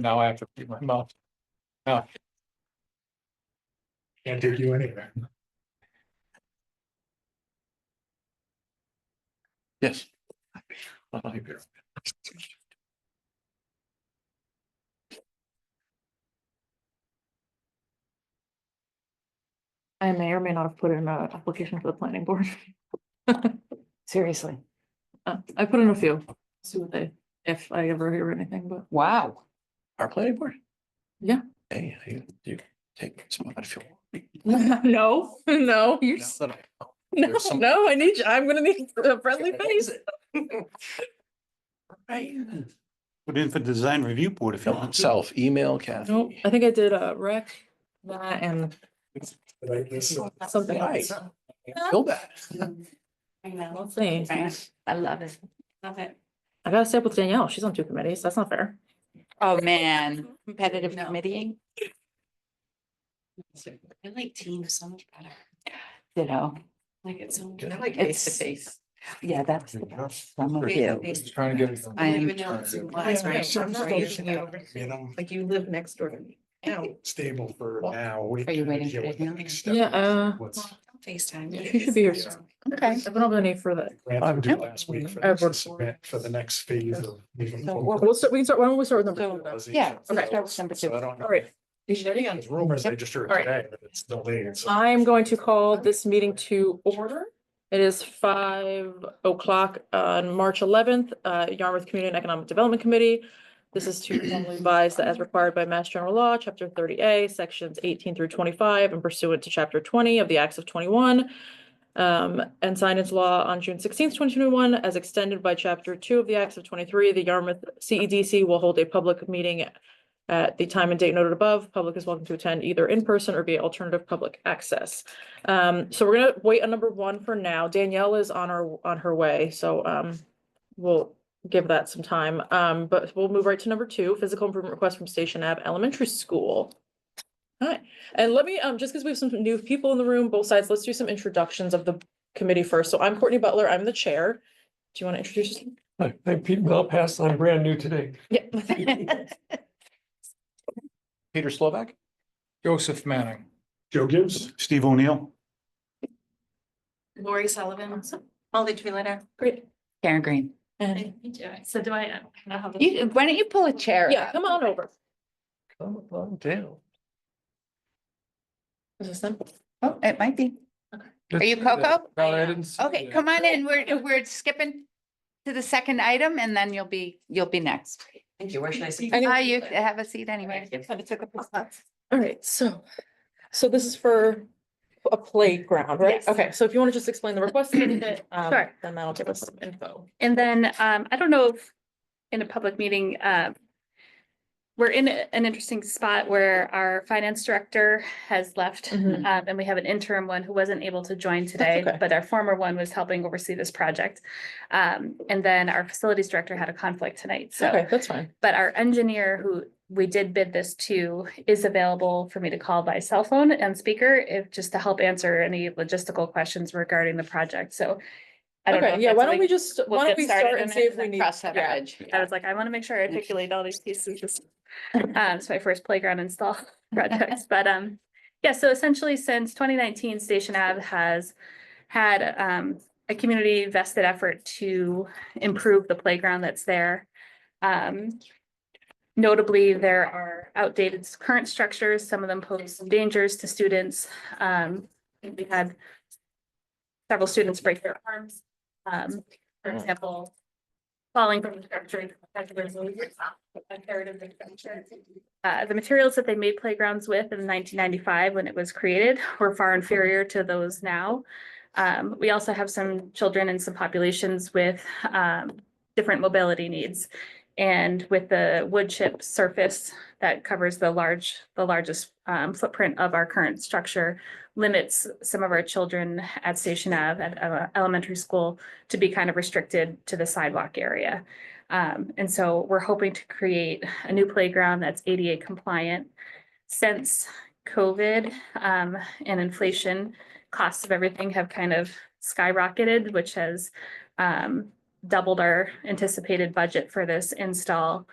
but now I have to keep my mouth. No. Can't take you anywhere. Yes. I may or may not have put in an application for the planning board. Seriously. I put in a few, see what they, if I ever hear anything, but Wow. Our planning board? yeah. Hey, you take some if you want. No, no, you, Now that I know, no, there's some- no, I need you, I'm gonna need a friendly face. Right. Put in for design review board if you Fill want. himself, email Kathy. No, I think I did rec, that and something Right. else. Feel that. I know. Let's see, I love it. Love it. I gotta stay up with Danielle, she's on 2 committees, that's not fair. Oh, man, competitive committeeing. I like Teams so much better. Ditto. Like it's so. I like face to face. Yeah, that's the best. Some of you. Just trying to get. I am- Even though it's in class, Yeah, right? I'm not Right. You know, Like you live next door to me. stable for now. Are you waiting for Deal with the it now? next step. Yeah, What's FaceTime. She should be here. Okay. I've been over any for that. granted due last week for I've this to worked- submit for the next phase of moving So forward. We'll start, we can start, why don't we start with number 2 then? Yeah. Okay. Start with number So I 2. don't know. All right. You ready? There's rumors I just heard All right. today that it's delayed. So I'm going to call this meeting to order. It is 5 o'clock on March 11th, Yarmouth Community and Economic Development Committee. This is to formally advise that as required by Mass General Law, Chapter 30A, Sections 18 through 25, and pursuant to Chapter 20 of the Acts of 21, and signed into law on June 16th, 2021, as extended by Chapter 2 of the Acts of 23, the Yarmouth CEDC will hold a public meeting at the time and date noted above. Public is welcome to attend either in person or via alternative public access. So we're gonna wait on number 1 for now. Danielle is on her way, so we'll give that some time. But we'll move right to number 2, physical improvement request from Station Ave Elementary School. Hi, and let me, just because we have some new people in the room, both sides, let's do some introductions of the committee first. So I'm Courtney Butler, I'm the chair. Do you want to introduce yourself? Hi, I'm Pete Malpass. I'm brand new today. Yeah. Peter Slovak? Joseph Manning. Joe Gibbs. Steve O'Neill. Lori Sullivan. Molly Twiliter. Great. Karen Green. And So do I know how? Why don't you pull a chair? yeah, up? come on over. Come on down. Is this them? Oh, it might be. Let's you see that. Coco? No, I didn't. see Okay, that. come on in. We're skipping to the second item and then you'll be next. Thank you. Where should I sit? You have a seat anyway. All right, so this is for a playground, right? Yes. Okay, so if you want to just explain the request a little bit, Sure. then that'll give us some info. And then, I don't know if in a public meeting, we're in an interesting spot where our finance director has left. Mhm. And we have an interim one who wasn't able to join today, okay. but our former one was helping oversee this project. And then our facilities director had a conflict tonight, so. Okay, that's fine. But our engineer, who we did bid this to, is available for me to call by cell phone and speaker, if just to help answer any logistical questions regarding the project, so. I don't know Okay, if yeah, that's why don't something- we just, we'll why don't get we started start and and see if then we need. Cross that yeah. bridge. I was like, I want to make sure I articulate all these pieces. It's my first playground install project, but yeah, so essentially since 2019, Station Ave has had a community vested effort to improve the playground that's there. Notably, there are outdated current structures. Some of them pose some dangers to students. We had several students break their arms. For example, falling from the structure. A third of the structure. The materials that they made playgrounds with in 1995, when it was created, were far inferior to those now. We also have some children and some populations with different mobility needs. And with the wood chip surface that covers the largest footprint of our current structure, limits some of our children at Station Ave at elementary school to be kind of restricted to the sidewalk area. And so we're hoping to create a new playground that's ADA compliant. Since COVID and inflation, costs of everything have kind of skyrocketed, which has doubled our anticipated budget for this install.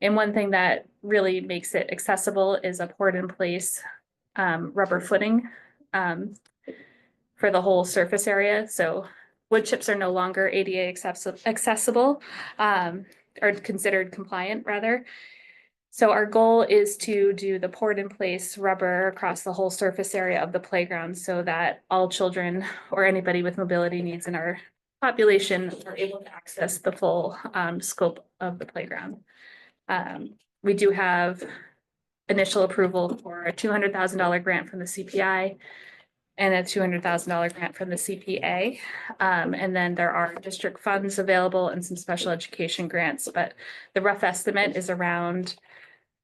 And one thing that really makes it accessible is a poured in place rubber footing for the whole surface area. So wood chips are no longer ADA accessible, or considered compliant rather. So our goal is to do the poured in place rubber across the whole surface area of the playground so that all children or anybody with mobility needs in our population are able to access the full scope of the playground. We do have initial approval for a $200,000 grant from the CPI and a $200,000 grant from the CPA. And then there are district funds available and some special education grants, but the rough estimate is around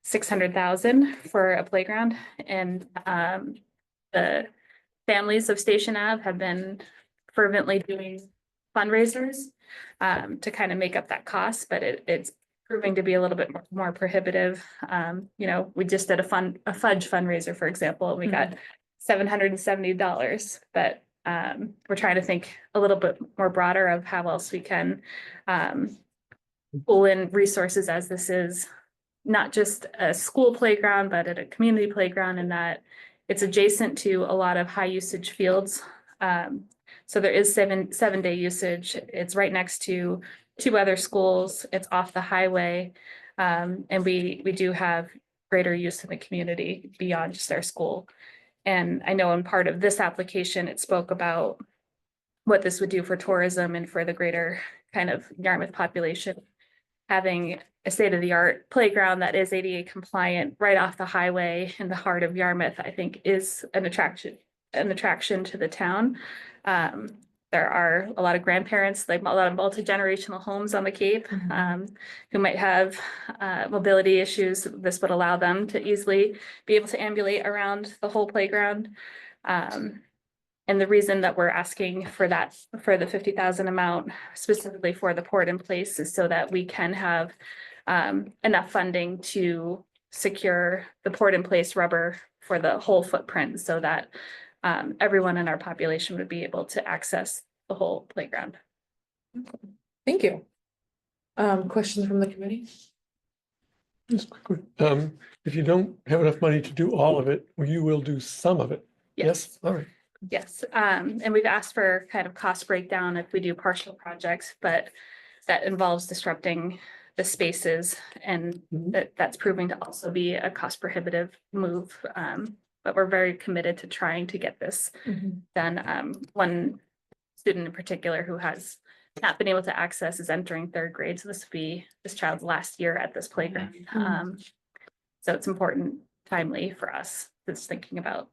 600,000 for a playground. And the families of Station Ave have been fervently doing fundraisers to kind of make up that cost, but it's proving to be a little bit more prohibitive. We just did a fudge fundraiser, for example, and we got $770, but we're trying to think a little bit more broader of how else we can pull in resources, as this is not just a school playground, but at a community playground, and that it's adjacent to a lot of high usage fields. So there is 7-day usage. It's right next to 2 other schools. It's off the highway. And we do have greater use in the community beyond just our school. And I know in part of this application, it spoke about what this would do for tourism and for the greater kind of Yarmouth population. Having a state-of-the-art playground that is ADA compliant right off the highway in the heart of Yarmouth, I think is an attraction to the town. There are a lot of grandparents, like a lot of multi-generational homes on the Cape, who might have mobility issues. This would allow them to easily be able to ambulate around the whole playground. And the reason that we're asking for that, for the 50,000 amount specifically for the poured in place, is so that we can have enough funding to secure the poured in place rubber for the whole footprint, so that everyone in our population would be able to access the whole playground. Thank you. Questions from the committee? Just quickly, if you don't have enough money to do all of it, well, you will do some of it. Yes, all right. Yes, and we've asked for kind of cost breakdown if we do partial projects, but that involves disrupting the spaces, and that's proving to also be a cost prohibitive move. But we're very committed to trying to get this done. One student in particular who has not been able to access is entering 3rd grade, so this will be this child's last year at this playground. So it's important, timely for us, that's thinking about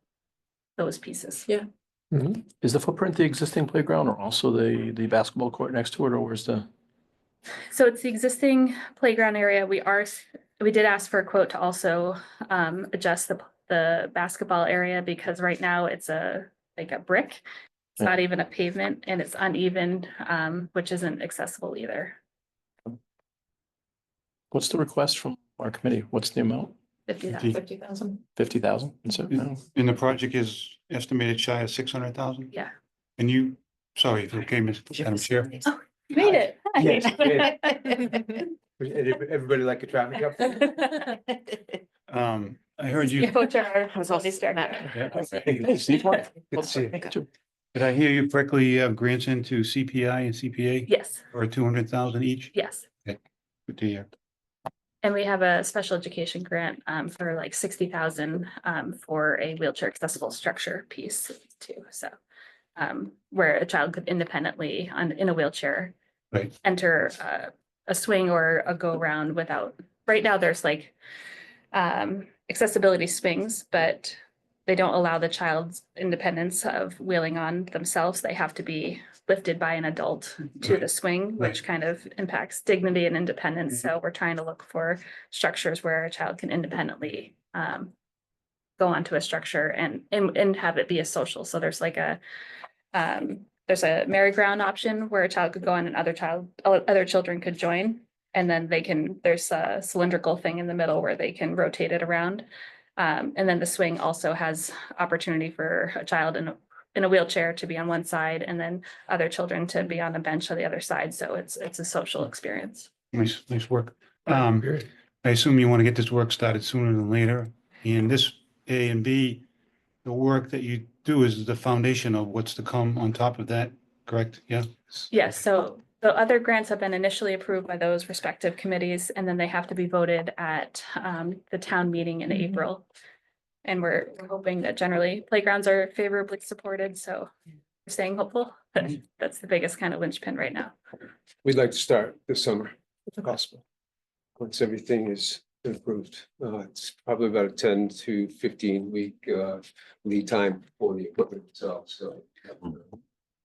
those pieces. Yeah. Is the footprint the existing playground or also the basketball court next to it, or where's the? So it's the existing playground area. We did ask for a quote to also adjust the basketball area, because right now it's like a brick. It's not even a pavement, and it's uneven, which isn't accessible either. What's the request from our committee? What's the amount? 50,000. 50,000? And the project is estimated shy of 600,000? Yeah. And you, sorry, if you okay, Madam Chair. You made it. Yes, everybody like a traffic update? I heard you, was also Hey, Steve, what? Good to see you. did I hear you correctly, grants into CPI and CPA Yes, for 200,000 each? yes. Good to hear. And we have a special education grant for like 60,000 for a wheelchair accessible structure piece too. So where a child could independently in a wheelchair Right. enter a swing or a go around without. Right now, there's like accessibility swings, but they don't allow the child's independence of wheeling on themselves. They have to be lifted by an adult to the swing, which kind of impacts dignity and independence. So we're trying to look for structures where a child can independently go onto a structure and have it be a social. So there's like there's a merry-go-round option where a child could go on and other children could join. And then there's a cylindrical thing in the middle where they can rotate it around. And then the swing also has opportunity for a child in a wheelchair to be on one side, and then other children to be on a bench on the other side. So it's a social experience. Nice work. Great. I assume you want to get this work started sooner than later. And this A and B, the work that you do is the foundation of what's to come on top of that, correct? Yeah? Yes, so the other grants have been initially approved by those respective committees, and then they have to be voted at the town meeting in April. And we're hoping that generally playgrounds are favorably supported, so we're staying hopeful. That's the biggest kind of linchpin right now. We'd like to start this summer, if possible. Once everything is approved, it's probably about a 10 to 15 week lead time for the equipment itself, so as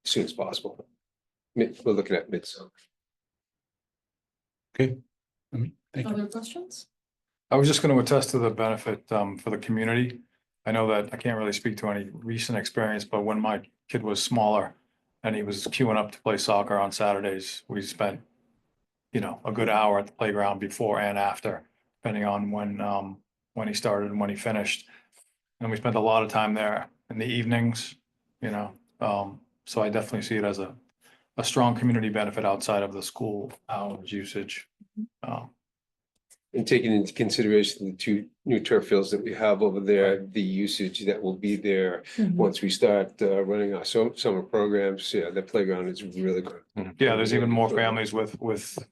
soon as possible. We're looking at mid-summer. Okay. Thank you. Other questions? I was just going to attest to the benefit for the community. I know that I can't really speak to any recent experience, but when my kid was smaller and he was queuing up to play soccer on Saturdays, we spent, a good hour at the playground before and after, depending on when he started and when he finished. And we spent a lot of time there in the evenings, so I definitely see it as a strong community benefit outside of the school hours usage. And taking into consideration the 2 new turf fields that we have over there, the usage that will be there once we start running our summer programs, the playground is really good. Yeah, there's even more families with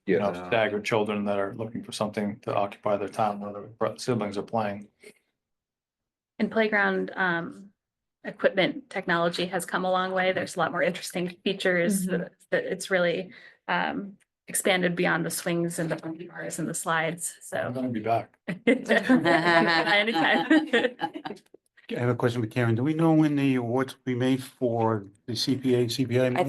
Yeah. staggered children that are looking for something to occupy their time while their siblings are playing. And playground equipment technology has come a long way. There's a lot more interesting features that it's really expanded beyond the swings and the bumpy bars and the slides, so. I'm gonna be back. Anytime. I have a question for Karen. Do we know when the awards will be made for the CPA and CPI? I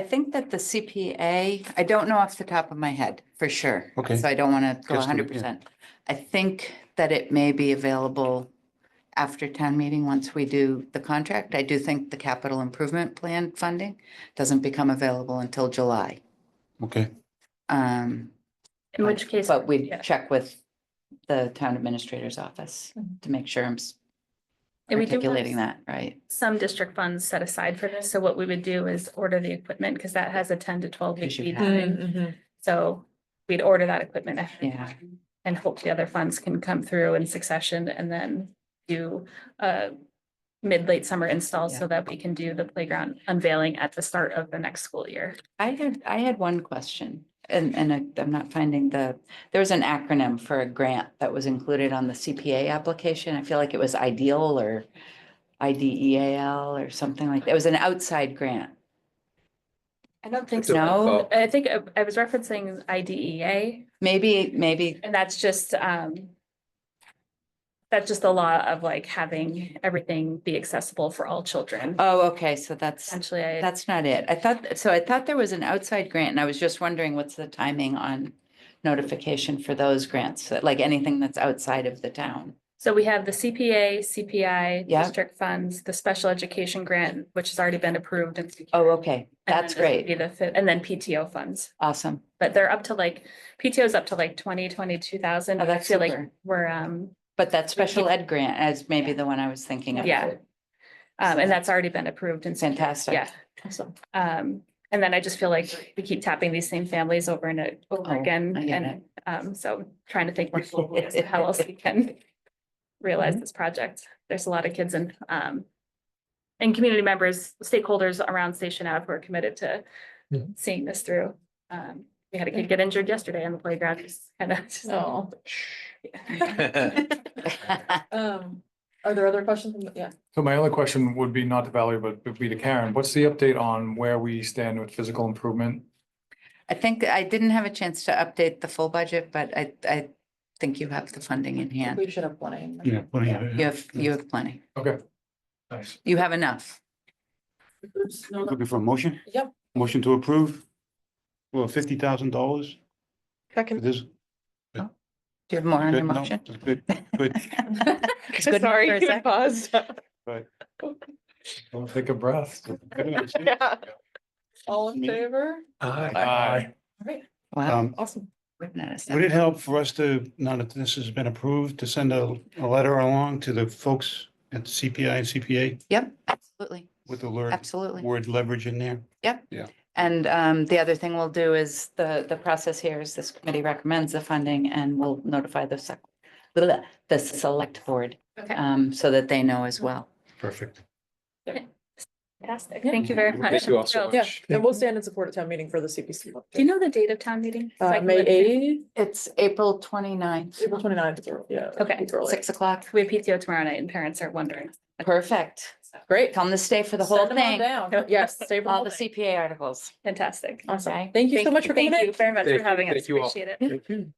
think that the CPA, I don't know off the top of my head for sure. Okay. So I don't want to go Just do it, 100%. I think that it may be available after town meeting, once we do the contract. I do think the capital improvement plan funding doesn't become available until July. Okay, In which case. But we'd yeah. check with the town administrator's office to make sure I'm And we do have articulating that right. some district funds set aside for this, so what we would do is order the equipment, because that has a 10 to 12 week Because you lead have time. So we'd order that equipment ahead of Yeah. time, and hope the other funds can come through in succession, and then do a mid-late summer install so that we can do the playground unveiling at the start of the next school year. I had one question, and I'm not finding there was an acronym for a grant that was included on the CPA application. I feel like it was IDEAL or IDEAL or something like that. It was an outside grant. I don't think It's a- so. No, I think I was referencing IDEA, maybe, and that's just the law of like having everything be accessible for all children. oh, okay, so that's Essentially, not it. I thought there was an outside grant, and I was just wondering what's the timing on notification for those grants, like anything that's outside of the town. so we have the CPA, CPI, Yeah. district funds, the special education grant, which has already been approved. And Oh, okay, and that's then this would be great. the fifth, and then PTO funds, Awesome. but they're up to like, PTO is up to like 22,000. Oh, I that's feel like super. we're, But that special ed grant is maybe the one I was thinking of. yeah. And that's already been approved and. secured. Fantastic. Yeah. Awesome. And then I just feel like we keep tapping these same families over and over Oh, again, I get and, so trying to think more globally as to how else we can realize Mm-hmm. this project. There's a lot of kids and community members, stakeholders around Station Ave who are committed to Mhm. seeing this through. We had a kid get injured yesterday on the playground, just kind of. Oh. Are there other questions? Yeah. So my other question would be not to Valerie, but would be to Karen. What's the update on where we stand with physical improvement? I think I didn't have a chance to update the full budget, but I think you have the funding in hand. We should have plenty. yeah, plenty of it. You have plenty. Okay. Nice. You have enough. No, no. Looking for a motion? Yep. Motion to approve? Well, $50,000 for Second. this? Do you have more on your Good, no, motion? that's good, good. It's good enough for a sec. paused. Right. Don't take a breath. Yeah. All in favor? Aye. Wow. Awesome. We've not Would established- it help for us to, now that this has been approved, to send a letter along to the folks at CPI and CPA Yep, absolutely, with the word absolutely. leverage in there? Yep. Yeah. And the other thing we'll do is the process here is this committee recommends the funding and we'll notify the select board Okay, so that they know as well. Perfect. fantastic. Thank you very much. Thank you all so Thrilled. Yeah, much. and we'll stand in support of town meeting for the CPC. Do you know the date of town meeting? So I can May let you know. 8th, It's April 29th, April 29th, yeah. Okay. it's early. 6:00. We have PTO tomorrow night and parents are wondering. Perfect. Great. Tell them to stay for the whole Send them on thing. down. Yes, stay for the All whole the thing. CPA articles. Fantastic. Awesome. Okay. Thank you so much for coming Thank you in. very much Thank for you. having us. Thank you all. Appreciate it. Thank you.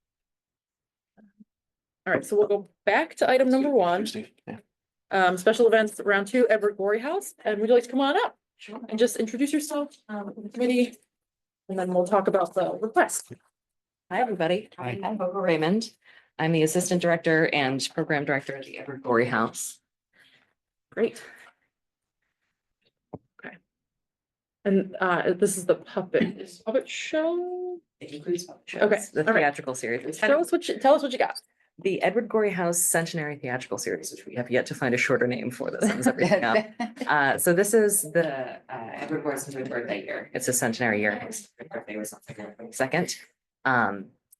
All right, so we'll go back to item number 1. Special events round 2, Edward Gorey House, and would you like to come on up? And just introduce yourself, to the committee, and then we'll talk about the request. Hi, everybody. Hi. I'm Coco Raymond. I'm the Assistant Director and Program Director at the Edward Gorey House. Great. Okay. And this is the puppet show? It includes puppet shows, Okay, the all right. theatrical series. It's Tell us what you got. the Edward Gorey House Centenary Theatrical Series, which we have yet to find a shorter name for that sums everything up. So this is the Edward Gorey's birthday year. It's a centenary year. His birthday was on February 22nd.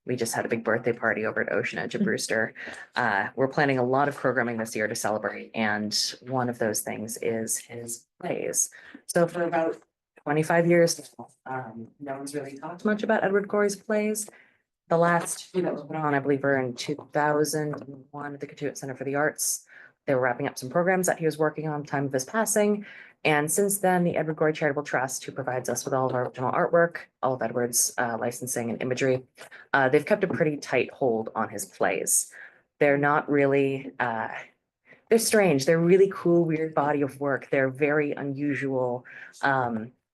We just had a big birthday party over at Ocean Edge at Brewster. We're planning a lot of programming this year to celebrate, and one of those things is his plays. So for about 25 years, no one's really talked much about Edward Gorey's plays. The last two that were put on, I believe, were in 2001 at the Catuit Center for the Arts. They were wrapping up some programs that he was working on time of his passing. And since then, the Edward Gorey Charitable Trust, who provides us with all of our original artwork, all of Edward's licensing and imagery, they've kept a pretty tight hold on his plays. They're not really, they're strange. They're really cool, weird body of work. They're very unusual.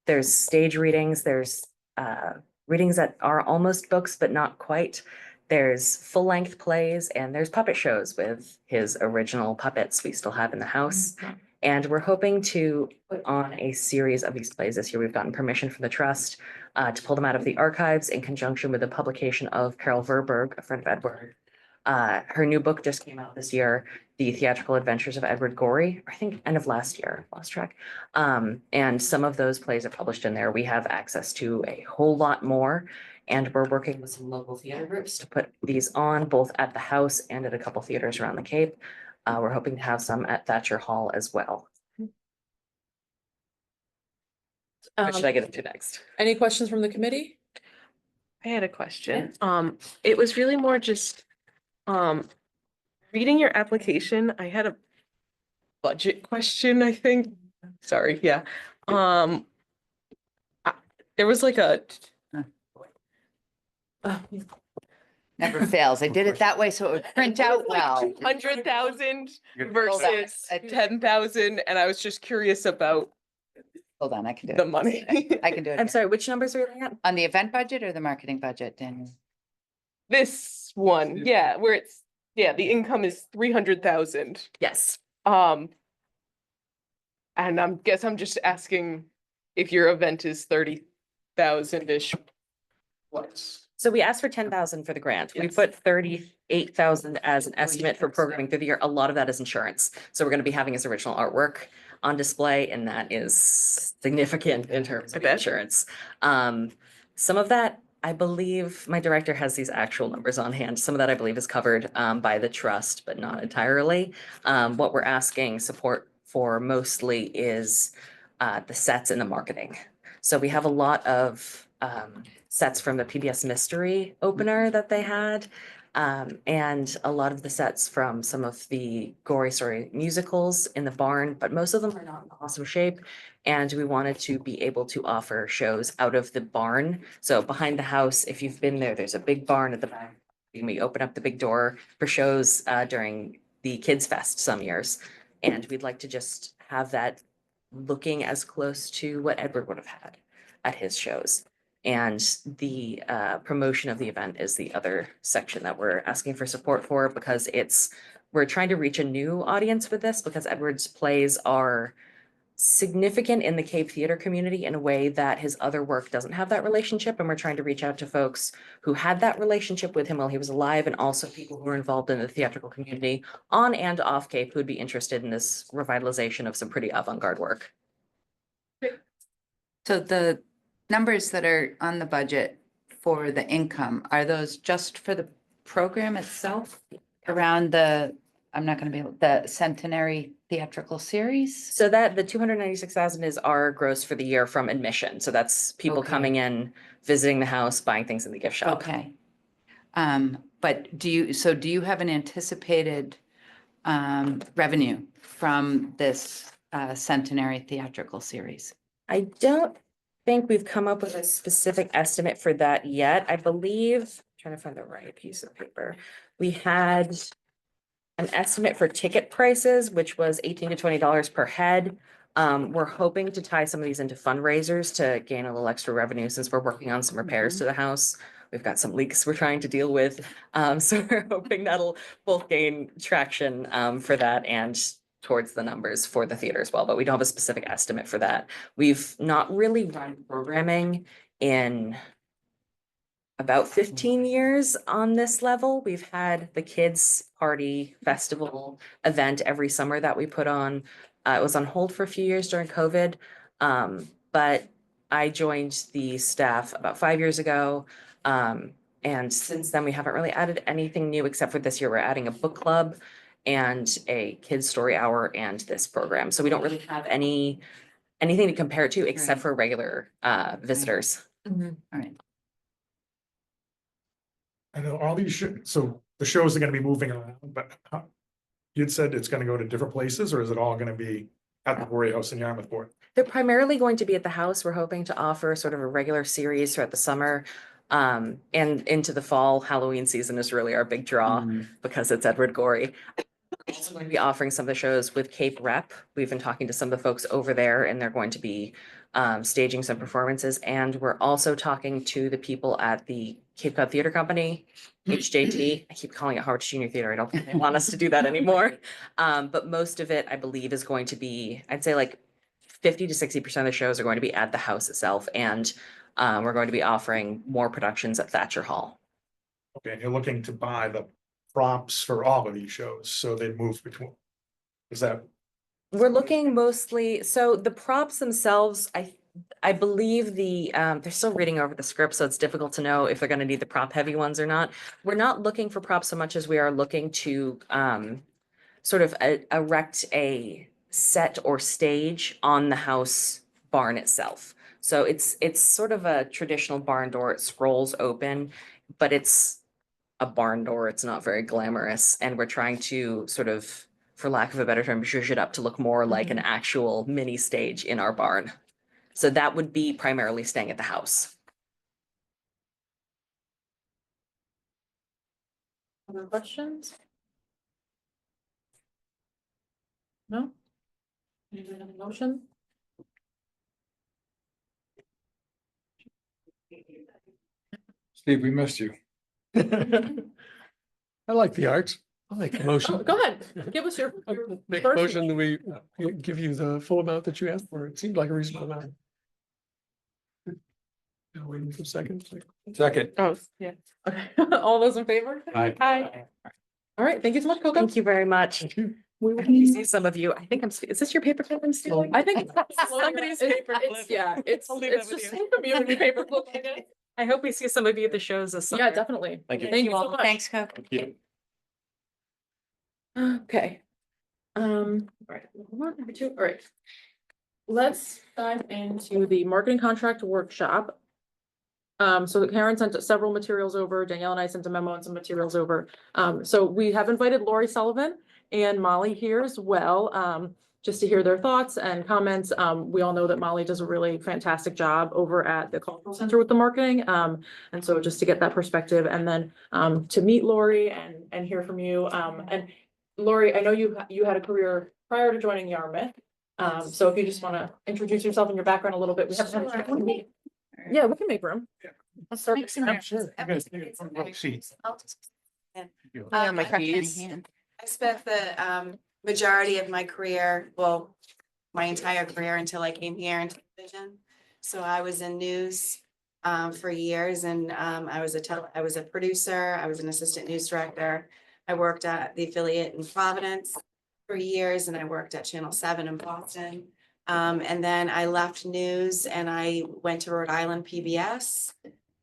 There's stage readings, there's readings that are almost books, but not quite. There's full-length plays and there's puppet shows with his original puppets we still have in the house. And we're hoping to put on a series of these plays this year. We've gotten permission from the trust to pull them out of the archives in conjunction with the publication of Carol Verberg, a friend of Edward. Her new book just came out this year, The Theatrical Adventures of Edward Gorey, I think end of last year, lost track. And some of those plays are published in there. We have access to a whole lot more, and we're working with some local theater groups to put these on both at the house and at a couple theaters around the Cape. We're hoping to have some at Thatcher Hall as well. What should I get into next? Any questions from the committee? I had a question. It was really more just, reading your application, I had a budget question, I think. Sorry, yeah. There was like a, Never fails. I did it that way so it would print out well. 200,000 Hold on, versus I- 10,000, and I was just curious about Hold on, I can do the it. money. I can do it. I'm again. sorry, which numbers are you looking at? On the event budget or the marketing budget, Daniel? This one, yeah, where it's, yeah, the income is 300,000. Yes. And I'm just asking if your event is 30,000-ish. What? So we asked for 10,000 for the grant. We Yes. put 38,000 as an estimate for programming through the year. A lot of that is insurance. So we're going to be having his original artwork on display, and that is significant in terms I of bet. insurance. Some of that, I believe, my director has these actual numbers on hand. Some of that I believe is covered by the trust, but not entirely. What we're asking support for mostly is the sets and the marketing. So we have a lot of sets from the PBS Mystery opener that they had. And a lot of the sets from some of the Gory Story musicals in the barn, but most of them are not in awesome shape. And we wanted to be able to offer shows out of the barn. So behind the house, if you've been there, there's a big barn at the back. We open up the big door for shows during the Kids Fest some years. And we'd like to just have that looking as close to what Edward would have had at his shows. And the promotion of the event is the other section that we're asking for support for, because we're trying to reach a new audience with this, because Edward's plays are significant in the Cape theater community in a way that his other work doesn't have that relationship. And we're trying to reach out to folks who had that relationship with him while he was alive, and also people who are involved in the theatrical community on and off Cape who would be interested in this revitalization of some pretty avant-garde work. So numbers that are on the budget for the income, are those just for the program itself? Around the, I'm not gonna be able, the centenary theatrical series? So that the 296,000 is our gross for the year from admission. So that's people Okay. coming in, visiting the house, buying things in the gift shop. Okay. But do you have an anticipated revenue from this centenary theatrical series? I don't think we've come up with a specific estimate for that yet. I believe, trying to find the right piece of paper. We had an estimate for ticket prices, which was $18 to $20 per head. We're hoping to tie some of these into fundraisers to gain a little extra revenue since we're working on some repairs to the house. We've got some leaks we're trying to deal with. So we're hoping that'll both gain traction for that and towards the numbers for the theater as well, but we don't have a specific estimate for that. We've not really run programming in about 15 years on this level. We've had the kids party festival event every summer that we put on. It was on hold for a few years during COVID. But I joined the staff about 5 years ago. And since then we haven't really added anything new except for this year, we're adding a book club and a kids story hour and this program. So we don't really have anything to compare it to except Right. for regular visitors. All right. I know all these, so the shows are gonna be moving around, but you'd said it's gonna go to different places, or is it all gonna be at the Warrior House in Yarmouthport? They're primarily going to be at the house. We're hoping to offer sort of a regular series throughout the summer. And into the fall. Halloween season is really our big draw because it's Edward Gorey. We're also going to be offering some of the shows with Cape Rep. We've been talking to some of the folks over there and they're going to be staging some performances. And we're also talking to the people at the Cape Cod Theater Company, HJT. I keep calling it Howard Junior Theater. I don't think they want us to do that anymore. But most of it, I believe, is going to be, I'd say like 50 to 60% of the shows are going to be at the house itself. And we're going to be offering more productions at Thatcher Hall. Okay, and you're looking to buy the props for all of these shows, so they move between. Is that, We're looking mostly, so the props themselves, I believe they're still reading over the script, so it's difficult to know if they're gonna need the prop heavy ones or not. We're not looking for props so much as we are looking to sort of erect a set or stage on the house barn itself. So it's sort of a traditional barn door. It scrolls open, but it's a barn door. It's not very glamorous. And we're trying to sort of, for lack of a better term, zhuzh it up to look more like an actual mini stage in our barn. So that would be primarily staying at the house. Other questions? No? Anybody have a motion? Steve, we missed you. I like the arts. I'll make a motion. Go ahead, give us your Make a first- motion that we give you the full amount that you asked for. It seemed like a reasonable amount. Waiting for seconds. Second. Oh, yeah. Okay, all those in favor? Aye. Aye. All right, thank you so much, Coco. Thank you very much. We will see some of you. I think is this your paper clip I'm stealing? I think Somebody's it's- paper it's- clip. Yeah, it's I'll leave it's that with just you. community paper clip. I guess. I hope we see some of you at the shows this summer. Yeah, definitely. Thank you. Thank you so Well, much. thanks, Coco. Okay. All right, number 2, all right. Let's dive into the marketing contract workshop. So Karen sent several materials over, Danielle and I sent a memo and some materials over. So we have invited Lori Sullivan and Molly here as well, just to hear their thoughts and comments. We all know that Molly does a really fantastic job over at the Cultural Center with the marketing. And so just to get that perspective and then to meet Lori and hear from you. And Lori, I know you had a career prior to joining Yarmouth. So if you just want to introduce yourself and your background a little bit. Yeah, we can make room. Let's start. Make some Yeah, room. Sure. You guys take a front row seat. Yeah, my Crack my keys. hand. I spent the majority of my career, well, my entire career until I came here in television. So I was in news for years and I was a producer, I was an assistant news director. I worked at the affiliate in Providence for years and I worked at Channel 7 in Boston. And then I left news and I went to Rhode Island PBS,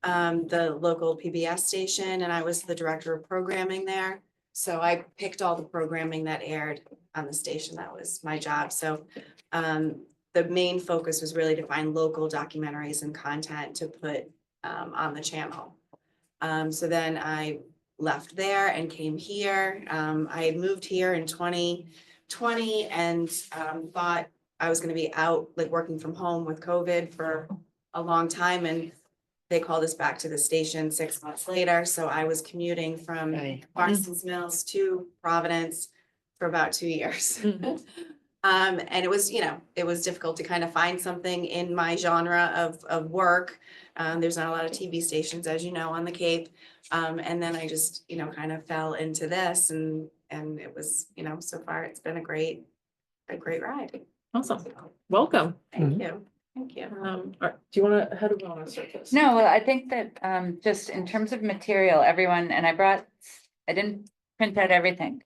the local PBS station, and I was the director of programming there. So I picked all the programming that aired on the station. That was my job. So the main focus was really to find local documentaries and content to put on the channel. So then I left there and came here. I had moved here in 2020 and thought I was gonna be out, like working from home with COVID for a long time, and they called us back to the station 6 months later. So I was commuting from Right. Parsons Mills to Providence for about 2 years. And it was, it was difficult to kind of find something in my genre of work. There's not a lot of TV stations, as you know, on the Cape. And then I just, kind of fell into this and it was, so far it's been a great ride. Awesome. Welcome. Thank you. Thank you. All right, do you want to, how do we want to start this? No, well, I think that just in terms of material, everyone, and I didn't print out everything.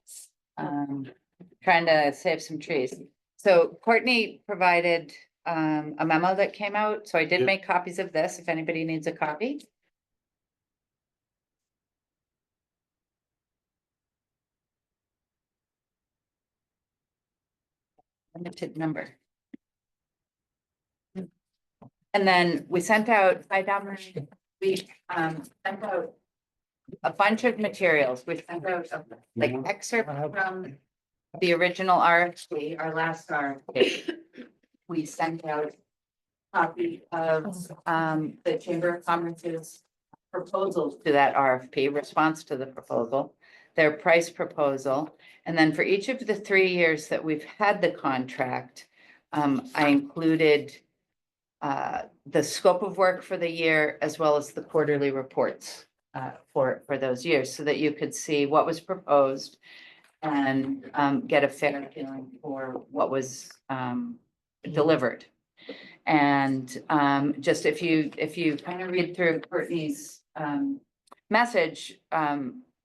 Trying to save some trees. So Courtney provided a memo that came out, so I did Yeah. make copies of this if anybody needs a copy. Limited number. And then we sent out, we sent out a bunch of materials. We sent out like excerpt from the original RFP, our last RFP. We sent out copy of the Chamber of Commerce's proposals to that RFP, response to the proposal, their price proposal. And then for each of the 3 years that we've had the contract, I included the scope of work for the year as well as the quarterly reports for those years so that you could see what was proposed and get a fair feeling for what was delivered. And just if you kind of read through Courtney's message,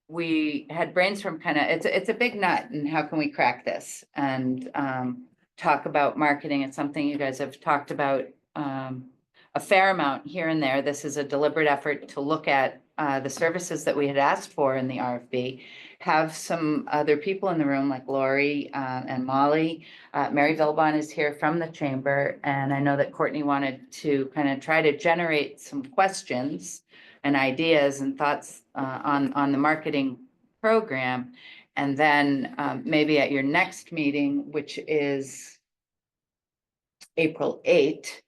we had brainstormed it's a big nut, and how can we crack this and talk about marketing. It's something you guys have talked about a fair amount here and there. This is a deliberate effort to look at the services that we had asked for in the RFP, have some other people in the room like Lori and Molly. Mary Vilbon is here from the chamber, and I know that Courtney wanted to kind of try to generate some questions and ideas and thoughts on the marketing program. And then maybe at your next meeting, which is April 8th,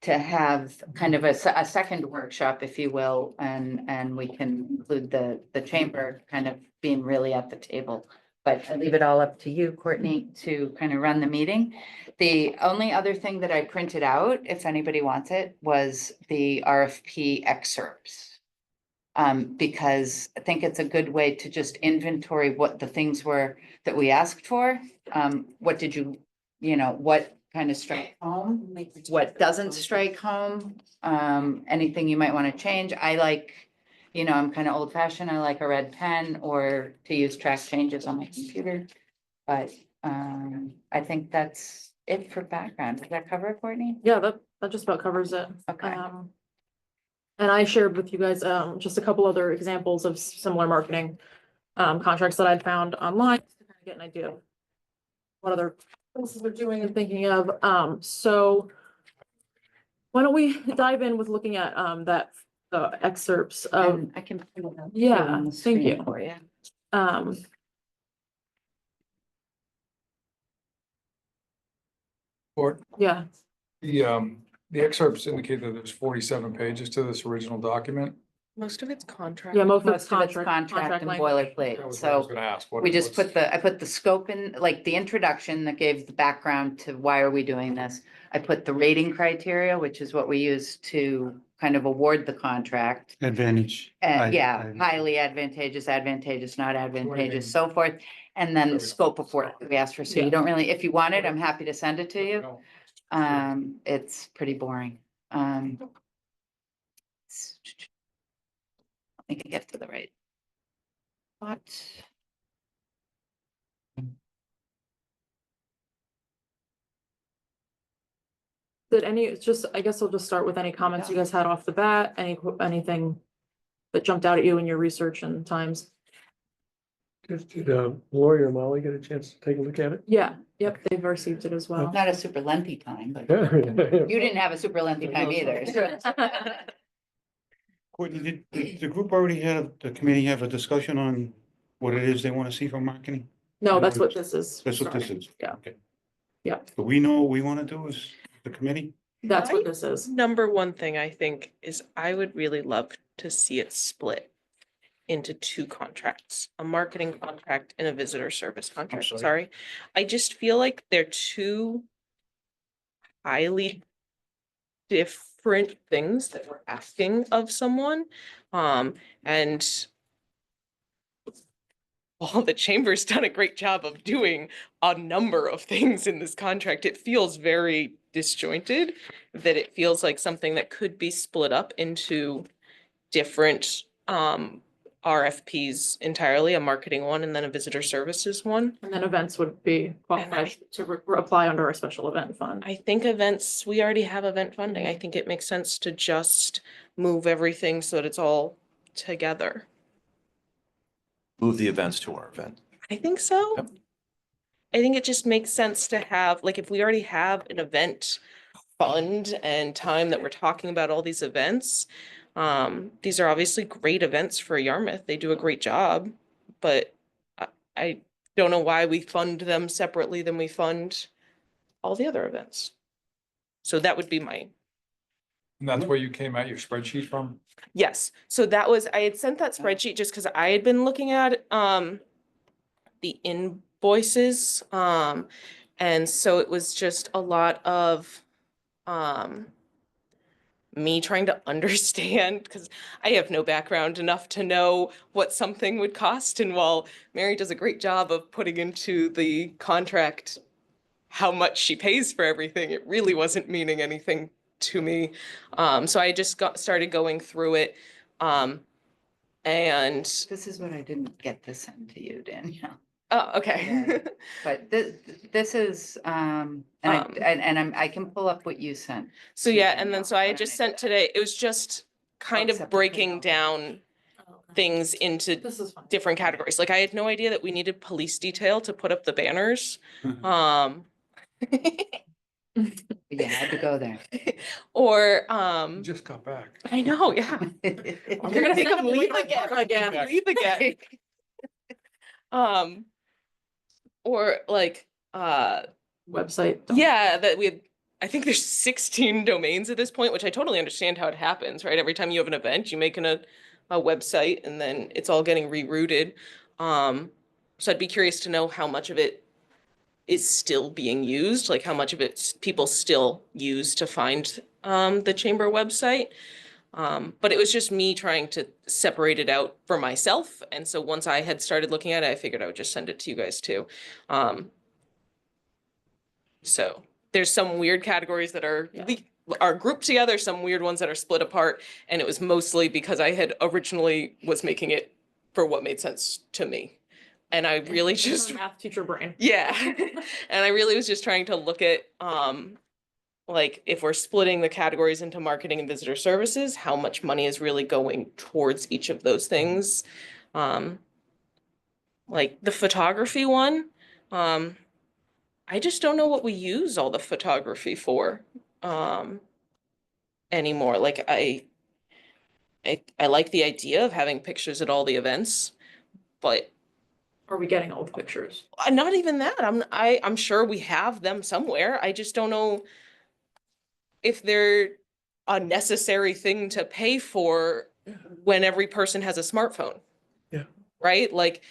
to have kind of a second workshop, if you will, and we can include the chamber kind of being really at the table. But I leave it all up to you, Courtney, to kind of run the meeting. The only other thing that I printed out, if anybody wants it, was the RFP excerpts. Because I think it's a good way to just inventory what the things were that we asked for. What did what kind of strike home, what doesn't strike home, anything you might want to change. I like, I'm kind of old fashioned. I like a red pen or to use track changes on my computer. But I think that's it for background. Does that cover it, Courtney? Yeah, that just about covers it. Okay. And I shared with you guys just a couple other examples of similar marketing contracts that I'd found online to kind of get an idea of what other places we're doing and thinking of. So why don't we dive in with looking at the excerpts of. And I can put it up Yeah, on the thank screen you. for you. Or Yeah, the excerpts indicate that there's 47 pages to this original document. Most of it's contract. yeah, most of it's Most of it's contract contract and language. That boilerplate, was what I was so gonna ask. What- we just what's- I put the scope in, like the introduction that gave the background to why are we doing this. I put the rating criteria, which is what we use to kind of award the contract. Advantage. Yeah, highly advantageous, not advantageous, so forth. And then the scope of work that we asked for. So you don't really, if you want it, I'm happy to send it to you. No. It's pretty boring. I can get to the right spot. Did any, just, I guess I'll just start with any comments you guys had off the bat, anything that jumped out at you in your research and times? Did Lori or Molly get a chance to take a look at it? Yeah, yep, they've received it as well. Not a super lengthy time, but Yeah. you didn't have a super lengthy time either. Courtney, did the group already have, the committee have a discussion on what it is they want to see from marketing? No, that's what this is. That's what this starting. is. Yeah. Okay. Yeah. Do we know what we want to do as the committee? That's what My this is. Number one thing I think is I would really love to see it split into two contracts, a marketing contract and a visitor service contract. sorry. Sorry. I just feel like they're two highly different things that we're asking of someone. And while the chamber's done a great job of doing a number of things in this contract, it feels very disjointed, that it feels like something that could be split up into different RFPs entirely, a marketing one and then a visitor services one. And then events would be qualified to apply under our special event fund. I think events, we already have event funding. I think it makes sense to just move everything so that it's all together. Move the events to our event. I think so. Yep. I think it just makes sense to have, like, if we already have an event fund and time that we're talking about all these events, these are obviously great events for Yarmouth. They do a great job, but I don't know why we fund them separately than we fund all the other events. So that would be my, And that's where you came at your spreadsheet from? yes. So that was, I had sent that spreadsheet just because I had been looking at the invoices. And so it was just a lot of me trying to understand, because I have no background enough to know what something would cost. And while Mary does a great job of putting into the contract how much she pays for everything, it really wasn't meaning anything to me. So I just started going through it. And This is what I didn't get to send to you, Danielle. oh, okay. But this is, and I can pull up what you sent. So to yeah, and Danielle. then so I Why had don't just do sent that? today, it was just kind of separate breaking payroll. down things into This is fine. different categories. Like I had no idea that we needed police detail to put up the banners. You had to go there. Or, Just got back. I know, yeah. You're gonna make them leave again. Again. Leave again. Or like, Website. yeah, that we had, I think there's 16 domains at this point, which I totally understand how it happens, right? Every time you have an event, you make a website and then it's all getting rerouted. So I'd be curious to know how much of it is still being used, like how much of it people still use to find the chamber website. But it was just me trying to separate it out for myself. And so once I had started looking at it, I figured I would just send it to you guys too. So there's some weird categories that are grouped together, some weird ones that are split apart. And it was mostly because I had originally was making it for what made sense to me. And I really just, Math teacher brain. yeah. And I really was just trying to look at, like if we're splitting the categories into marketing and visitor services, how much money is really going towards each of those things. Like the photography one, I just don't know what we use all the photography for anymore. Like I like the idea of having pictures at all the events, but Are we getting old pictures? not even that. I'm sure we have them somewhere. I just don't know if they're a necessary thing to pay for when every person has a smartphone. Yeah. Right? Like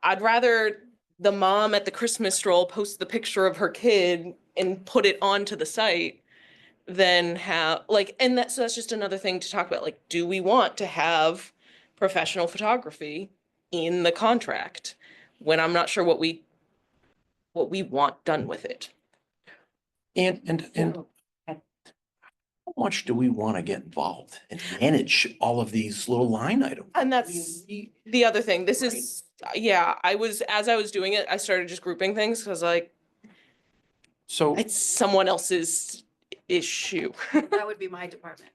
I'd rather the mom at the Christmas stroll post the picture of her kid and put it onto the site than have like, and so that's just another thing to talk about. Like, do we want to have professional photography in the contract when I'm not sure what we want done with it? And how much do we want to get involved and manage all of these little line items? And that's the other thing. This is, yeah, as I was doing it, I started just grouping things because like So it's someone else's issue. That would be my department.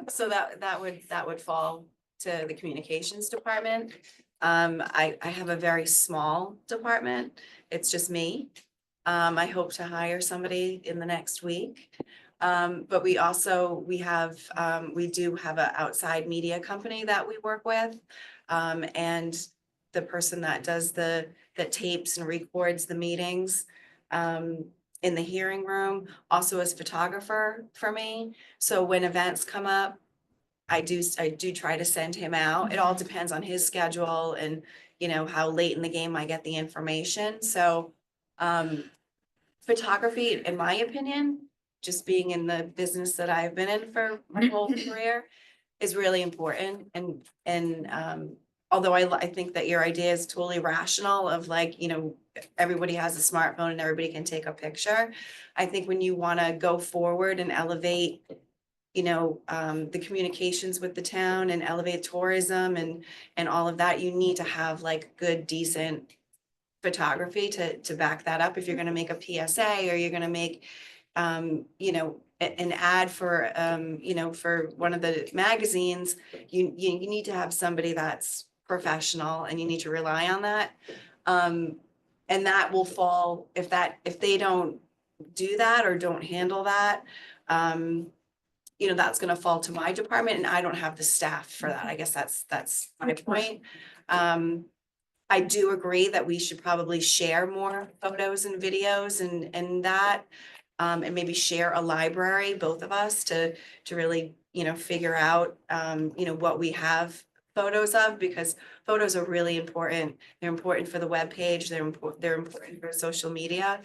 So that would fall to the communications department. I have a very small department. It's just me. I hope to hire somebody in the next week. But we do have an outside media company that we work with. And the person that that tapes and records the meetings, in the hearing room, also is photographer for me. So when events come up, I do try to send him out. It all depends on his schedule and, you know, how late in the game I get the information. So, photography, in my opinion, just being in the business that I've been in for my whole career, is really important. And although I think that your idea is totally rational of like, you know, everybody has a smartphone and everybody can take a picture. I think when you want to go forward and elevate, you know, the communications with the town and elevate tourism and all of that, you need to have like good, decent photography to back that up. If you're gonna make a PSA or you're gonna make, you know, an ad for, you know, for one of the magazines, you need to have somebody that's professional and you need to rely on that. And that will fall, if they don't do that or don't handle that, you know, that's gonna fall to my department and I don't have the staff for that. I guess that's my point. I do agree that we should probably share more photos and videos and that, and maybe share a library, both of us, to really, you know, figure out, you know, what we have photos of, because photos are really important. They're important for the webpage. They're important for social media.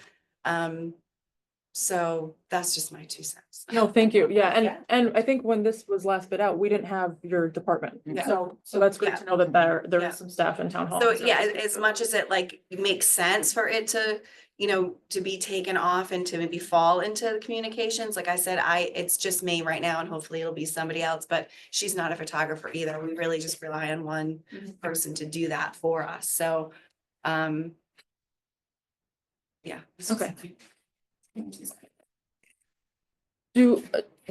So that's just my 2 cents. No, thank you. Yeah, and I think when this was last bid out, we didn't have your department. Yeah. So that's good Yeah. to know that there Yeah. is some staff in town hall. So yeah, as much as it like makes sense for it to, you know, to be taken off and to maybe fall into the communications, like I said, it's just me right now and hopefully it'll be somebody else, but she's not a photographer either. We really just rely on one person to do that for us. So, yeah. Okay. Do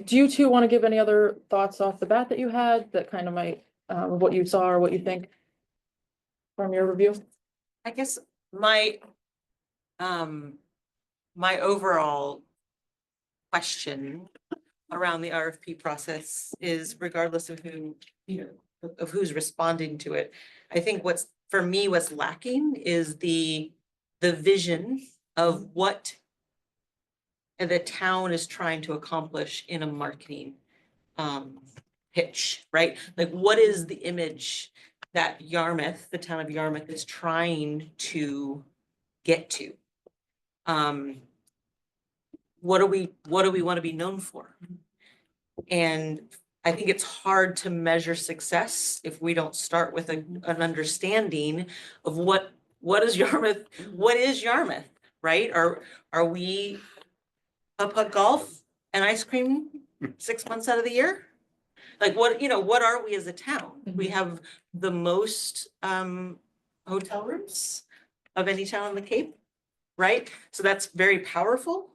you two want to give any other thoughts off the bat that you had that kind of might, what you saw or what you think from your review? I guess my overall question around the RFP process is, regardless of who, you know, of who's responding to it, I think what's lacking is the vision of what the town is trying to accomplish in a marketing pitch, right? Like, what is the image that Yarmouth, the town of Yarmouth, is trying to get to? What do we want to be known for? And I think it's hard to measure success if we don't start with an understanding of what is Yarmouth, right? Are we up at golf and ice cream 6 months out of the year? Like, what are we as a town? We have the most hotel rooms of any town on the Cape, right? So that's very powerful.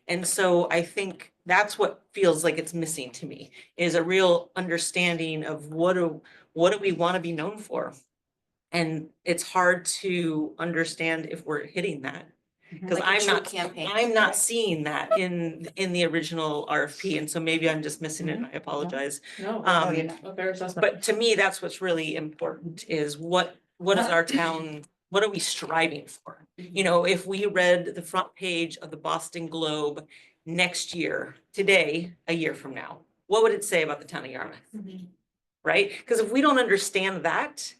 And so I think that's what feels like it's missing to me, is a real understanding of what do we want to be known for? And it's hard to understand if we're hitting that. Because Like a true campaign. I'm not seeing that in the original RFP. And so maybe I'm just missing it and I apologize. No, a fair assessment. But to me, that's what's really important, is what is our town, what are we striving for? You know, if we read the front page of the Boston Globe next year, today, a year from now, what would it say about the town of Yarmouth? Right? Because if we don't understand that,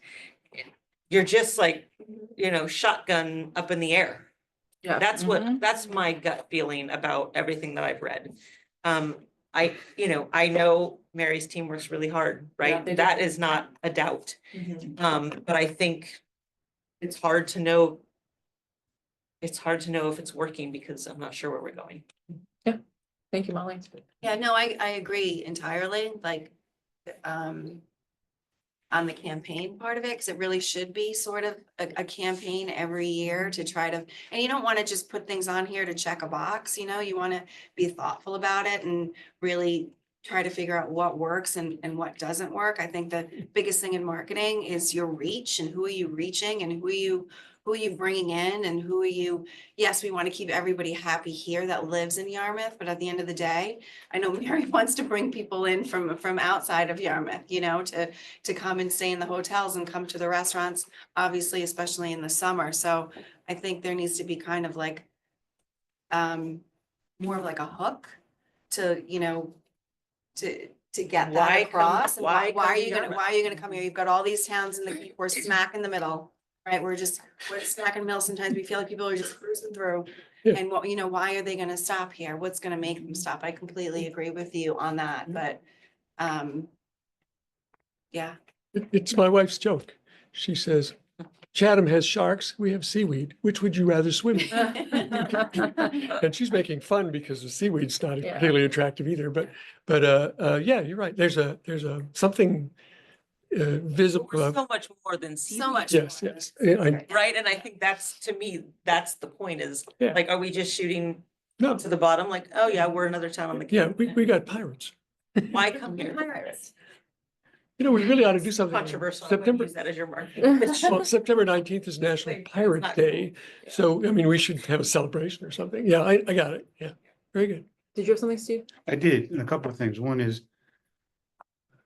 you're just like, you know, shotgun up in the air. Yeah. That's my gut feeling about everything that I've read. I know Mary's team works really hard, Yeah, right? they do. That is not a doubt. But I think it's hard to know. It's hard to know if it's working because I'm not sure where we're going. Thank you, Molly. Yeah, no, I agree entirely. Like, on the campaign part of it, because it really should be sort of a campaign every year to try to, and you don't want to just put things on here to check a box, you know, you want to be thoughtful about it and really try to figure out what works and what doesn't work. I think the biggest thing in marketing is your reach and who are you reaching and who are you bringing in and who are you, yes, we want to keep everybody happy here that lives in Yarmouth, but at the end of the day, I know Mary wants to bring people in from outside of Yarmouth, you know, to come and stay in the hotels and come to the restaurants, obviously, especially in the summer. So I think there needs to be kind of like more of like a hook to, you know, to get Why that come- across. And why why come are to you gonna, Yarmouth? why are you gonna come here? You've got all these towns in the, we're smack in the middle, right? We're smack in the middle. Sometimes we feel like people are just cruising through. Yeah. And what, you know, why are they gonna stop here? What's gonna make them stop? I completely agree with you on that, but, yeah. It's my wife's joke. She says, Chatham has sharks, we have seaweed. Which would you rather swim in? And she's making fun because the seaweed's not Yeah. particularly attractive either, but yeah, you're right. There's a visible. We're so much more than seaweed. So much. Yes, yes. I, Right, and I think that's, to me, that's the point is, Yeah. like, are we just shooting no, to the bottom, like, oh yeah, we're another town on the. yeah, we got pirates. Why come here? You know, we really ought to do something. Controversial, I'm gonna September, use that as your marketing pitch. well, September 19th is National Pirate not Day. So, I mean, we should have a celebration or something. Yeah, I got it. Yeah, very good. Did you have something, Steve? I did, and a couple of things. One is,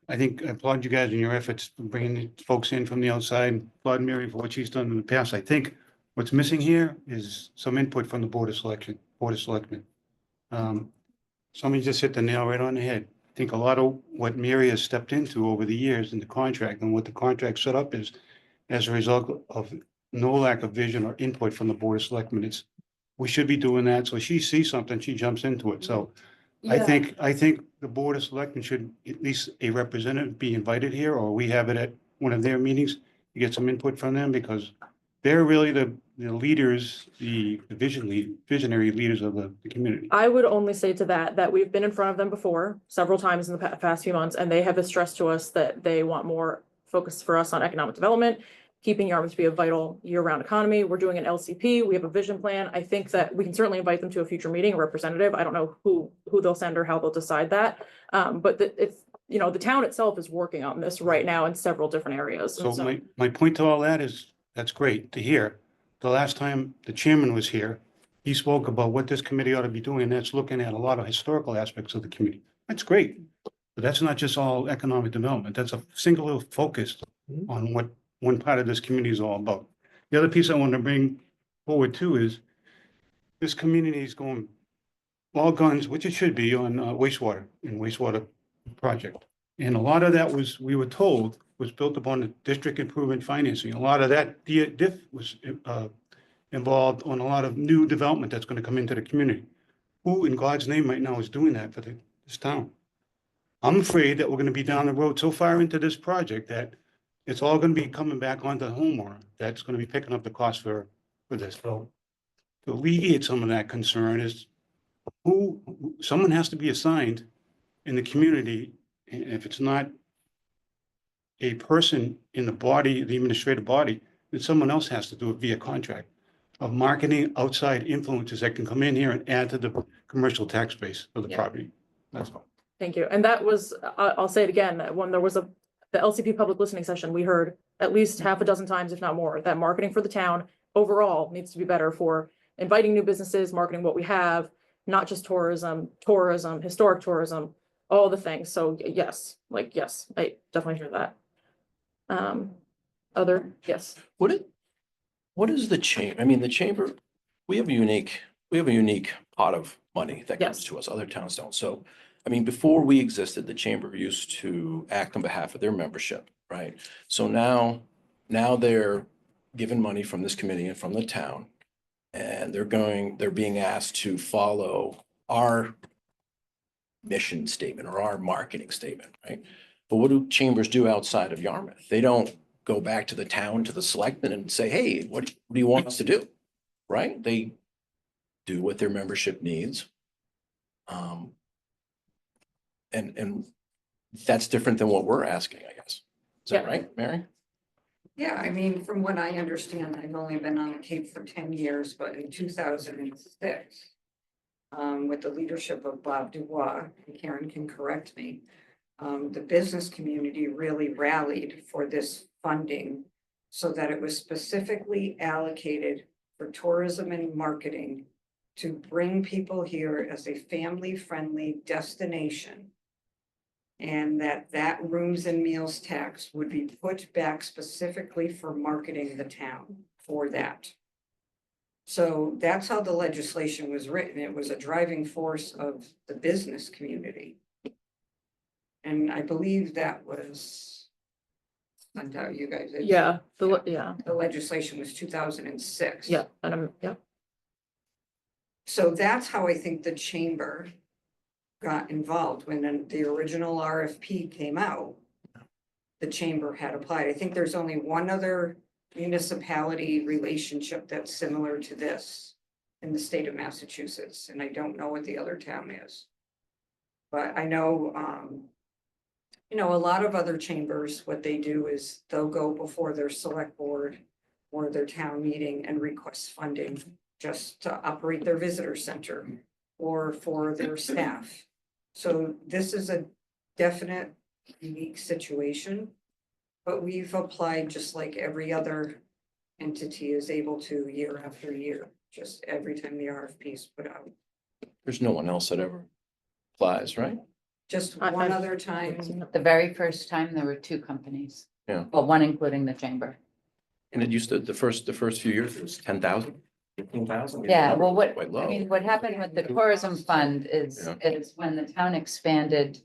I think I applaud you guys in your efforts in bringing the folks in from the outside. Applaud Mary for what she's done in the past. I think what's missing here is some input from the Board of Selectmen. Somebody just hit the nail right on the head. I think a lot of what Mary has stepped into over the years in the contract and what the contract set up is as a result of no lack of vision or input from the Board of Selectmen. We should be doing that. So she sees something, she jumps into it. So I think the Board of Selectmen should, at least a representative be invited here, or we have it at one of their meetings to get some input from them, because they're really the leaders, the visionary leaders of the community. I would only say to that we've been in front of them before several times in the past few months, and they have stressed to us that they want more focus for us on economic development, keeping Yarmouth to be a vital year-round economy. We're doing an LCP. We have a vision plan. I think that we can certainly invite them to a future meeting, a representative. I don't know who they'll send or how they'll decide that. But it's, you know, the town itself is working on this right now in several different areas. So And my point to all that is, that's great to hear. The last time the chairman was here, he spoke about what this committee ought to be doing, and that's looking at a lot of historical aspects of the community. That's great. But that's not just all economic development. That's a singular focus on what one part of this community is all about. The other piece I want to bring forward too is this community is going all guns, which it should be, on wastewater project. And a lot of that was, we were told, was built upon the district improvement financing. A lot of that DIF was involved on a lot of new development that's going to come into the community. Who in God's name right now is doing that for this town? I'm afraid that we're going to be down the road so far into this project that it's all going to be coming back onto the homeowner. That's going to be picking up the cost for this. So to alleviate some of that concern is someone has to be assigned in the community. And if it's not a person in the body, the administrative body, then someone else has to do it via contract of marketing outside influences that can come in here and add to the commercial tax base of the Yeah. property. That's all. thank you. And that was, I'll say it again, when there was the LCP public listening session, we heard at least half a dozen times, if not more, that marketing for the town overall needs to be better for inviting new businesses, marketing what we have, not just tourism, historic tourism, all the things. So yes, I definitely hear that. Yes. What is the chamber? I mean, the chamber, we have a unique pot of money that comes Yes. to us. Other towns don't. So, I mean, before we existed, the chamber used to act on behalf of their membership, right? So now they're given money from this committee and from the town, and they're being asked to follow our mission statement or our marketing statement, right? But what do chambers do outside of Yarmouth? They don't go back to the town, to the selectmen and say, hey, what do you want us to do? Right? They do what their membership needs. And that's different than what we're asking, I guess. Is that Yeah. right, Mary? Yeah, I mean, from what I understand, I've only been on the Cape for 10 years, but in 2006, with the leadership of Bob Dubois, and Karen can correct me, the business community really rallied for this funding so that it was specifically allocated for tourism and marketing to bring people here as a family-friendly destination. And that rooms and meals tax would be put back specifically for marketing the town for that. So that's how the legislation was written. It was a driving force of the business community. And I believe that was, I tell you guys. Yeah, yeah, The legislation was 2006. yeah, and yeah. So that's how I think the chamber got involved when the original RFP came out. The chamber had applied. I think there's only one other municipality relationship that's similar to this in the state of Massachusetts, and I don't know what the other town is. But I know, a lot of other chambers, what they do is they'll go before their select board or their town meeting and request funding just to operate their visitor center or for their staff. So this is a definite unique situation, but we've applied just like every other entity is able to year after year, just every time the RFP is put out. There's no one else that ever applies, right? Just I- one I've other time. The very first time, there were two companies. Yeah. Well, one including the chamber. And it used to, the first few years, it was 10,000, 15,000. Yeah, well, what, Quite I low. mean, what happened with the tourism fund is, Yeah. is when the town expanded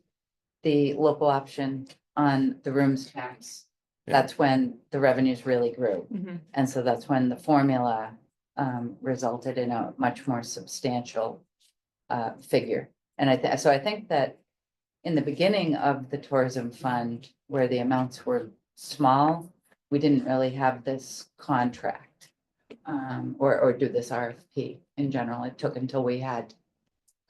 the local option on the rooms tax, Yeah. that's when the revenues really grew. Mhm. And so that's when the formula resulted in a much more substantial figure. And so I think that in the beginning of the tourism fund, where the amounts were small, we didn't really have this contract or do this RFP in general. It took until we had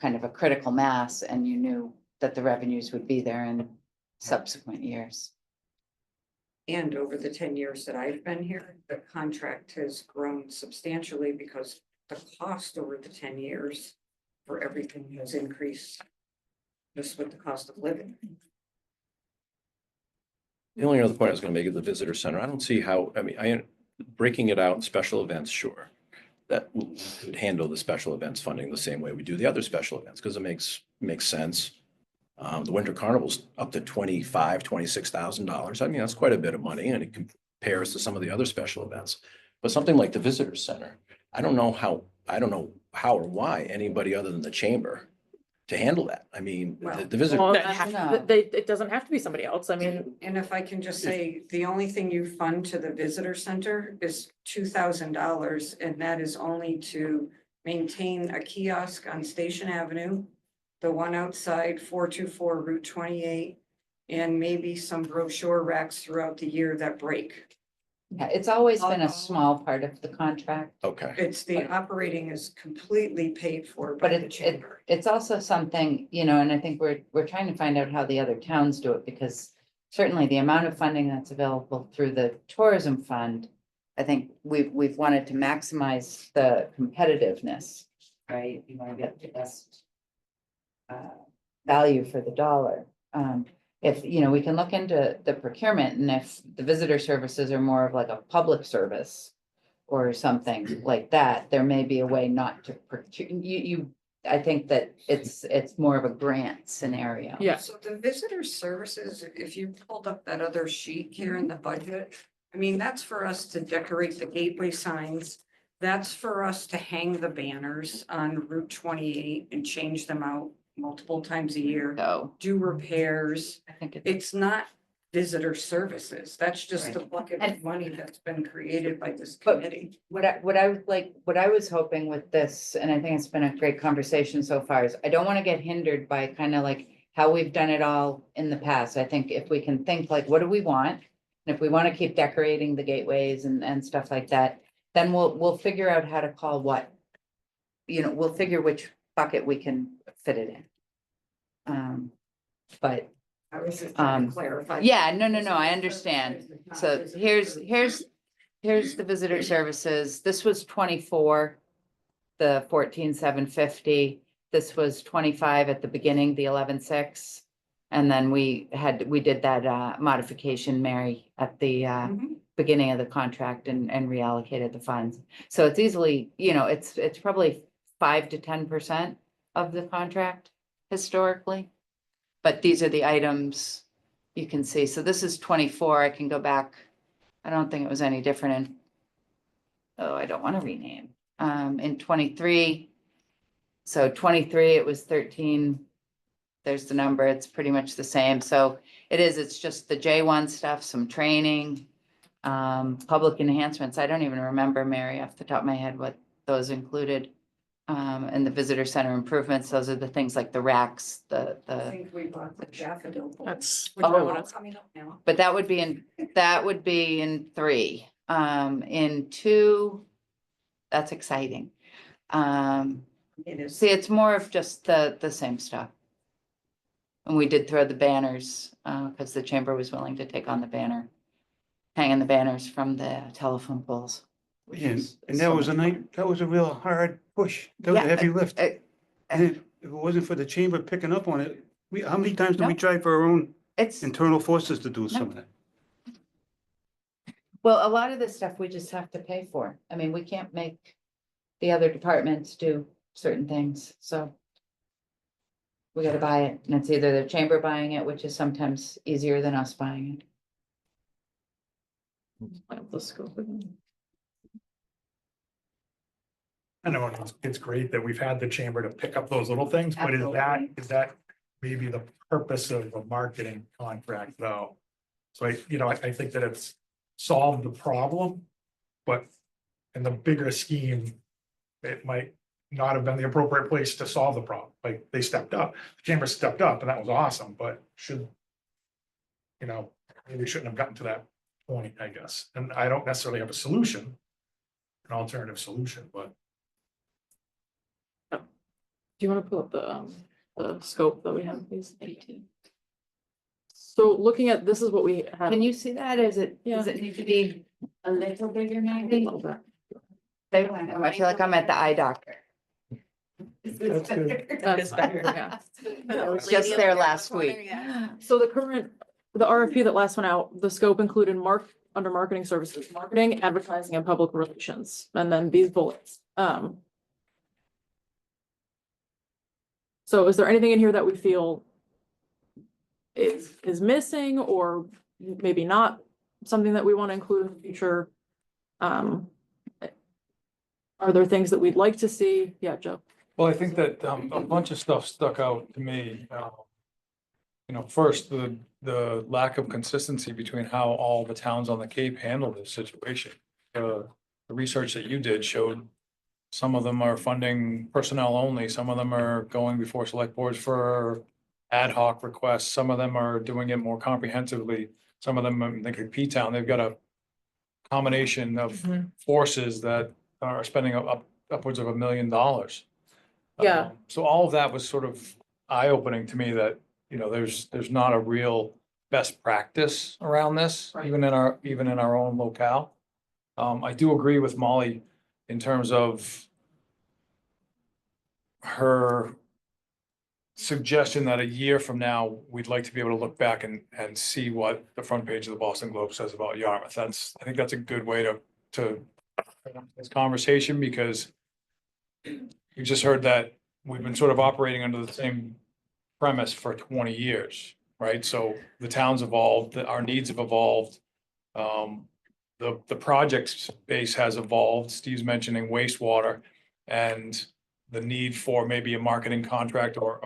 kind of a critical mass and you knew that the revenues would be there in subsequent years. And over the 10 years that I've been here, the contract has grown substantially because the cost over the 10 years for everything has increased just with the cost of living. The only other point I was gonna make is the visitor center. I don't see how, I mean, breaking it out in special events, sure. That we could handle the special events funding the same way we do the other special events, because it makes sense. The winter carnival's up to $26,000. I mean, that's quite a bit of money and it compares to some of the other special events. But something like the visitor center, I don't know how or why anybody other than the chamber to handle that. I mean, the visitor. Well, No. it doesn't have to be somebody else. I mean, And if I can just say, the only thing you fund to the visitor center is $2,000, and that is only to maintain a kiosk on Station Avenue, the one outside 424 Route 28, and maybe some brochure racks throughout the year that break. Yeah, it's always been a small part of the contract, Okay. It's the operating is completely paid for but by the chamber. it's also something, and I think we're trying to find out how the other towns do it, because certainly the amount of funding that's available through the tourism fund, I think we've wanted to maximize the competitiveness, right? You want to get the best value for the dollar. If, we can look into the procurement, and if the visitor services are more of like a public service or something like that, there may be a way not to procure, I think that it's more of a grant scenario. yeah. So the visitor services, if you pulled up that other sheet here in the budget, I mean, that's for us to decorate the gateway signs. That's for us to hang the banners on Route 28 and change them out multiple times a year, So do repairs. I think it's, It's not visitor services. That's just a Right. bucket of money that's been created by this But- committee. what I was hoping with this, and I think it's been a great conversation so far, is I don't want to get hindered by kind of like how we've done it all in the past. I think if we can think like, what do we want? And if we want to keep decorating the gateways and stuff like that, then we'll figure out how to call what. We'll figure which bucket we can fit it in. But I was just trying Um, to clarify. Yeah, no, I understand. So here's the visitor services. This was 24, the 14,750. This was 25 at the beginning, the 11,600. And then we did that modification, Mary, at the Mhm. beginning of the contract and reallocated the funds. So it's easily, it's probably 5 to 10% of the contract historically. But these are the items you can see. So this is 24. I can go back. I don't think it was any different in, oh, I don't want to rename. In 23. So 23, it was 13. There's the number. It's pretty much the same. So it's just the J1 stuff, some training, public enhancements. I don't even remember, Mary, off the top of my head, what those included. And the visitor center improvements, those are the things like the racks, I think we bought the daffodil. bulbs, That's. which Oh. are all coming up now. but that would be in 3. In 2, that's exciting. It is. See, it's more of just the same stuff. And we did throw the banners, because the chamber was willing to take on the banner, hanging the banners from the telephone poles. which And, is and that so was a much night, fun. that was a real hard push. That was a Yeah, heavy lift. uh, And if it wasn't for the chamber picking up on it, how many times did we No. try for our own It's, internal forces to do some of that? well, a lot of this stuff we just have to pay for. I mean, we can't make the other departments do certain things, so. We gotta buy it, and it's either the chamber buying it, which is sometimes easier than us buying it. The scope of it. I know it's great that we've had the chamber to pick up those little things, but Absolutely. is that maybe the purpose of a marketing contract though? So I think that it's solved the problem, but in the bigger scheme, it might not have been the appropriate place to solve the problem. Like they stepped up, the chamber stepped up and that was awesome, but maybe we shouldn't have gotten to that point, I guess. And I don't necessarily have a solution, an alternative solution, but Do you want to pull up the scope that we have, please? So looking at, this is what we have. Can you see that? Does it need to be a little bigger maybe? I feel like I'm at the eye doctor. That's good. That's better, yeah. I was just there last week. So the RFP that last went out, the scope included under marketing services, marketing, advertising, and public relations, and then these bullets. So is there anything in here that we feel is missing, or maybe not something that we want to include in the future? Are there things that we'd like to see? Yeah, Joe. Well, I think that a bunch of stuff stuck out to me. First, the lack of consistency between how all the towns on the Cape handle this situation. The research that you did showed some of them are funding personnel only, some of them are going before select boards for ad hoc requests, some of them are doing it more comprehensively. Some of them, I think in P-Town, they've got a combination of forces that are spending upwards of $1 million. Yeah. So all of that was sort of eye-opening to me that, there's not a real best practice around this, Right. even in our own locale. I do agree with Molly in terms of her suggestion that a year from now, we'd like to be able to look back and see what the front page of the Boston Globe says about Yarmouth. I think that's a good way to this conversation, because you just heard that we've been sort of operating under the same premise for 20 years, right? So the town's evolved, our needs have evolved. The project base has evolved. Steve's mentioning wastewater and the need for maybe a marketing contract or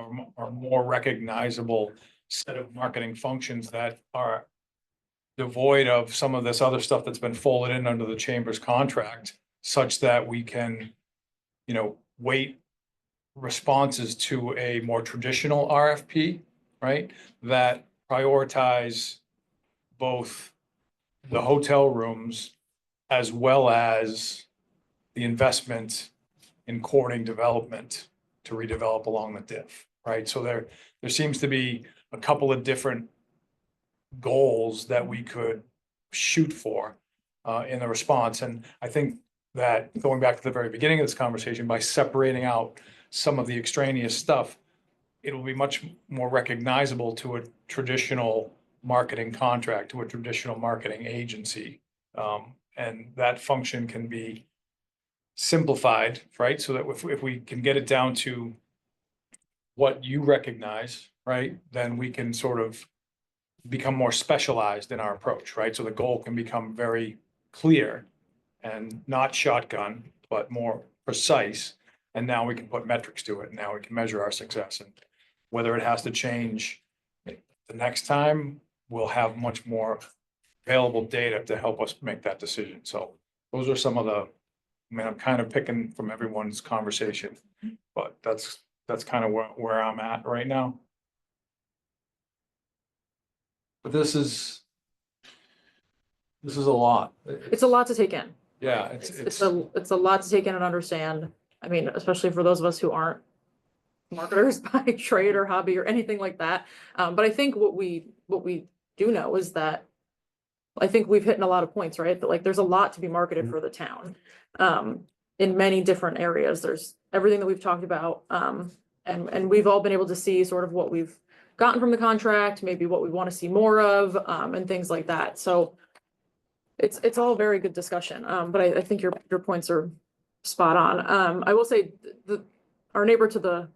more recognizable set of marketing functions that are devoid of some of this other stuff that's been folded in under the chamber's contract, such that we can, weight responses to a more traditional RFP, right? That prioritize both the hotel rooms as well as the investment in courting development to redevelop along the diff, right? So there seems to be a couple of different goals that we could shoot for in the response. And I think that going back to the very beginning of this conversation, by separating out some of the extraneous stuff, it'll be much more recognizable to a traditional marketing contract, to a traditional marketing agency. And that function can be simplified, right? So that if we can get it down to what you recognize, right, then we can sort of become more specialized in our approach, right? So the goal can become very clear and not shotgun, but more precise. And now we can put metrics to it. And now we can measure our success. And whether it has to change the next time, we'll have much more available data to help us make that decision. So those are some of the, I mean, I'm kind of picking from everyone's conversation, but that's kind of where I'm at right now. But this is a lot. It's a lot to take in. Yeah, It's a lot to take in and understand. I mean, especially for those of us who aren't marketers by trade or hobby or anything like that. But I think what we do know is that I think we've hit in a lot of points, right? That like there's a lot to be marketed for the town. In many different areas. There's everything that we've talked about. And we've all been able to see sort of what we've gotten from the contract, maybe what we want to see more of, and things like that. So it's all very good discussion. But I think your points are spot on. I will say our neighbor to the,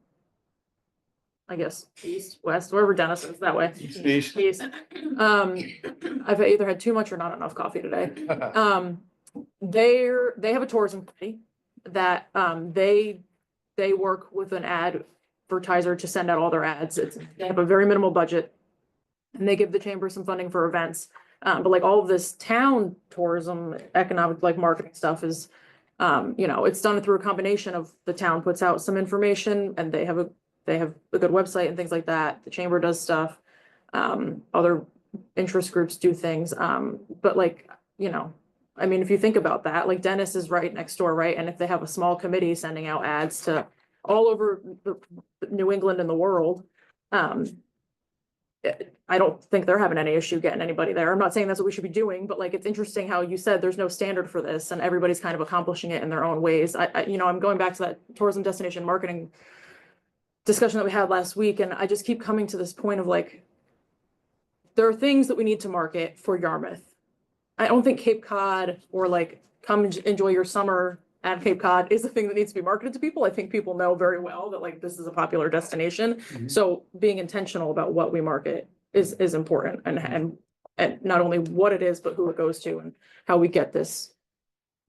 I guess, east, west, wherever Dennis is, that way. East. I've either had too much or not enough coffee today. They have a tourism committee that, they work with an advertiser to send out all their ads. They have a very minimal budget. And they give the chamber some funding for events. But like all of this town tourism, economic, like marketing stuff is, it's done through a combination of the town puts out some information and they have a good website and things like that. The chamber does stuff. Other interest groups do things. But like, I mean, if you think about that, like Dennis is right next door, right? And if they have a small committee sending out ads to all over New England and the world, I don't think they're having any issue getting anybody there. I'm not saying that's what we should be doing, but like, it's interesting how you said there's no standard for this and everybody's kind of accomplishing it in their own ways. I'm going back to that tourism destination marketing discussion that we had last week. And I just keep coming to this point of like, there are things that we need to market for Yarmouth. I don't think Cape Cod or like come enjoy your summer at Cape Cod is the thing that needs to be marketed to people. I think people know very well that like this is a popular destination. Mhm. So being intentional about what we market is important and not only what it is, but who it goes to and how we get this,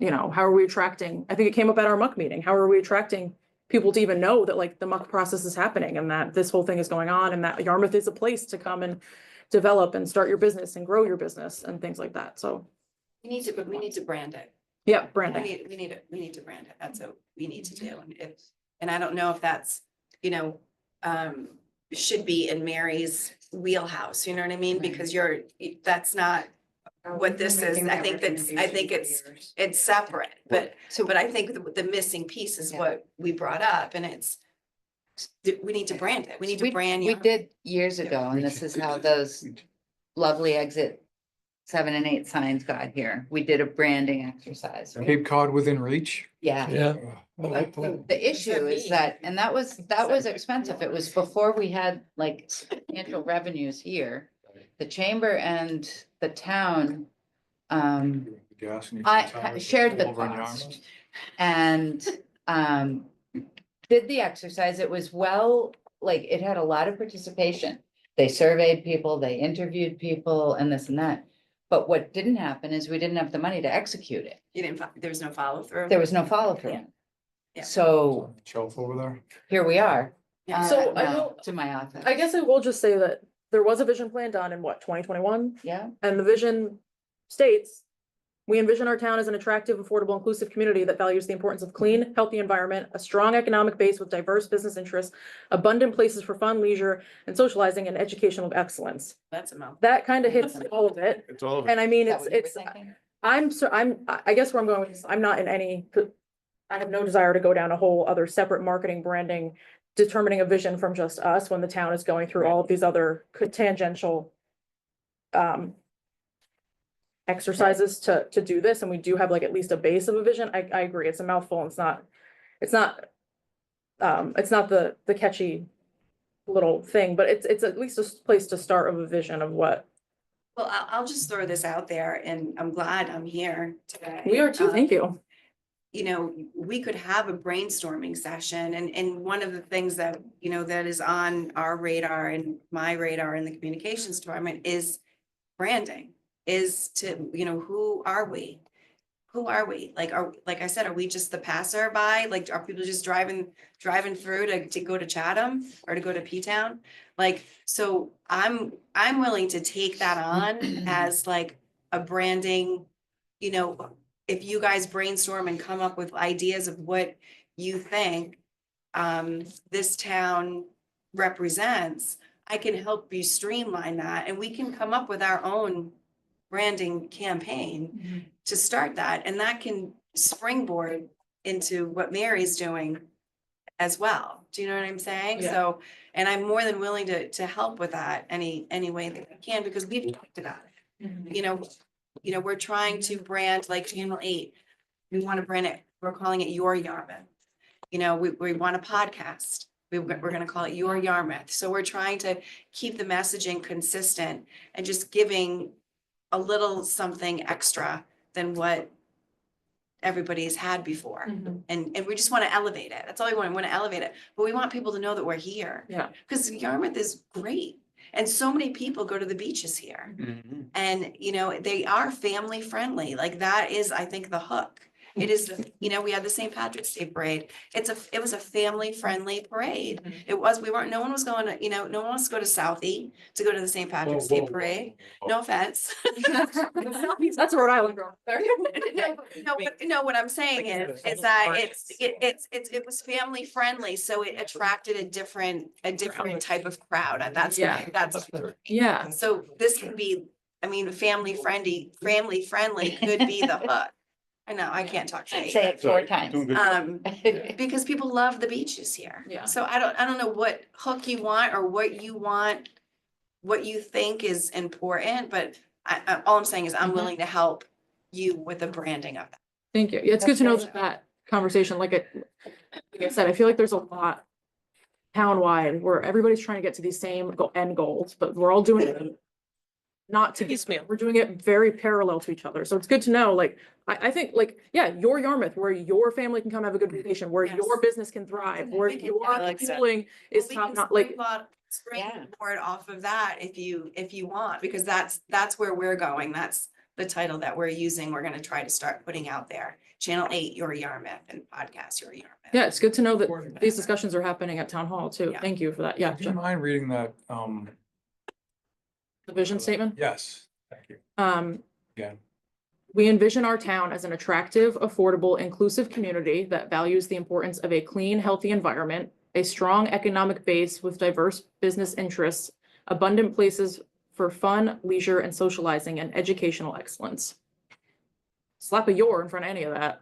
how are we attracting? I think it came up at our muck meeting. How are we attracting people to even know that like the muck process is happening and that this whole thing is going on and that Yarmouth is a place to come and develop and start your business and grow your business and things like that. So We need to brand it. yeah, branding. We need to brand it. That's what we need to do. And I don't know if that's, should be in Mary's wheelhouse, you know what I mean? Because that's not what this is. I think it's separate, but I think the missing piece is what we brought up and we need to brand it. We need to brand. We did years ago, and this is how those lovely exit 7 and 8 signs got here. We did a branding exercise. Cape Cod within reach. Yeah. Yeah. The issue is that, and that was expensive. It was before we had like substantial revenues here. The chamber and the town Gas and I shared the over in cost Yarmouth. and did the exercise. It was it had a lot of participation. They surveyed people, they interviewed people and this and that. But what didn't happen is we didn't have the money to execute it. There was no follow through. There was no follow through. Yeah. So Shelf over there. here we are. Yeah. So I Now will- to my office. I guess I will just say that there was a vision plan done in 2021? Yeah. And the vision states, we envision our town as an attractive, affordable, inclusive community that values the importance of clean, healthy environment, a strong economic base with diverse business interests, abundant places for fun, leisure, and socializing, and educational excellence. That's a mouth. That kind of hits all of it. It's all of it. And I mean, Is that what you were it's, thinking? I guess where I'm going with this, I'm not in any, I have no desire to go down a whole other separate marketing, branding, determining a vision from just us when the town is going through all of these other tangential exercises to do this, and we do have like at least a base of a vision. I agree, it's a mouthful, and it's not the catchy little thing, but it's at least a place to start of a vision of what. Well, I'll just throw this out there, and I'm glad I'm here today. We are too, thank you. You know, we could have a brainstorming session, and one of the things that, you know, that is on our radar and my radar in the communications department is branding, is to, you know, who are we? Who are we? Like I said, are we just the passerby? Like, are people just driving through to go to Chatham or to go to P-Town? Like, so I'm willing to take that on as like a branding, you know, if you guys brainstorm and come up with ideas of what you think this town represents, I can help you streamline that, and we can come up with our own branding campaign to start that, and that can springboard into what Mary's doing as well. Do you know what I'm saying? Yeah. So, and I'm more than willing to help with that any way that I can, because we've talked about it. You know, we're trying to brand like Channel 8. We want to brand it, we're calling it Your Yarmouth. You know, we want a podcast. We're going to call it Your Yarmouth. So we're trying to keep the messaging consistent and just giving a little something extra than what everybody's had before. And we just want to elevate it. That's all we want. We want to elevate it. But we want people to know that we're here. Yeah. Because Yarmouth is great. And so many people go to the beaches here. And, you know, they are family friendly. Like that is, I think, the hook. It is, you know, we had the St. Patrick's Day parade. It was a family friendly parade. No one was going to, you know, no one wants to go to Southie to go to the St. Patrick's Day parade. No offense. That's Rhode Island, girl. No, what I'm saying is that it was family friendly, so it attracted a different type of crowd. And that's Yeah. so this can be, I mean, family friendly could be the hook. I know, I can't talk Say today. it 4 times. Doing good. Because people love the beaches here. Yeah. So I don't know what hook you want or what you want, what you think is important, but all I'm saying is I'm willing to help you with the branding of that. Thank you. Yeah, it's good to know that conversation, like I said, I feel like there's a lot town-wide where everybody's trying to get to these same end goals, but we're all doing it not to Piecemeal. we're doing it very parallel to each other. So it's good to know, like, I think like, yeah, your Yarmouth, where your family can come have a good vacation, where Yes. your business can thrive, where We can- your I like that. schooling is We top can notch, like, springboard off of that if you want, because that's where we're going. That's the title that we're using. We're gonna try to start putting out there. Channel 8, Your Yarmouth, and podcast Your Yarmouth. yeah, it's good to know that these discussions are happening at town hall too. Yeah. Thank you for that. Yeah, Do you mind reading that? the vision statement. Yes, thank you. Again. We envision our town as an attractive, affordable, inclusive community that values the importance of a clean, healthy environment, a strong economic base with diverse business interests, abundant places for fun, leisure, and socializing, and educational excellence. Slap a "your" in front of any of that.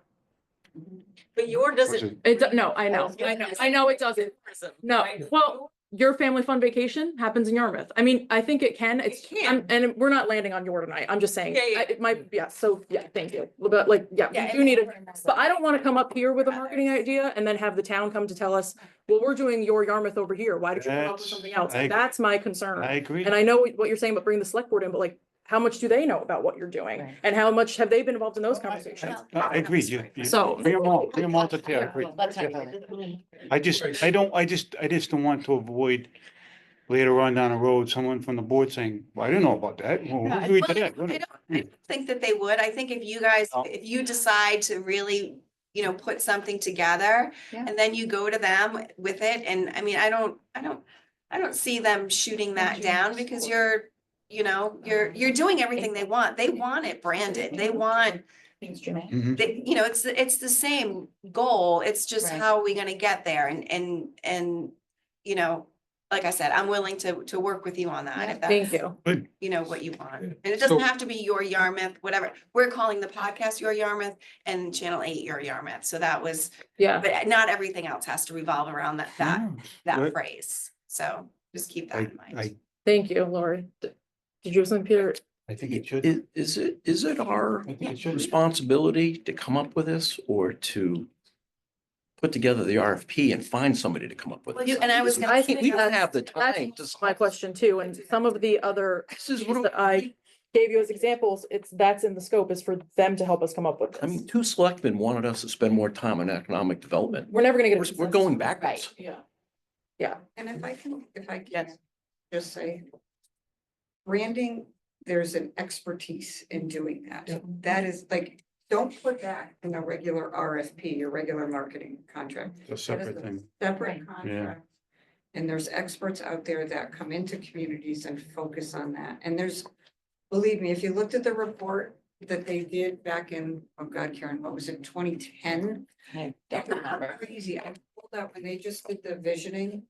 But your doesn't. No, I know it doesn't. No, well, your family fun vacation happens in Yarmouth. I mean, I think it can, it's, can. and we're not landing on your tonight. I'm just saying, Yeah. it might, yeah, so, yeah, thank you. But like, yeah, Yeah, we do and- need it, but I don't want to come up here with a marketing idea and then have the town come to tell us, well, we're doing your Yarmouth over here. Why did you come up with That's- something else? I- That's my concern. I agree. And I know what you're saying, but bring the select board in, but like, how much do they know about what you're doing? Right. And how much have they been involved in those conversations? I agree. So- Bring them all to there. I agree. Let's talk about it. I just don't want to avoid later on down the road, someone from the board saying, well, I didn't know about that. Well, who agreed to that? I don't think that they would. I think if you guys, Oh. if you decide to really, you know, put something together Yeah. and then you go to them with it, and I mean, I don't see them shooting that down, because you're doing everything they want. They want it branded. They want, Thanks, Jimmy. Mhm. you know, it's the same goal. It's just Right. how are we gonna get there? And, you know, like I said, I'm willing to work with you on that, if Thank that's, you. you know, what you want. And it doesn't have to be Your Yarmouth, whatever. We're calling the podcast Your Yarmouth and Channel 8 Your Yarmouth. So that was, Yeah. but not everything else has to revolve around that Good. phrase. So just keep that in mind. I Thank you, Lori. Did you have something, Peter? I think it should. Is it our I think it should. responsibility to come up with this or to put together the RFP and find somebody to come up with Well, this? and I was gonna We don't that's- have the That's time to. my question too, and some of the other This is things what that I gave you as examples, that's in the scope is for them to help us come up with I mean, this. two selectmen wanted us to spend more time on economic development. We're never gonna get. a We're consensus. going backwards. Yeah. Yeah. And if I can just say. Branding, there's an expertise in doing that. That is like, don't put that in a regular RFP, your regular marketing contract. It's a separate thing. Separate contract. And there's experts out there that come into communities and focus on that. And there's, believe me, if you looked at the report that they did back in, oh God, Karen, what was it, 2010? I don't remember. Crazy. I pulled out when they just did the visioning.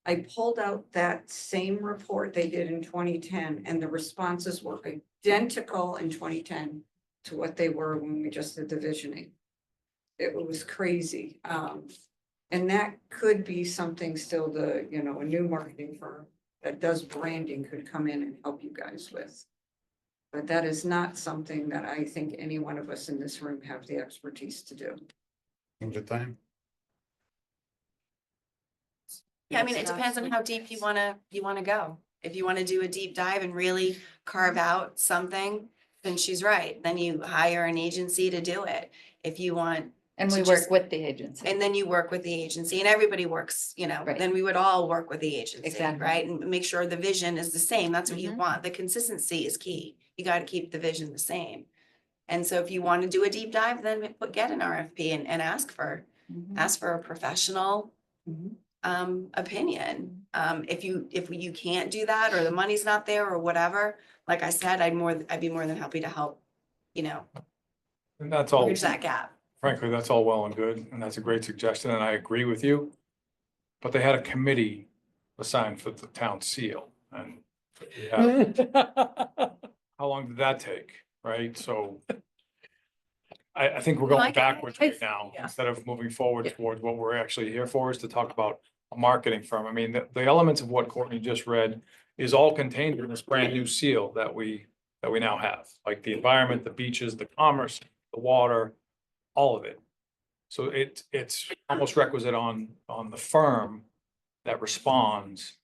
I pulled out that same report they did in 2010 and the responses were identical in 2010 to what they were when we just did the visioning. It was crazy. And that could be something still a new marketing firm that does branding could come in and help you guys with. But that is not something that I think any one of us in this room have the expertise to do. All the time. Yeah, I mean, it depends on how deep you wanna go. If you wanna do a deep dive and really carve out something, then she's right. Then you hire an agency to do it. If you want, And to we just- work with the agency. and then you work with the agency and everybody works, Right. then we would all work with the agency, Exactly. right? And make sure the vision is the same. That's what you Mhm. want. The consistency is key. You gotta keep the vision the same. And so if you want to do a deep dive, then get an RFP and ask for Mhm. a professional Mhm. opinion. If you can't do that or the money's not there or whatever, like I said, I'd be more than happy to help, And that's all, bridge that gap. frankly, that's all well and good, and that's a great suggestion, and I agree with you. But they had a committee assigned for the town seal, and we have- how long did that take, right? So I think we're No, I going get it. backwards right now, Yeah. instead of moving forward Yeah. towards what we're actually here for, is to talk about a marketing firm. I mean, the elements of what Courtney just read is all contained in this brand new seal that we now have, like the environment, the beaches, the commerce, the water, all of it. So it's almost requisite on the firm that responds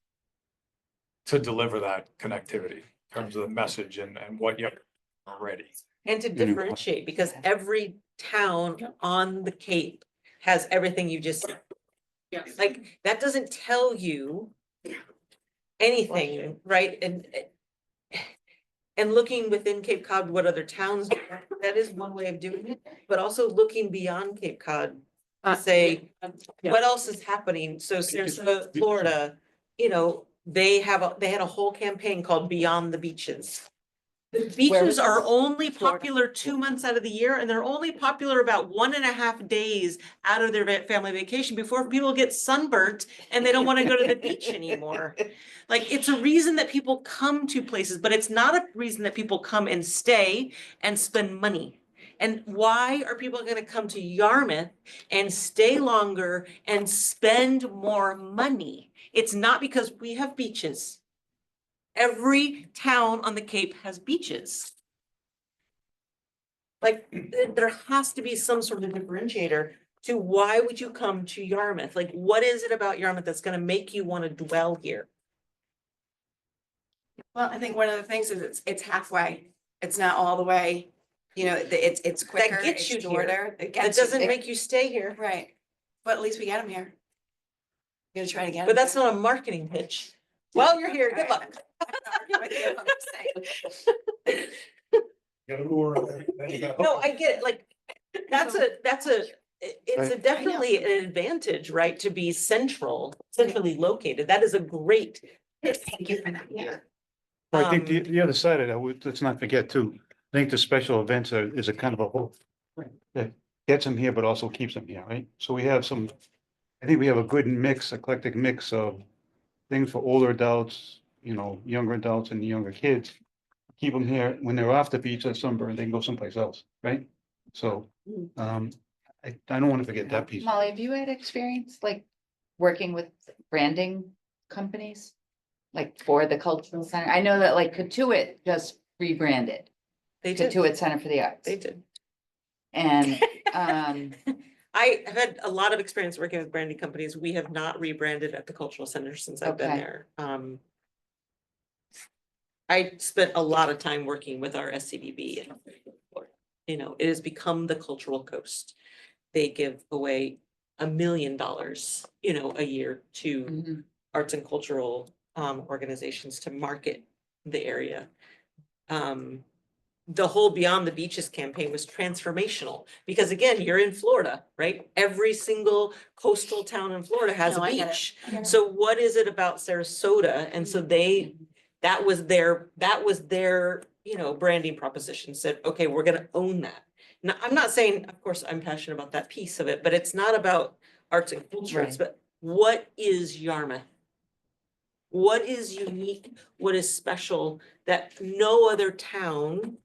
to deliver that connectivity in terms of the message and what you have already. And to differentiate, because every town on the Cape has everything you just said. Yes. Like, that doesn't tell you anything, right? And looking within Cape Cod, what other towns, do, that is one way of doing it, but also looking beyond Cape Cod. To say, yeah. what else is happening? So Sarasota, Florida, they had a whole campaign called Beyond the Beaches. The beaches are only popular 2 months out of the year, and they're only popular about 1.5 days out of their family vacation before people get sunburnt and they don't want to go to the beach anymore. Like, it's a reason that people come to places, but it's not a reason that people come and stay and spend money. And why are people gonna come to Yarmouth and stay longer and spend more money? It's not because we have beaches. Every town on the Cape has beaches. Like, there has to be some sort of differentiator to why would you come to Yarmouth? Like, what is it about Yarmouth that's gonna make you wanna dwell here? Well, I think one of the things is it's halfway. It's not all the way, it's quicker, gets it's you here. shorter. It That gets you doesn't there. make you stay here, Right, but at least we get them here. You're gonna try to get. but that's not a marketing pitch. Well, you're here, good luck. No, I get it, like, it's definitely an advantage, right, to be centrally located, that is a great. Thank you for that, yeah. Well, I think Um, the other side of that, let's not forget too, I think the special events is a kind of a whole. That gets them here, but also keeps them here, right? So we have I think we have a good mix, eclectic mix of things for older adults, younger adults and younger kids. Keep them here, when they're off the beach or sunburn, they can go someplace else, right? So, I don't want to forget that piece. Molly, have you had experience like working with branding companies? Like for the cultural center? I know that like Katuitt just rebranded, They did, Katuitt Center for the Arts. they did. And, I have had a lot of experience working with branding companies. We have not rebranded at the cultural center since I've been Okay. there. I spent a lot of time working with our SCBB. and You know, it has become the cultural coast. They give away $1 million, you know, a year to mhm, arts and cultural organizations to market the area. The whole Beyond the Beaches campaign was transformational because again, you're in Florida, right? Every single coastal town in Florida has a No, I get it. beach. I get it. So what is it about Sarasota? And so that was their, you know, branding proposition, said, okay, we're gonna own that. Now, I'm not saying, of course, I'm passionate about that piece of it, but it's not about arts and culture, it's Right. about what is Yarmouth? What is unique, what is special that no other town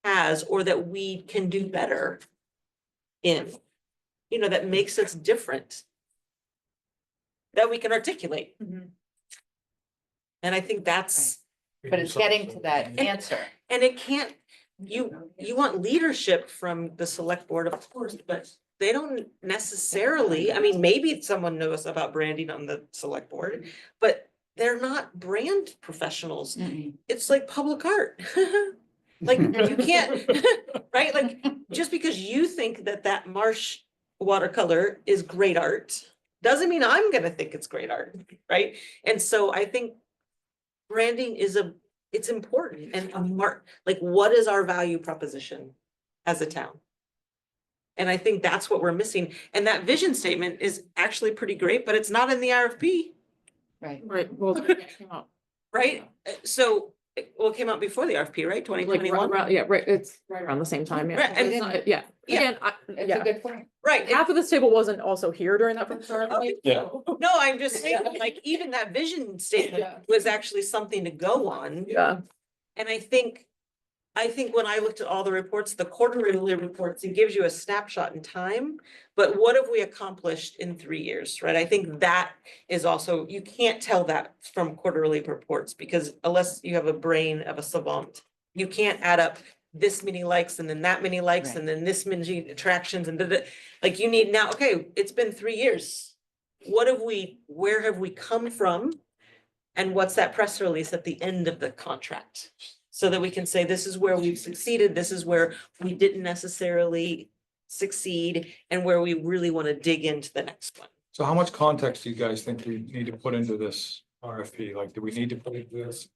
has or that we can do better in? You know, that makes us different. That we can articulate. mhm. And I think that's, But it's getting to that answer. and it can't, you want leadership from the select board, of course, but they don't necessarily, I mean, maybe someone knows about branding on the select board, but they're not brand professionals. Mm-mm. It's like public art. Like, you can't, right? Like, just because you think that that marsh watercolor is great art, doesn't mean I'm gonna think it's great art, right? And so I think branding it's important and like, what is our value proposition as a town? And I think that's what we're missing. And that vision statement is actually pretty great, but it's not in the RFP, Right. Right, well, it came out, right? So, well, it came out before the RFP, right? Twenty like, twenty-one? yeah, right, it's right around the same time, yeah. Right, and It's not- Yeah, Yeah. again, It's a yeah, good point. Right. half of this table wasn't also here during that first RFP. Yeah. so- No, I'm just saying, like, even that vision statement Yeah. was actually something to go on. Yeah, And I think when I looked at all the reports, the quarterly reports, it gives you a snapshot in time. But what have we accomplished in 3 years, right? I think that is also, you can't tell that from quarterly reports because unless you have a brain of a savant, you can't add up this many likes and then that many likes Right. and then this many attractions and like you need now, okay, it's been 3 years. Where have we come from? And what's that press release at the end of the contract? So that we can say, this is where we've succeeded, this is where we didn't necessarily succeed, and where we really want to dig into the next one. So how much context do you guys think we need to put into this RFP? Like, do we need to put into this,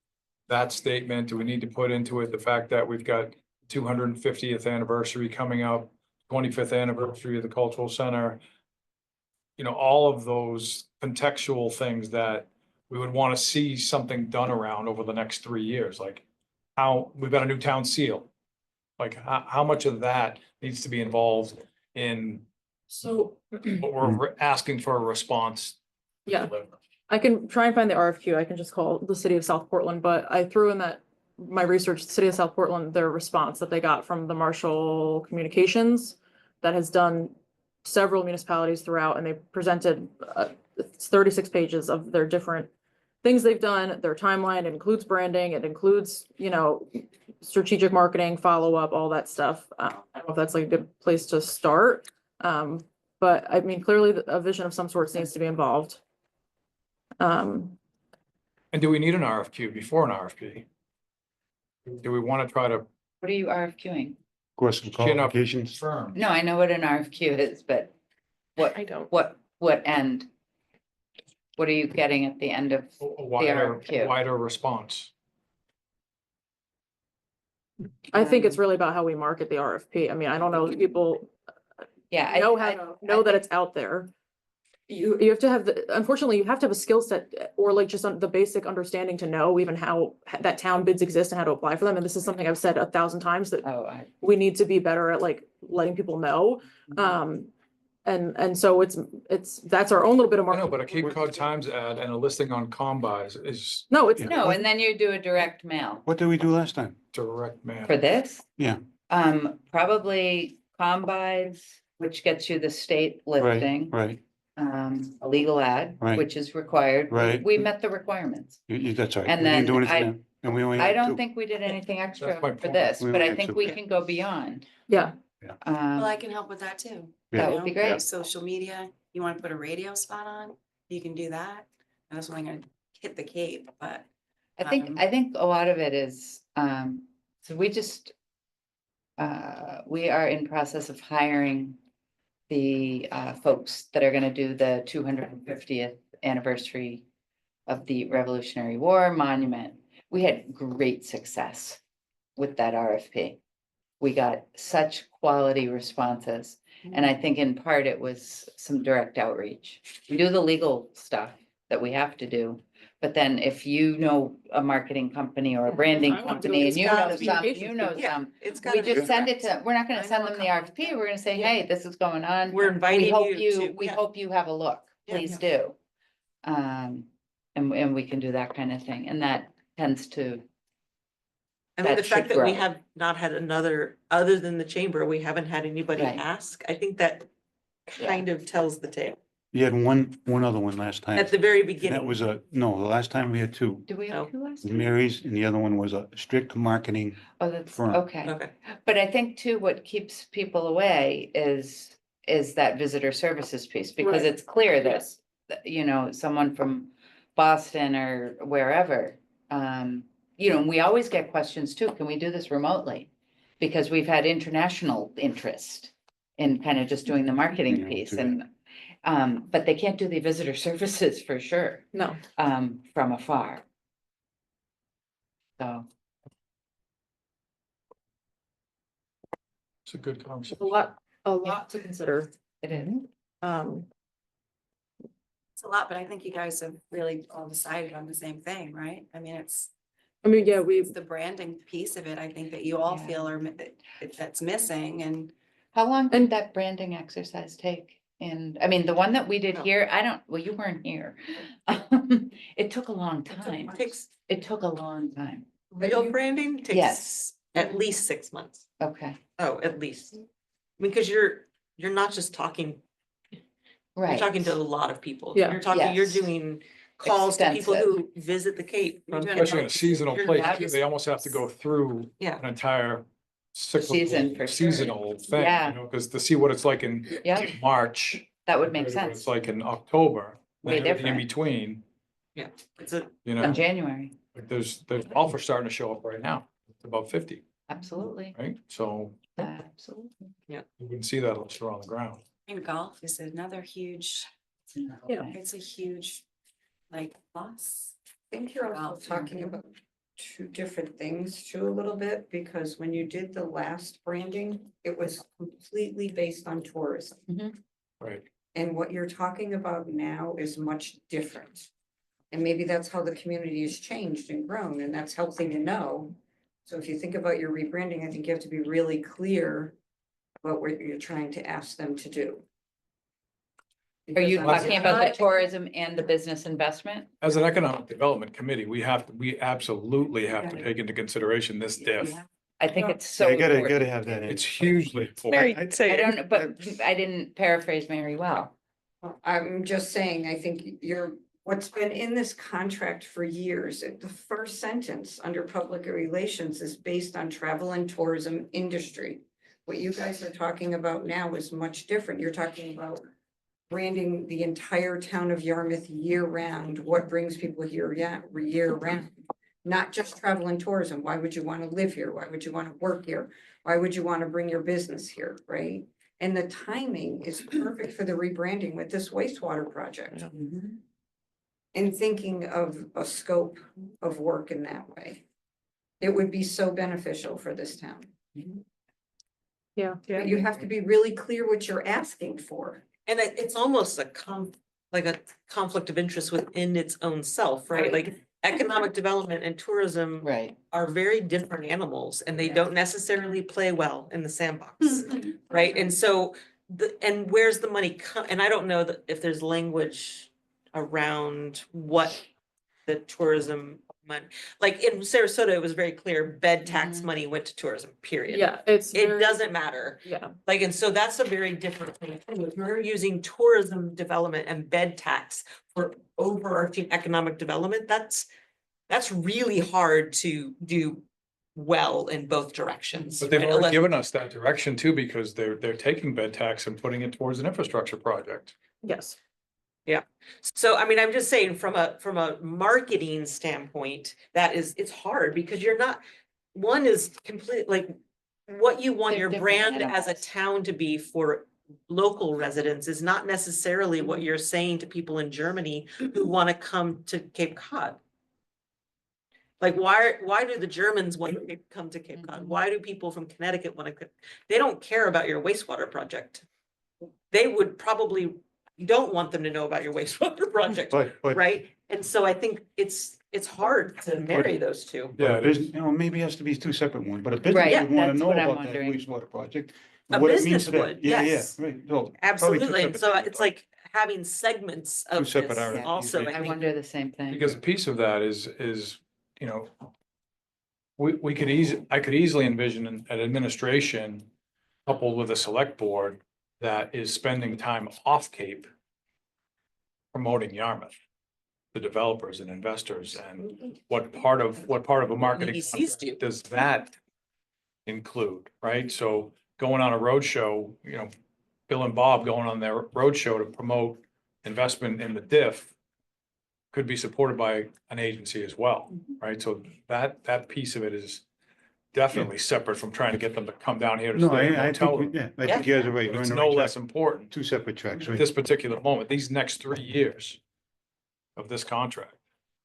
that statement? Do we need to put into it the fact that we've got 250th anniversary coming up, 25th anniversary of the cultural center? You know, all of those contextual things that we would want to see something done around over the next 3 years, like how, we've got a new town seal. Like, how much of that needs to be involved in so, what we're asking for a response? to yeah, deliver? I can try and find the RFQ, I can just call the city of South Portland, but I threw in that, my research, the city of South Portland, their response that they got from the Marshall Communications that has done several municipalities throughout, and they presented, it's 36 pages of their different things they've done, their timeline, it includes branding, it includes, you know, strategic marketing, follow-up, all that stuff. I don't know if that's like a good place to start. But I mean, clearly a vision of some sorts needs to be involved. And do we need an RFQ before an RFP? Do we want to try to What are you RFQing? Course of chin up qualifications. firm? No, I know what an RFQ is, but I don't. what end? What are you getting at the end of? A wider, RFQ. wider response? I think it's really about how we market the RFP. I mean, I don't know, if people Yeah. know how to know that it's out there. You have to have unfortunately, you have to have a skill set or like just the basic understanding to know even how that town bids exist and how to apply for them. And this is something I've said 1,000 times that Oh, we need to be better at like letting people know. And so that's our own little bit of I know, marketing. but a Cape Cod Times ad and a listing on combis is No, it's no, and then you do a direct mail. What did we do last time? direct mail. For this? Yeah. Probably combines, which gets you the state listing. Right. a legal ad, Right. which is required. Right. We met the requirements. That's right. And We didn't do then anything I- then, and we only I had don't two. think we did anything extra That's my for point. this, We but I only had think two. we can go beyond. Yeah, Well, I can help with that too. Yeah. That you would be know, great. Social media, you want to put a radio spot on, you can do that. And that's only gonna hit the Cape, but. I think a lot of it is, so we just, we are in process of hiring the folks that are gonna do the 250th anniversary of the Revolutionary War monument. We had great success with that RFP. We got such quality responses, and I think in part it was some direct outreach. We do the legal stuff that we have to do, but then if you know a marketing company or a branding I want to company and it's you gotta know be some, communications you know people. Yeah, some, it's we got. just send it to, we're not gonna I send know a them the couple. RFP, we're gonna say, Yeah. hey, this is going on. We're We inviting hope you you, to. we yeah. hope you have a look, Yeah. please do. And we can do that kind of thing, and that tends to, I mean, the that fact should that we grow. have not had another, other than the chamber, we haven't had anybody Right. ask. I think that Yeah. kind of tells the tale You had one other one last time. at the very And that beginning. was no, the last time we had two. do we Oh. have two last time? Mary's, and the other one was a strict marketing. Oh, that's, firm. okay. Okay. But I think too, what keeps people away is that visitor services piece, because Right. it's clear that, you know, someone from Boston or wherever, you know, we always get questions too, can we do this remotely? Because we've had international interest in kind of just doing the marketing Yeah, piece do that. and, but they can't do the visitor services for sure, no. from afar. So, It's a good conversation. A lot to consider. it is. It's a lot, but I think you guys have really all decided on the same thing, right? I mean, it's Yeah, it's the branding piece of it, I think that you all Yeah. feel that's missing and. How long did that branding exercise take? And, I mean, the one that we did Oh. here, well, you weren't here. It took a long time. Takes, It took a long time. real branding takes Yes. at least 6 months. Okay, Oh, at least. Because you're not just talking, you're right. talking to a lot of people. Yeah. You're talking, you're Yes. doing calls to people who visit the Cape. You're doing Especially in a seasonal You're place, not too, just- they almost have to go through Yeah. an entire Season for cyclical, sure. seasonal thing, Yeah. you know, because to see what it's like in Yeah, March. that would make compared to what sense. It's like in October, Way and everything in different. between, Yeah, it's a, you In know, January, like there's golfers starting to show up right now, it's about 50, absolutely, right? So absolutely. you wouldn't see that unless you're on the ground. And golf is another huge, Yeah. it's a huge, like, loss. I think you're also talking about two different things too, a little bit, because when you did the last branding, it was completely based on tourism. Right. And what you're talking about now is much different. And maybe that's how the community has changed and grown, and that's healthy to know. So if you think about your rebranding, I think you have to be really clear about what you're trying to ask them to do. Are you Because talking about the tourism and the business investment? As an economic development committee, we absolutely have to take into consideration this diff. I think it's so So you gotta important. have that in. It's hugely Mary, important. say I it. don't, know, but I didn't paraphrase Mary well. I'm just saying, I think what's been in this contract for years, the first sentence under public relations is based on travel and tourism industry. What you guys are talking about now is much different. You're talking about branding the entire town of Yarmouth year round, what brings people here, year round. Not just travel and tourism. Why would you want to live here? Why would you want to work here? Why would you want to bring your business here, right? And the timing is perfect for the rebranding with this wastewater project. And thinking of a scope of work in that way. It would be so beneficial for this town. Yeah. But you have to be really clear what you're asking for. and it's almost like a conflict of interest within its own self, right? Like economic development and tourism Right. are very different animals and they don't necessarily play well in the sandbox, right? And so and where's the money and I don't know that if there's language around what the tourism money. Like in Sarasota, it was very clear, bed tax Mhm. money went to tourism, period. Yeah, it's. It very- doesn't matter. Yeah, Like, and so that's a very different thing. If you're using tourism development and bed tax for overarching economic development, that's really hard to do well in both directions. But they've right? already Unless- given us that direction too, because they're taking bed tax and putting it towards an infrastructure project. yes. So, I mean, I'm just saying from a marketing standpoint, it's hard because you're not, one is complete, like, what you want They're your different brand as a animals. town to be for local residents is not necessarily what you're saying to people in Germany who want to come to Cape Cod. Like, why do the Germans want to come to Cape Cod? Why do people from Connecticut want to, they don't care about your wastewater project. They would probably, you don't want them to know about your wastewater project, But, right? And so I think it's hard to marry those two. but Yeah, a it is. business, maybe it has to be two separate ones, but a business Right, would want to that's know what I'm about that wondering. wastewater project. A what it means business to them. would, Yeah, yes. right. So, probably two Absolutely, and separate so things, it's but- like having segments of Two separate this RFPs, also, yeah. I I think. wonder the same thing. Because a piece of that is, you know, we could I could easily envision an administration coupled with a select board that is spending time off Cape promoting Yarmouth, the developers and investors, and what part of a marketing EDCs do. contract does that include, right? So going on a roadshow, Bill and Bob going on their roadshow to promote investment in the diff could be supported by an agency as well, right? So that piece of it is definitely separate from trying to get them to come down here to No, stay in a I hotel think, room. I think you guys are right. But You're it's on the no right less track. important Two separate tracks, at right? this particular moment, these next 3 years of this contract.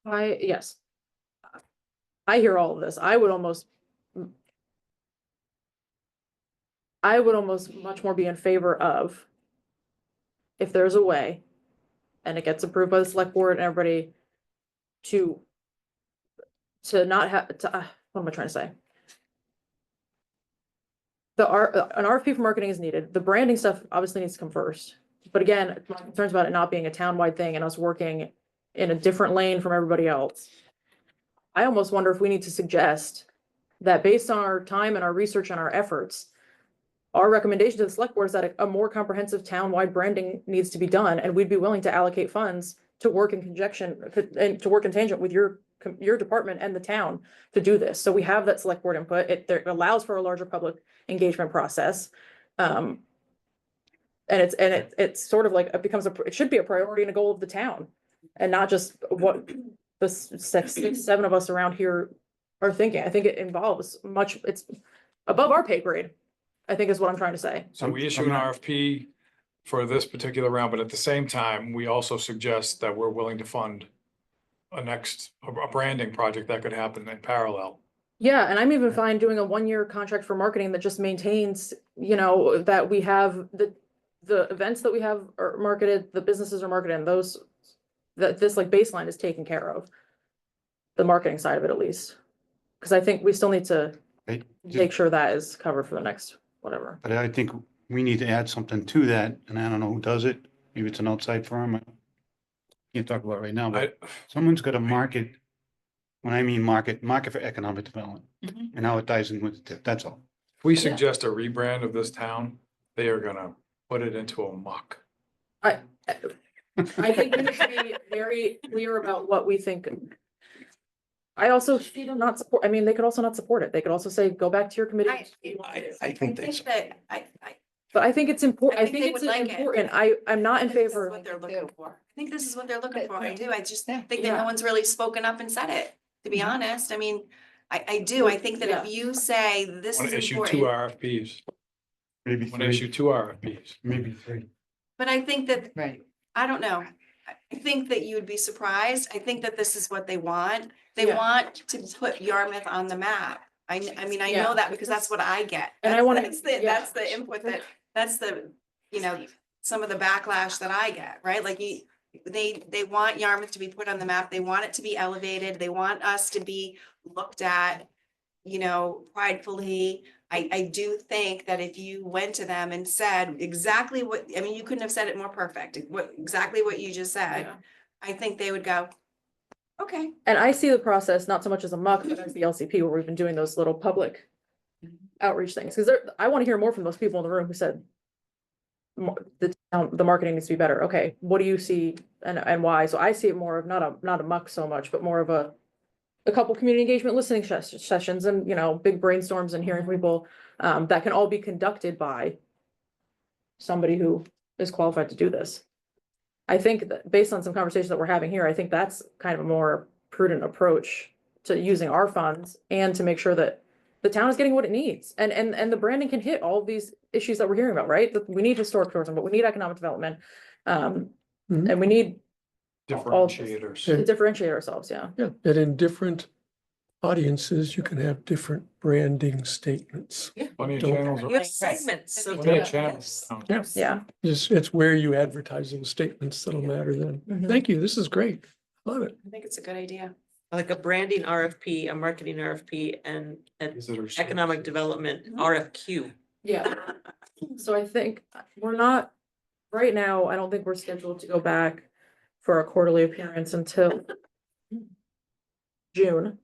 Yes. I hear all of this. I would almost much more be in favor of, if there's a way, and it gets approved by the select board and everybody, to not have, what am I trying to say? An RFP for marketing is needed. The branding stuff obviously needs to come first. But again, my concerns about it not being a townwide thing and us working in a different lane from everybody else. I almost wonder if we need to suggest that based on our time and our research and our efforts, our recommendation to the select board is that a more comprehensive townwide branding needs to be done, and we'd be willing to allocate funds to work in conjunction and to work in tangent with your department and the town to do this. So we have that select board input. It allows for a larger public engagement process. And it's sort of like, it should be a priority and a goal of the town, and not just what the six, seven of us around here are thinking. I think it involves it's above our pay grade, I think is what I'm trying to say. So we issue an RFP for this particular round, but at the same time, we also suggest that we're willing to fund a branding project that could happen in parallel. Yeah, and I'm even fine doing a 1-year contract for marketing that just maintains, that we have the events that we have are marketed, the businesses are marketed, and this like baseline is taken care of. The marketing side of it, at least. Because I think we still need to Right. make sure that is covered for the next, whatever. But I think we need to add something to that, and I don't know who does it. Maybe it's an outside firm. I can't talk about it right now, but someone's got to market. When I mean market for economic development, and how it ties in with the tip. That's all. If we suggest a rebrand of this town, they are gonna put it into a muck. I think we need to be very clear about what we think. I also see them not support, they could also not support it. They could also say, go back to your committee. I think that, But I think it's important. I think think they it's would like it. important. I'm not in this is favor. what they're looking for. I think this is what they're looking for. I do. I just Yeah. think that no one's really spoken up and said it, to be honest. I mean, I do. I think that if you say this Want is to issue 2 important, RFPs, Maybe want to issue 2 RFPs. maybe 3. but I think that, Right. I don't know. I think that you would be surprised. I think that this is what they want. They Yeah. want to put Yarmouth on the map. I mean, I Yeah. know that because that's what I get. And I wanna- That's yeah. that's the input that's the, some of the backlash that I get, right? Like they want Yarmouth to be put on the map. They want it to be elevated. They want us to be looked at, pridefully. I do think that if you went to them and said exactly you couldn't have said it more perfect, exactly what you just said. Yeah. I think they would go, Okay. And I see the process not so much as a muck, but as the LCP where we've been doing those little public outreach things, because I want to hear more from those people in the room who said the marketing needs to be better. Okay, what do you see and why? So I see it more of not a muck so much, but more of a couple community engagement listening sessions and, you know, big brainstorms and hearing from people that can all be conducted by somebody who is qualified to do this. I think that based on some conversations that we're having here, I think that's kind of a more prudent approach to using our funds and to make sure that the town is getting what it needs. And the branding can hit all of these issues that we're hearing about, right? That we need historic tourism, but we need economic development. And we need Differentiators. to differentiate ourselves, yeah. Yeah, and in different audiences, you can have different branding statements. Plenty of Don't- channels. You have segments of. Plenty of channels. Yeah. Yeah. It's where you advertise those statements that'll matter then. Mhm. Thank you. This is great. Love it. I think it's a good idea. Like a branding RFP, a marketing RFP, and an economic development RFQ. Yeah. So I think we're not, right now, I don't think we're scheduled to go back for a quarterly appearance until June.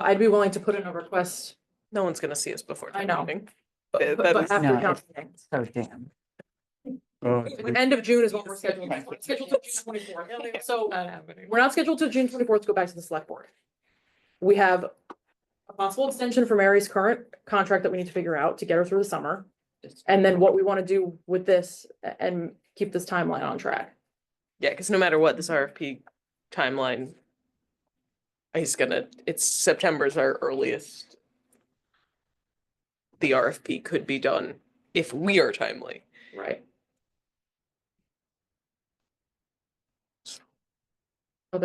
I'd be willing to put in a request. No one's gonna see us before. I town know. meeting. But That is- after No, council meeting. So damn. The end of June is what we're scheduled. We're scheduled till June 24th. So Not happening. we're not scheduled till June 24th to go back to the select board. We have a possible extension for Mary's current contract that we need to figure out to get her through the summer. And then what we want to do with this and keep this timeline on track. Yeah, because no matter what, this RFP timeline. It's September's our earliest. The RFP could be done if we are timely. Right. What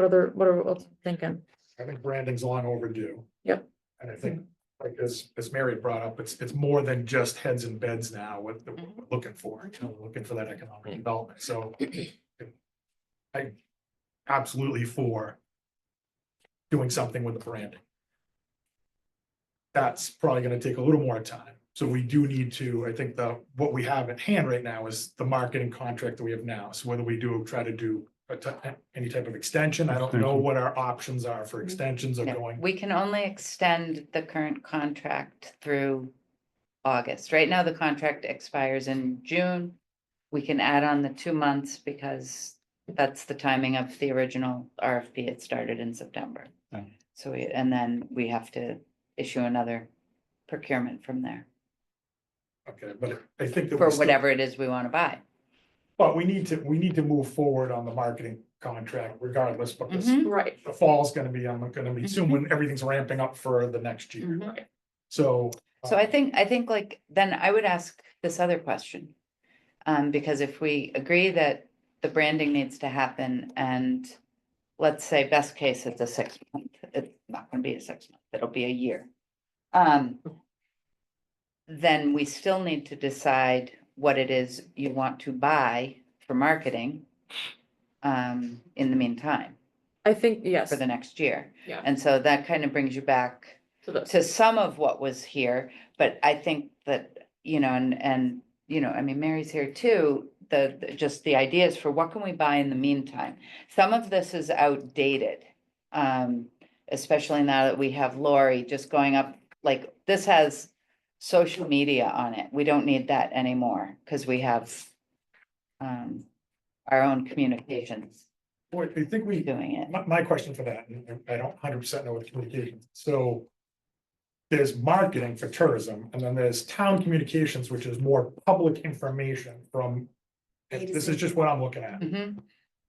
are we thinking? I think branding's long overdue. Yep. And I think, like as Mary brought up, it's more than just heads and beds now, what we're looking for, you know, we're looking for that economic development, so. I absolutely for doing something with the branding. That's probably gonna take a little more time, so we do need to, I think what we have at hand right now is the marketing contract that we have now, so whether we try to do any type of extension, I don't know what our options are for extensions of No, going. we can only extend the current contract through August. Right now, the contract expires in June. We can add on the 2 months because that's the timing of the original RFP. It started in September. Yeah. So and then we have to issue another procurement from there Okay, but I think that. for we still- whatever it is we want to buy. But we need to move forward on the marketing contract regardless, because Mhm. Right. the fall's gonna be soon when everything's ramping up for the next year. Mhm. So. So I think like, then I would ask this other question. Because if we agree that the branding needs to happen and let's say best case, it's a 6 month, it's not gonna be a 6 month, it'll be a year. Then we still need to decide what it is you want to buy for marketing. In the meantime, I think, yes. for the next year. Yeah. And so that kind of brings you back To this. to some of what was here, but I think that, you know, and, you know, I mean, Mary's here too. Just the ideas for what can we buy in the meantime? Some of this is outdated. Especially now that we have Lori just going up, like, this has social media on it. We don't need that anymore, because we have our own communications Boy, I think we, doing it. my question for that, and I don't 100% know what communication, so. There's marketing for tourism, and then there's town communications, which is more public information from. And this is just what I'm looking at, Mhm.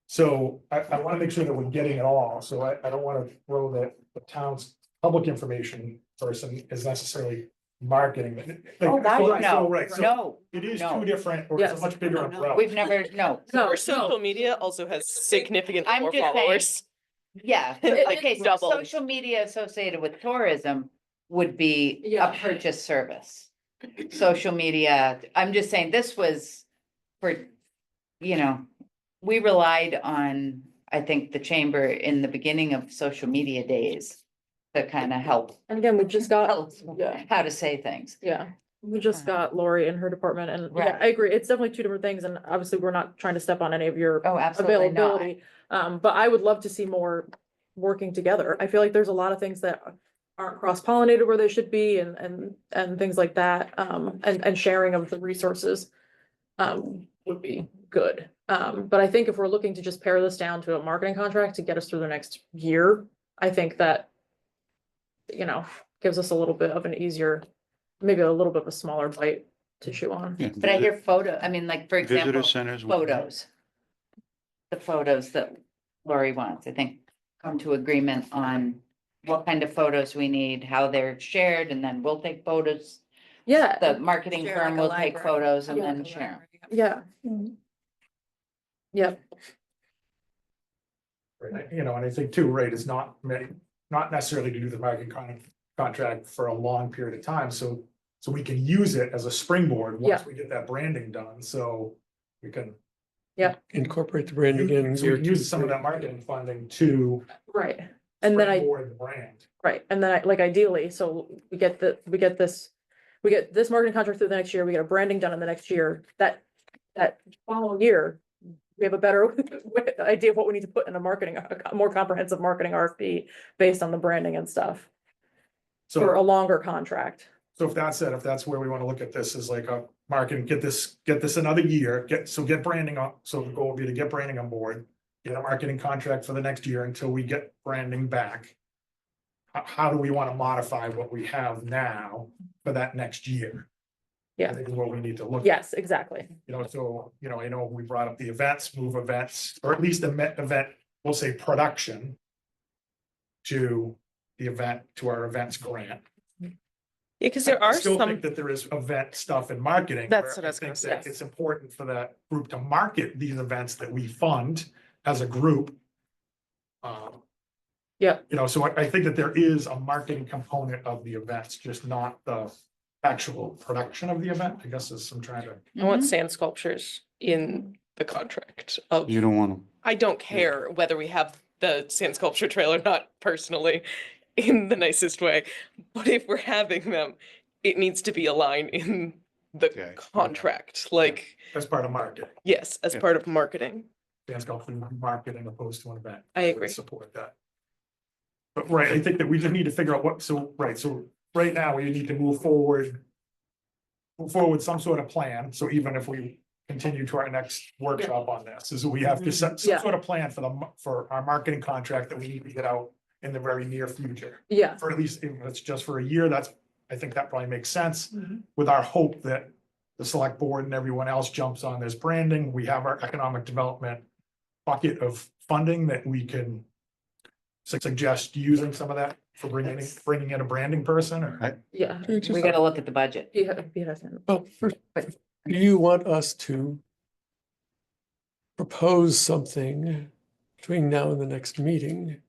so I wanna make sure that we're getting it all, so I don't wanna throw that the town's public information person is necessarily marketing. Oh, God, no, Right, so no, it is no. two different, or it's a Yes. much bigger umbrella. we've never, no. Our social media also has significant I'm more just saying- followers. Yeah, Like okay, so double. social media associated with tourism would be a Yeah. purchase service. Social media, I'm just saying, this was for, you know, we relied on, I think, the chamber in the beginning of social media days to kind of help And again, we just got, tell us yeah, how to say things. yeah. We just got Lori in her department and yeah, Right. I agree. It's definitely two different things and obviously we're not trying to step on any of your Oh, absolutely not. availability. But I would love to see more working together. I feel like there's a lot of things that aren't cross-pollinated where they should be and things like that. And sharing of the resources would be good. But I think if we're looking to just pare this down to a marketing contract to get us through the next year, I think that, you know, gives us a little bit of an easier, maybe a little bit of a smaller bite to chew on. Yeah, But I hear I mean, like, for visitor example, centers. photos. The photos that Lori wants, I think, come to agreement on what kind of photos we need, how they're shared, and then we'll take photos. Yeah, The marketing Share firm like a will take library. photos and Yeah, then Like a share 'em. library. yeah. Yep, Right, and I think too, right, it's not necessarily to do the marketing contract for a long period of time, so we can use it as a springboard once Yeah. we get that branding done, so we can Incorporate the branding in. so we year can 2, use some of 3. that marketing funding to right. And then springboard the brand. right, and then like ideally, so we get this marketing contract through the next year, we get a branding done in the next year, that following year, we have a better idea of what we need to put in a more comprehensive marketing RFP based on the branding and stuff for a So, longer contract. so if that's it, if that's where we wanna look at this, is like a marketing, get this another year, get branding on, so the goal would be to get branding on board. Get a marketing contract for the next year until we get branding back. How do we wanna modify what we have now for that next year? Yeah. I think is what we need to look at. Yes, exactly. So, I know we brought up the events, move events, or at least the event, we'll say production. To the event, to our events grant. Yeah, because there are Still some, think that there is event stuff in marketing. That's where what I was gonna think that say. It's important for that group to market these events that we fund as a group. Yeah. So I think that there is a marketing component of the events, just not the actual production of the event, I guess is I'm trying to. I want sand sculptures in the contract of, You don't want I don't care whether we have the sand sculpture trail or not personally, in the nicest way. But if we're having them, it needs to be a line in the Yeah. contract, like, As part of marketing, yes, as Yeah. part of marketing. dance golf and marketing opposed to an event. I would agree. Support that. But right, I think that we just need to figure out so right now we need to move forward. Move forward with some sort of plan, so even if we continue to our next workshop on this, is we have to set some Yeah. sort of plan for our marketing contract that we need to get out in the very near future. Yeah. For at least, if it's just for a year, I think that probably makes sense, Mhm. with our hope that the select board and everyone else jumps on this branding, we have our economic development bucket of funding that we can suggest using some of that for bringing in a branding person, or. Yeah. We gotta look at the budget. Yeah. Well, first, do you want us to propose something between now and the next meeting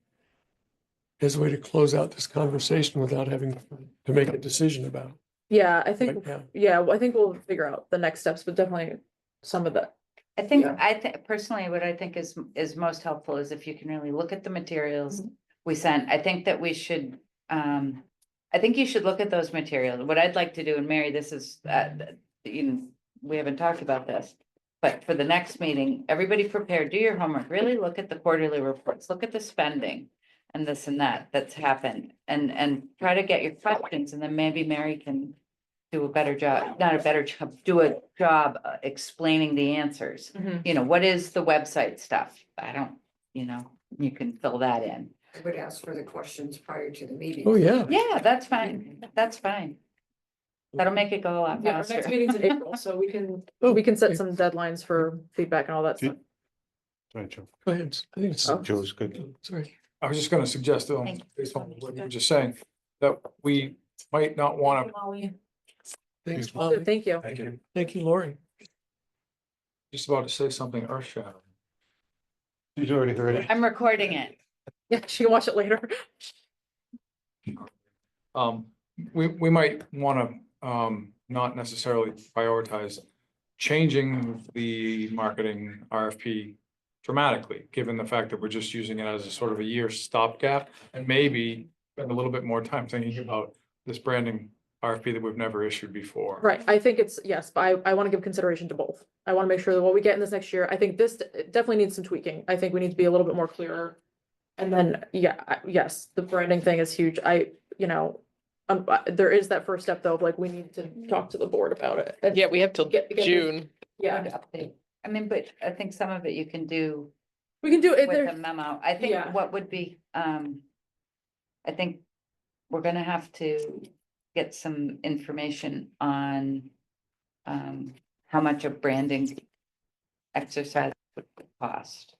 as a way to close out this conversation without having to make a decision about it Yeah, I think, right now? yeah, I think we'll figure out the next steps, but definitely some of that. I think, Yeah. I think personally, what I think is most helpful is if you can really look at the materials we sent. I think that we should, I think you should look at those materials. What I'd like to do, and Mary, this is, we haven't talked about this. But for the next meeting, everybody prepare, do your homework, really look at the quarterly reports, look at the spending. And this and that's happened, and try to get your questions, and then maybe Mary can do a better job, not a better job, do a job explaining the answers. Mhm. What is the website stuff? I don't, you can fill that in. I would ask for the questions prior to the meeting. Oh, yeah. Yeah, that's fine, that's fine. That'll make it go a lot Yeah, our next faster. meeting's in April, so we can Oh, set okay. some deadlines for feedback and all that stuff. Sorry, Joe. Go ahead. I think it's, Joe's good. sorry. I was just gonna suggest, Thank you. based on what you were just saying, that we might not wanna, Thanks, Molly. Thank you. thank you, Thank you, Lori. just about to say something earth shattering. He's already heard it. I'm recording it. Yeah, she can watch it later. We might wanna, not necessarily prioritize changing the marketing RFP dramatically, given the fact that we're just using it as a sort of a year stopgap, and maybe spend a little bit more time thinking about this branding RFP that we've never issued before. Right, I think it's, yes, but I want to give consideration to both. I want to make sure that what we get in this next year, I think this definitely needs some tweaking. I think we need to be a little bit more clearer. And then, yeah, yes, the branding thing is huge. There is that first step though, of like, we need to talk to the board about it. And Yeah, we have till get this- June. Yeah, Update. I mean, but I think some of it you can do we can do it. with a There, memo. I think Yeah. what would be, I think we're gonna have to get some information on how much a branding exercise would cost,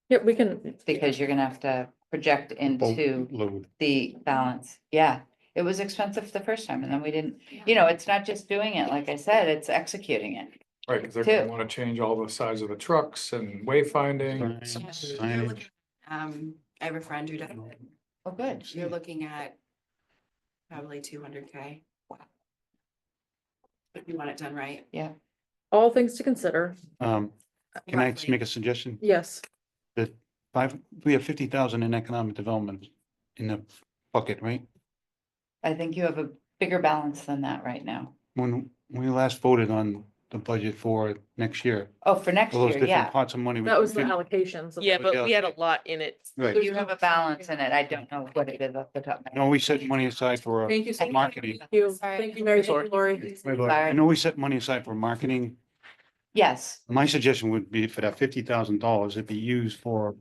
yeah, we can, because you're gonna have to project into Load. the balance. Yeah, it was expensive the first time and then we didn't, it's not just doing it, like I said, it's executing it. Right, because they're gonna Two. want to change all the size of the trucks and wayfinding. Signage. I have a friend who does it. Oh, good. You're looking at probably 200K. Wow. If you want it done right. all things to consider. Can I just Roughly. make a suggestion? Yes, We have 50,000 in economic development in the bucket, right? I think you have a bigger balance than that right now. When we last voted on the budget for next year, Oh, for next all those year, different yeah. pots of money. that was the allocations. Yeah, but we had a lot in it. Right. You have a balance in it. I don't know what it is off the top of my head. No, we set money aside for Thank you so much. marketing. Thank you, Sorry. thank you, Mary, thank you, Lori. Wait, Lord, I know we set money aside for marketing. Yes, My suggestion would be for that $50,000, it'd be used for,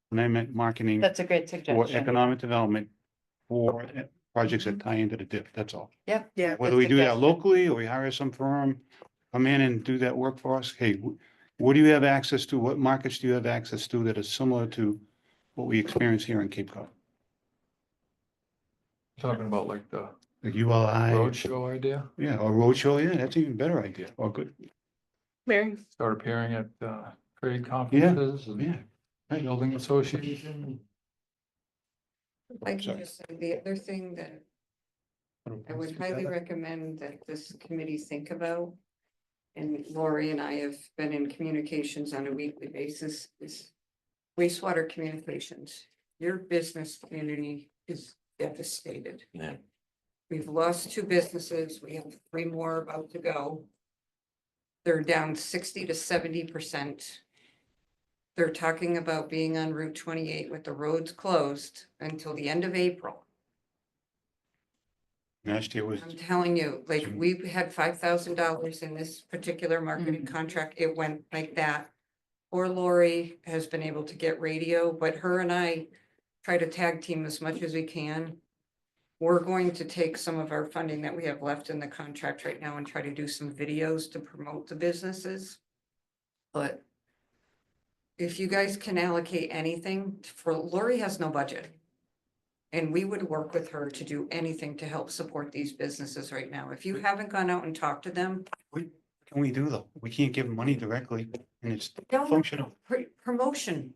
when I meant marketing, that's a great for suggestion. economic development, for projects that tie into the dip, that's all. Yep. Yeah. Whether we do that locally or we hire some firm, come in and do that work for us, hey, what do you have access to? What markets do you have access to that is similar to what we experience here in Cape Cod? Talking about like the Like ULI, roadshow idea, yeah, or roadshow, yeah, that's an even better idea, or good, Mary? start appearing at trade conferences yeah. and Right. building association. I can Sorry. just say the other thing that I would highly recommend that this committee think about, and Lori and I have been in communications on a weekly basis, is wastewater communications. Your business community is devastated. Yeah. We've lost 2 businesses. We have 3 more about to go. They're down 60 to 70%. They're talking about being on Route 28 with the roads closed until the end of April. Last year was, I'm telling you, like, we had $5,000 in this particular marketing contract. It went like that. Poor Lori has been able to get radio, but her and I try to tag team as much as we can. We're going to take some of our funding that we have left in the contract right now and try to do some videos to promote the businesses. But if you guys can allocate anything for, Lori has no budget. And we would work with her to do anything to help support these businesses right now. If you haven't gone out and talked to them, what can we do though? We can't give them money directly and it's no, no, functional. promotion.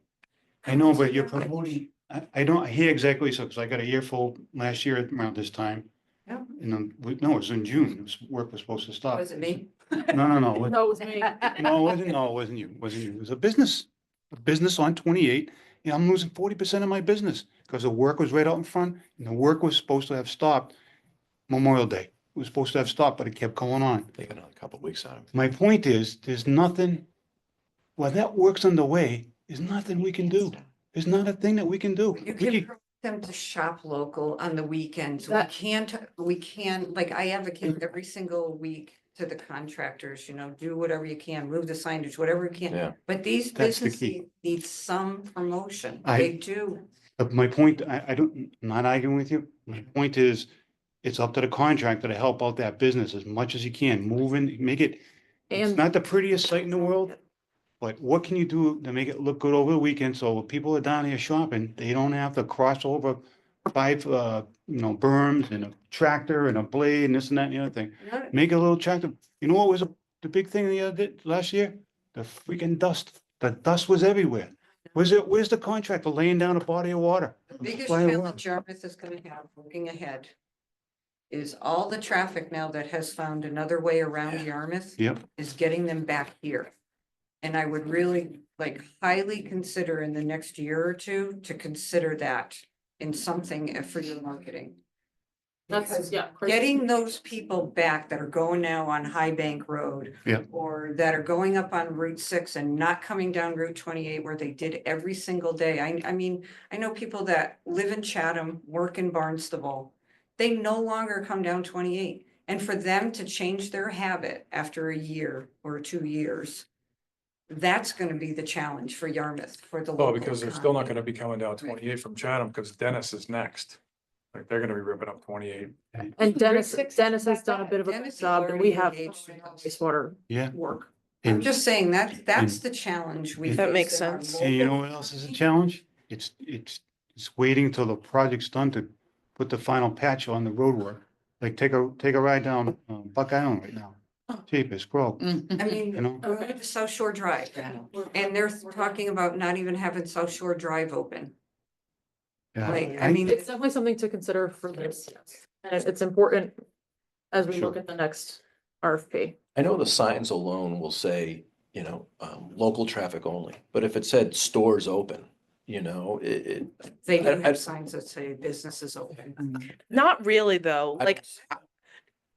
I know, but you're promoting, I don't hear exactly, so, because I got a earful last year around this time. Yeah. And then, no, it was in June, work was supposed to stop. Was it me? No, No, it was me. no, it wasn't you, it was a business on 28. Yeah, I'm losing 40% of my business because the work was right out in front and the work was supposed to have stopped Memorial Day. It was supposed to have stopped, but it kept going on. Take another couple of weeks out of it. My point is, there's nothing, while that work's underway, there's nothing we can do. There's not a thing that we can do. You We can could- promote them to shop local on the weekends. That- We can't, like, I advocate every single week to the contractors, do whatever you can, move the signage, whatever you can. Yeah. But these That's the businesses key. need some promotion. I- They do. But my point, I'm not arguing with you. My point is, it's up to the contractor to help out that business as much as you can, move in, make it, it's And not the prettiest sight in the world, but what can you do to make it look good over the weekend? So when people are down here shopping, they don't have to cross over 5, berms and a tractor and a blade and this and that and the other thing. Make it a little attractive. You know what was the big thing last year? The freaking dust. The dust was everywhere. Where's the contractor laying down a body of water? The biggest Flying around. challenge Jarvis is gonna have looking ahead is all the traffic now that has found another way around Yarmouth Yep. is getting them back here. And I would really highly consider in the next year or two to consider that in something for your marketing. That's, Because yeah. getting those people back that are going now on High Bank Road. Yeah. Or that are going up on Route 6 and not coming down Route 28 where they did every single day. I mean, I know people that live in Chatham, work in Barnstable. They no longer come down 28. And for them to change their habit after a year or 2 years, that's gonna be the challenge for Yarmouth, for the Oh, local because they're still not economy. gonna be coming down 28 from Chatham, because Dennis is next. Like, they're gonna be ripping up 28. And Dennis, Route 6 Dennis has is done a not bit of a bad. good Dennis is job, and already we have engaged in wastewater Yeah. work. I'm And, just saying that's and- the challenge we. That face makes in our sense. and you know local what else is a challenge? It's waiting till the project's done to put the final patch on the road work. Like take a ride down Buck Island right now. Cheap as crow, I mean, you know? go to South Shore Drive, and they're talking about not even having South Shore Drive open. Yeah. Like, I mean, It's definitely something to consider for this, and it's important as we look Sure. at the next RFP. I know the signs alone will say, local traffic only, but if it said stores open, they do I- have signs that say businesses open. Not really, though, I- like,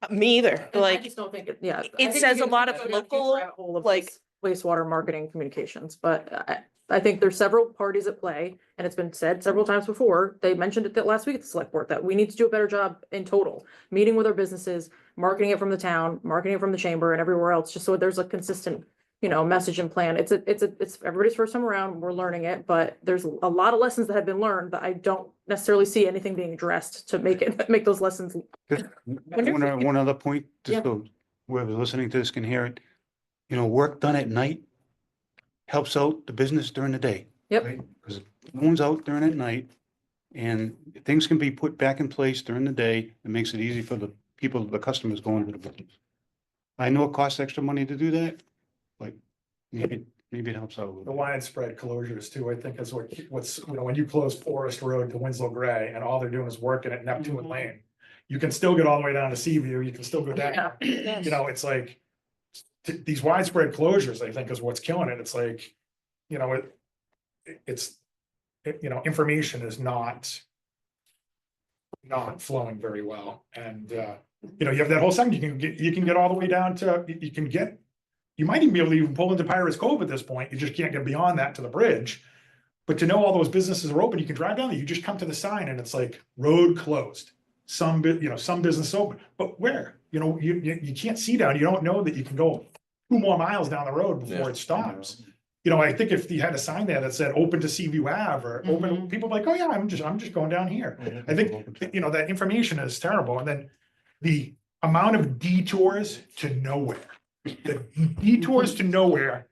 me either, And I like, just don't think it, yeah. I it think says a you- lot of you local, grab hold of like- this wastewater marketing communications, but I think there's several parties at play, and it's been said several times before. They mentioned it that last week at the select board, that we need to do a better job in total, meeting with our businesses, marketing it from the town, marketing it from the chamber and everywhere else, just so there's a consistent, message and plan. It's everybody's first time around, we're learning it, but there's a lot of lessons that have been learned, but I don't necessarily see anything being addressed to make those lessons. One other point, Yeah. just so whoever's listening to this can hear it. Work done at night helps out the business during the day. Yep. Because no one's out during at night, and things can be put back in place during the day. It makes it easy for the people, the customers going to the business. I know it costs extra money to do that, but maybe it helps out a The little. widespread closures too, I think is what's, when you close Forest Road to Winslow Gray and all they're doing is working at Neptune Lane. You can still get all the way down to Seaview, you can still go down, it's like. These widespread closures, I think, is what's killing it. It's like, information is not flowing very well. And, you have that whole section, you can get all the way down to, you might even be able to even pull into Pirates Cove at this point. You just can't get beyond that to the bridge. But to know all those businesses are open, you can drive down there, you just come to the sign and it's like road closed. Some business open, but where? You can't see down, you don't know that you can go 2 more miles down the road before Yeah. it stops. I think if you had a sign there that said open to Seaview Ave or open, people be like, oh yeah, I'm just going down here. I think, that information is terrible. And then the amount of detours to nowhere. The detours to nowhere.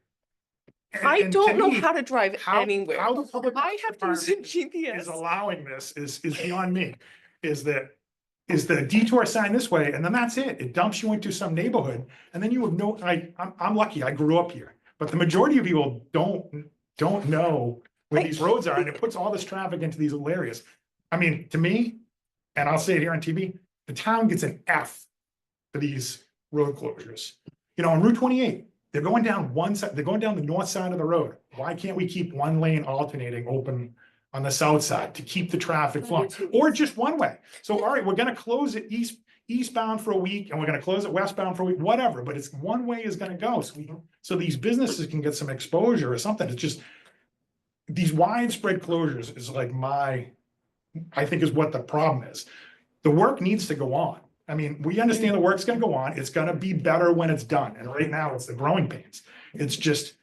I And to don't know me, how to drive how anywhere. the public I have to use a department is GPS. allowing this is beyond me. Is the detour sign this way, and then that's it. It dumps you into some neighborhood, and then you have no, I'm lucky, I grew up here. But the majority of people don't know where these roads are, and it puts all this traffic into these little areas. I mean, to me, and I'll say it here on TV, the town gets an F for these road closures. On Route 28, they're going down one side, they're going down the north side of the road. Why can't we keep one lane alternating open on the south side to keep the traffic flowing, or just one way? So, all right, we're gonna close it eastbound for a week, and we're gonna close it westbound for a week, whatever, but it's one way is gonna go, so these businesses can get some exposure or something. It's just, these widespread closures is like I think is what the problem is. The work needs to go on. I mean, we understand the work's gonna go on, it's gonna be better when it's done, and right now it's the growing pains. It's just,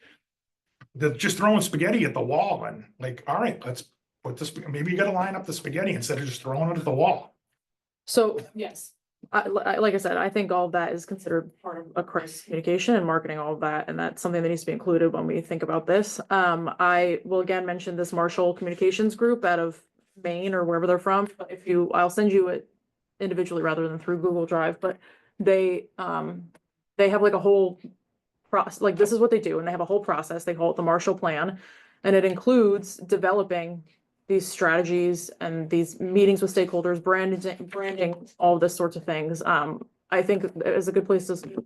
they're just throwing spaghetti at the wall, and like, all right, let's put this, maybe you gotta line up the spaghetti instead of just throwing it at the wall. So, yes, like I said, I think all of that is considered part of a crisis communication and marketing, all of that, and that's something that needs to be included when we think about this. I will again mention this Marshall Communications Group out of Maine or wherever they're from. But I'll send you it individually rather than through Google Drive, but they have like a whole process, like this is what they do, and they have a whole process. They call it the Marshall Plan, and it includes developing these strategies and these meetings with stakeholders, branding, all this sorts of things. I think is a good place to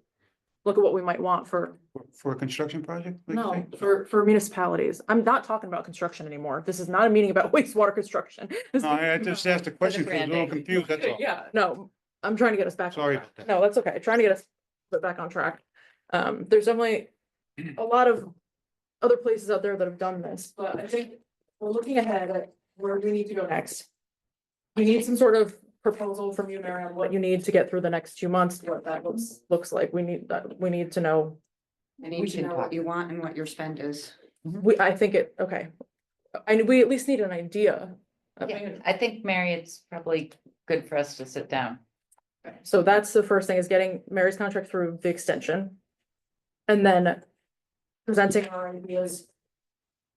look at what we might want for, For a construction project? like you no, say? for municipalities. I'm not talking about construction anymore. This is not a meeting about wastewater construction. This No, I is just about- asked a question because I was a little branding. confused, that's all. Yeah, no, I'm trying to get us back. on Sorry track. about that. No, that's okay. Trying to get us put back on track. There's definitely a lot of other places out there that have done this, but I think we're looking ahead at where we need to go next. We need some sort of proposal from you, Mary, on what you need to get through the next 2 months, what that looks like. We need that, we need to know. I need to know what you want and what your spend is. I think okay. We at least need an idea. I Yeah, mean, I think, Mary, it's probably good for us to sit down. so that's the first thing, is getting Mary's contract through the extension. And then presenting our ideas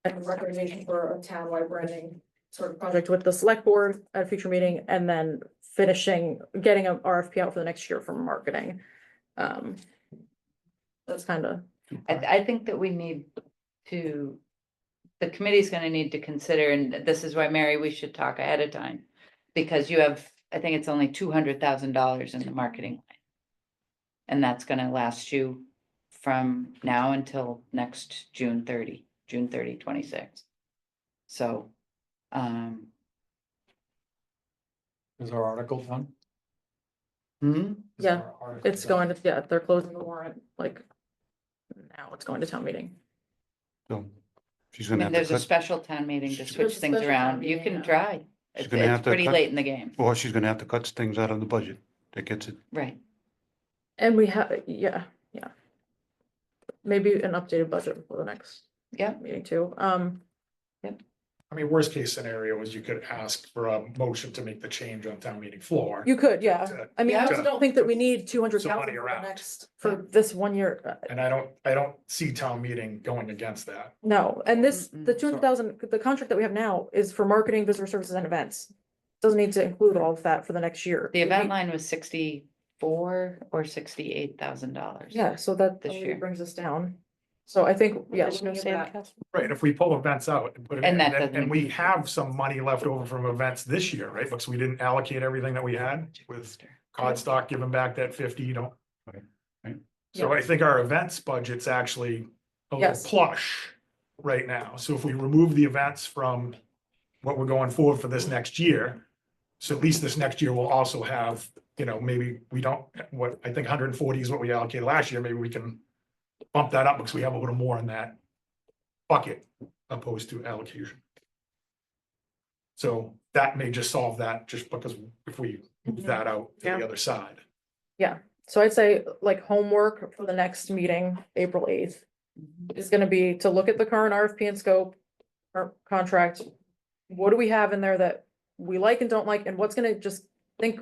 and recommendation for a townwide branding sort of project with the select board at a future meeting, and then getting an RFP out for the next year for marketing. That's kind of, I think that we need to, the committee's gonna need to consider, and this is why, Mary, we should talk ahead of time. Because you have, I think it's only $200,000 in the marketing line. And that's gonna last you from now until next June 30, 26. So, Is our article done? Hmm? Is Yeah, our article it's done? going to, yeah, they're closing the warrant, like, now it's going to town meeting. So she's I gonna mean, have there's to a cut, special town meeting to There's switch a things special town around. You meeting, can yeah. try. She's It's gonna have to pretty cut- late in the game, or she's gonna have to cut things out of the budget that gets it. right? And we have, yeah. Maybe an updated budget for the next Yeah. meeting too. I mean, worst case scenario is you could ask for a motion to make the change on town meeting floor. You could, yeah. I mean, I Yeah. also don't think that we need 200,000 Some money for the around. next, for this 1 year. And I don't see town meeting going against that. No, and this, the Mm-mm. 200,000, the contract that we have now is for marketing, visitor services and events. Doesn't need to include all of that for the next year. The event line was 64 or $68,000. Yeah, so that This already year. brings us down. So I think, yeah. There's no looking at that- sandcastle. Right, if we pull events out and put it And in, that and doesn't we include- have some money left over from events this year, right? Because we didn't allocate everything that we had with Codstock giving back that 50, you know? Right, right. So I think our events budget's actually a little Yes. plush right now. So if we remove the events from what we're going forward for this next year, so at least this next year we'll also have, you know, maybe we don't, what, I think 140 is what we allocated last year. Maybe we can bump that up because we have a little more in that bucket opposed to allocation. So that may just solve that, just because if we move that out to Yeah. the other side. So I'd say like homework for the next meeting, April 8th, is gonna be to look at the current RFP and scope, our contract. What do we have in there that we like and don't like, and what's gonna just think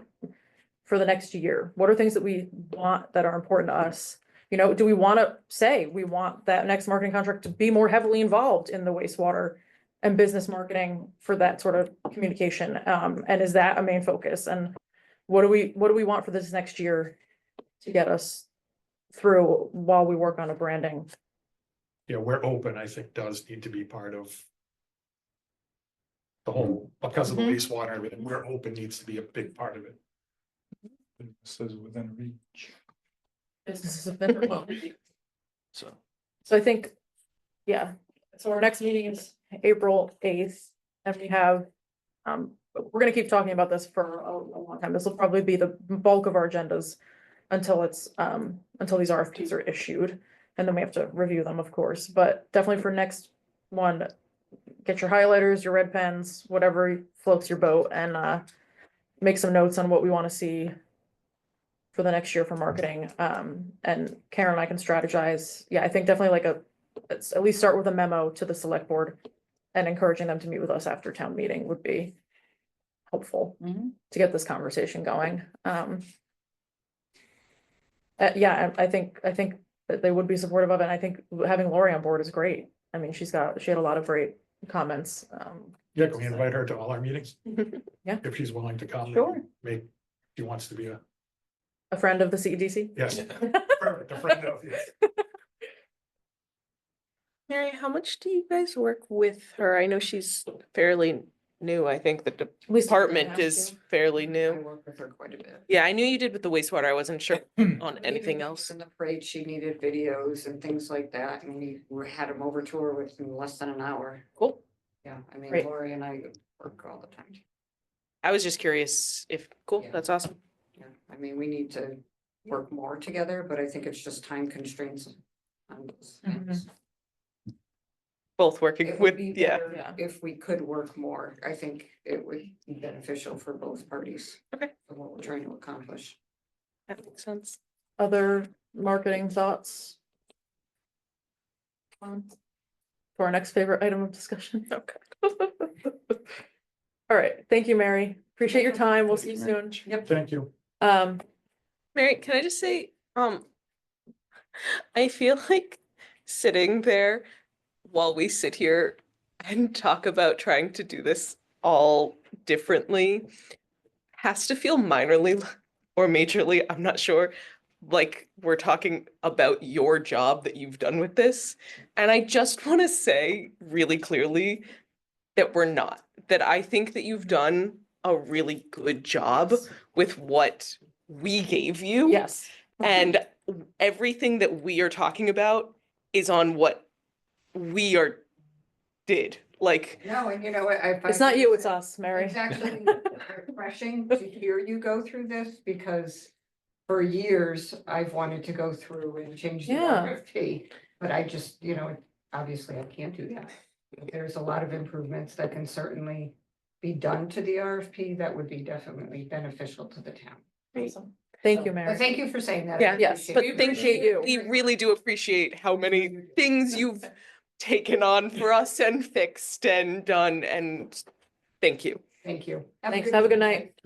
for the next year? What are things that we want that are important to us? You know, do we wanna say we want that next marketing contract to be more heavily involved in the wastewater and business marketing for that sort of communication? And is that a main focus? And what do we want for this next year to get us through while we work on a branding? Yeah, we're open, I think, does need to be part of the whole, because of the Mhm. wastewater and everything, we're open needs to be a big part of it. It says within reach. Business has been remote. So. So I think, yeah, so our next meeting is April 8th, and we have, we're gonna keep talking about this for a long time. This will probably be the bulk of our agendas until it's, until these RFPs are issued, and then we have to review them, of course, but definitely for next one, get your highlighters, your red pens, whatever floats your boat, and make some notes on what we wanna see for the next year for marketing. And Karen and I can strategize. Yeah, I think definitely like let's at least start with a memo to the select board and encouraging them to meet with us after town meeting would be helpful Mhm. to get this conversation going. Yeah, I think that they would be supportive of it. And I think having Lori on board is great. I mean, she had a lot of great comments. Yeah, can we invite her to all our meetings? Yeah. If she's willing to come. Sure. She wants to be A friend of the CEDC. yes, perfect, a friend of, yes. Mary, how much do you guys work with her? I know she's fairly new. I think the least department have is to. fairly I new. work with her quite a bit. Yeah, I knew you did with the wastewater. I wasn't sure on anything Even else. In the parade, she needed videos and things like that, and we had them over to her within less than an hour. Cool. Yeah, I mean, Great. Lori and I work all the time. I was just curious if, cool, Yeah. that's awesome. Yeah, I mean, we need to work more together, but I think it's just time constraints. on those things. Both working It would with, be yeah. better if we could work more. I think it would be beneficial for both parties. Okay. For what we're trying to accomplish. That makes sense. Other marketing thoughts? For our next favorite item of discussion. Okay. All right, thank you, Mary. Appreciate your time. We'll see you soon. Yep. Thank you. Mary, can I just say, I feel like sitting there while we sit here and talk about trying to do this all differently has to feel minorly or majorly, I'm not sure, like we're talking about your job that you've done with this. And I just want to say really clearly that we're not, that I think that you've done a really good job with what we gave you. Yes. And everything that we are talking about is on what we did. Like, No, and you know what? It's not you, it's us, Mary. It's actually refreshing to hear you go through this because for years I've wanted to go through and change the Yeah. RFP. But I just, obviously I can't do that. There's a lot of improvements that can certainly be done to the RFP that would be definitely beneficial to the town. Awesome. Thank you, But Mary. thank you for saying that. Yeah, yes, but appreciate you. we really do appreciate how many things you've taken on for us and fixed and done, and thank you. Thank you. Thanks. Have a good night.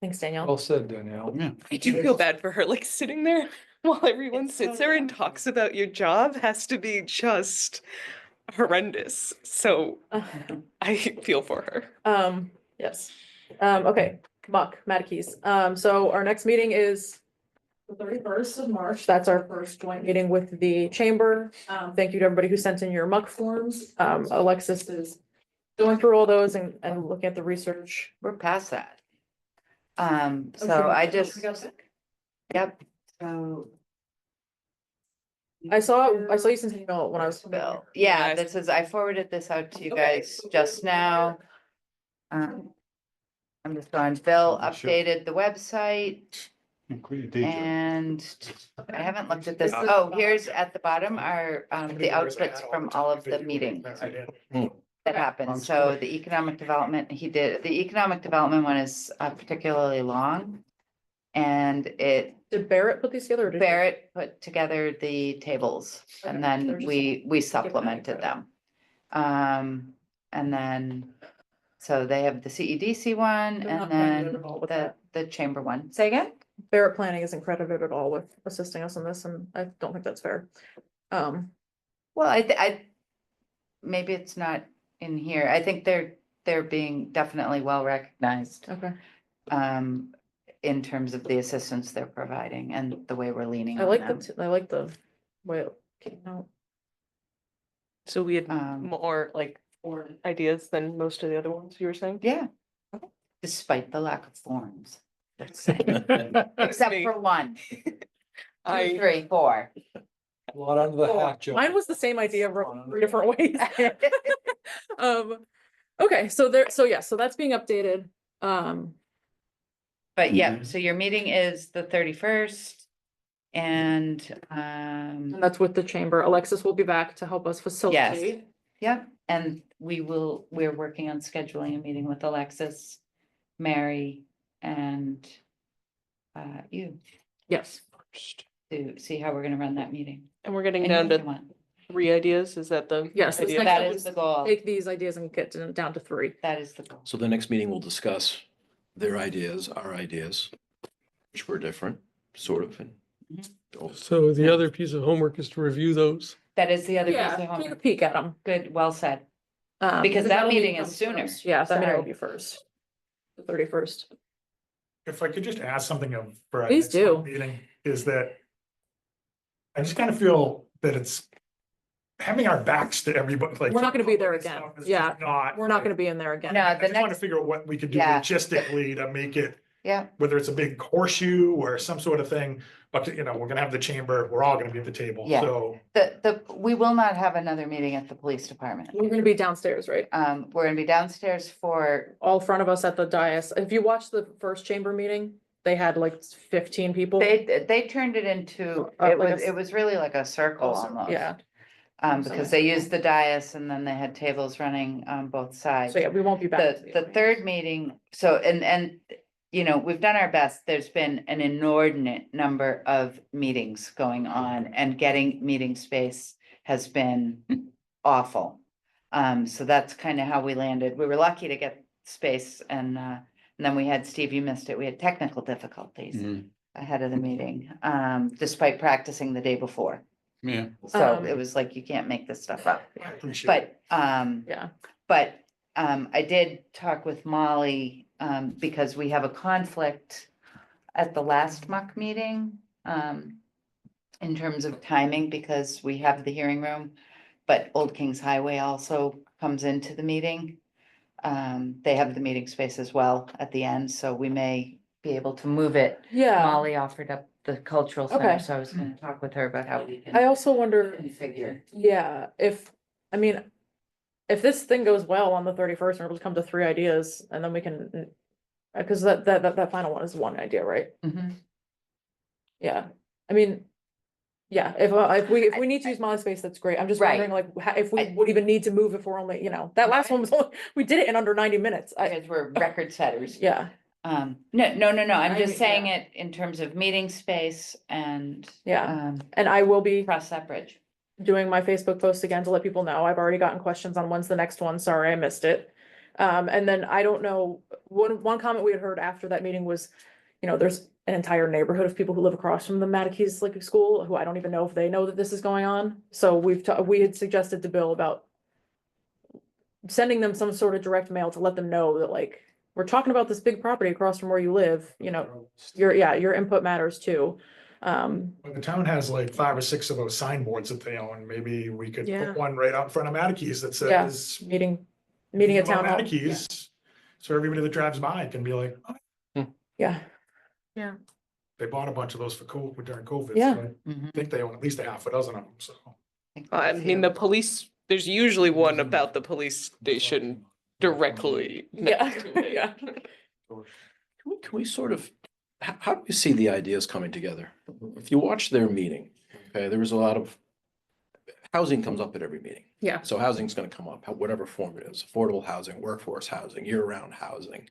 Thanks, Danielle. Well said, Danielle. Yeah. I do feel bad for her, like sitting there while everyone sits there and talks about your job has to be just horrendous. So I feel for her. Yes. Okay, Matt Keys. So our next meeting is the 31st of March. That's our first joint meeting with the chamber. Thank you to everybody who sent in your muck forms. Alexis is going through all those and looking at the research. We're past that. So I just, yep, so. I saw you sent an email when I was. Bill, yeah, this is, I forwarded this out to you guys just now. I'm just going, Bill updated the website and I haven't looked at this. Oh, here's at the bottom are the outputs from all of the meetings that happened. So the economic development, the economic development one is particularly long. And Did Barrett put these together? Barrett put together the tables and then we supplemented them. And then, so they have the CEDC one They're and not then credited at all with that. the chamber one. Say again? Barrett Planning isn't credited at all with assisting us in this, and I don't think that's fair. Well, maybe it's not in here. I think they're being definitely well recognized. Okay. In terms of the assistance they're providing and the way we're leaning I on like them. I like the way it came out. So we had Um, more ideas than most of the other ones you were saying? Yeah. Despite the lack of forms. Except Except for one, two, I, 3, 4. A lot under the hat, Joe. Mine was the same idea, three different ways. Okay, so that's being updated. But yeah, so your meeting is the 31st. And And that's with the chamber. Alexis will be back to help us facilitate. yep, and we're working on scheduling a meeting with Alexis, Mary, and you Yes. to see how we're gonna run that meeting. and we're getting And down you to want- 3 ideas. Is that the? Yes, this idea? next That step is the goal. Take these ideas and get down to 3. That is the goal. So the next meeting, we'll discuss their ideas, our ideas, which were different, sort of. And So the other piece of homework is to review those. That is the other piece Yeah, of take a homework. peek at them. Good, well said. Because that that'll be meeting is comes sooner. first. Yeah, that meeting will Sorry. be first. The 31st. If I could just ask something for our Please next do. meeting, is that I just kind of feel that it's having our backs to everybody, like. We're not gonna be there this again. stuff is Yeah. just Not. We're not gonna be in there again. No, I the just want to next, figure out what we could do Yeah. logistically to make it, yeah, whether it's a big horseshoe or some sort of thing. But, we're gonna have the chamber, we're all gonna be at the table, Yeah. so. we will not have another meeting at the police department. We're gonna be downstairs, right? We're gonna be downstairs for, All in front of us at the dais. If you watch the first chamber meeting, they had like 15 people. they turned it into, it was really like a circle almost. Yeah, Because they used the dais and then they had tables running on both sides. so yeah, we won't be back. The third meeting, so, and, we've done our best. There's been an inordinate number of meetings going on and getting meeting space has been awful. So that's kind of how we landed. We were lucky to get space and then we had, Steve, you missed it. We had technical difficulties ahead of the meeting, despite practicing the day before. Yeah. So it was like, you can't make this stuff up. I appreciate it. But, Yeah. but I did talk with Molly, because we have a conflict at the last muck meeting, in terms of timing, because we have the hearing room, but Old Kings Highway also comes into the meeting. They have the meeting space as well at the end, so we may be able to move it. Yeah, Molly offered up the cultural center, Okay. so I was gonna talk with her about how we I can also wonder, configure. yeah, if this thing goes well on the 31st, and we're able to come to 3 ideas, and then we can, because that final one is 1 idea, right? Mhm. Yeah, I mean, yeah, if we need to use Molly space, that's great. I'm just Right. wondering like if we I- would even need to move if we're only, that last one was only, we did it in under 90 minutes. Because we're record setters. Yeah, No, I'm I just mean, saying yeah. it in terms of meeting space and. Yeah. and I will be Cross that bridge. doing my Facebook post again to let people know. I've already gotten questions on when's the next one. Sorry, I missed it. And then I don't know, one comment we had heard after that meeting was, there's an entire neighborhood of people who live across from the Matakes like school, who I don't even know if they know that this is going on. So we had suggested to Bill about sending them some sort of direct mail to let them know that like, we're talking about this big property across from where you live, your input matters too. When the town has like 5 or 6 of those signboards that they own, maybe we could Yeah. put one right out in front of Matakes that Yeah, says. meeting at town hall. Matakes, so everybody that drives by can be like, oh, Yeah, they bought a bunch of those for COVID, during COVID. Yeah. So Mhm. I think they own at least a half a dozen of them, so. I mean, the police, there's usually one about the police station directly yeah, next to it. yeah. Can we sort of, how do you see the ideas coming together? If you watch their meeting, okay, there was a lot of, housing comes up at every meeting. Yeah. So housing's gonna come up, whatever form it is, affordable housing, workforce housing, year-round housing,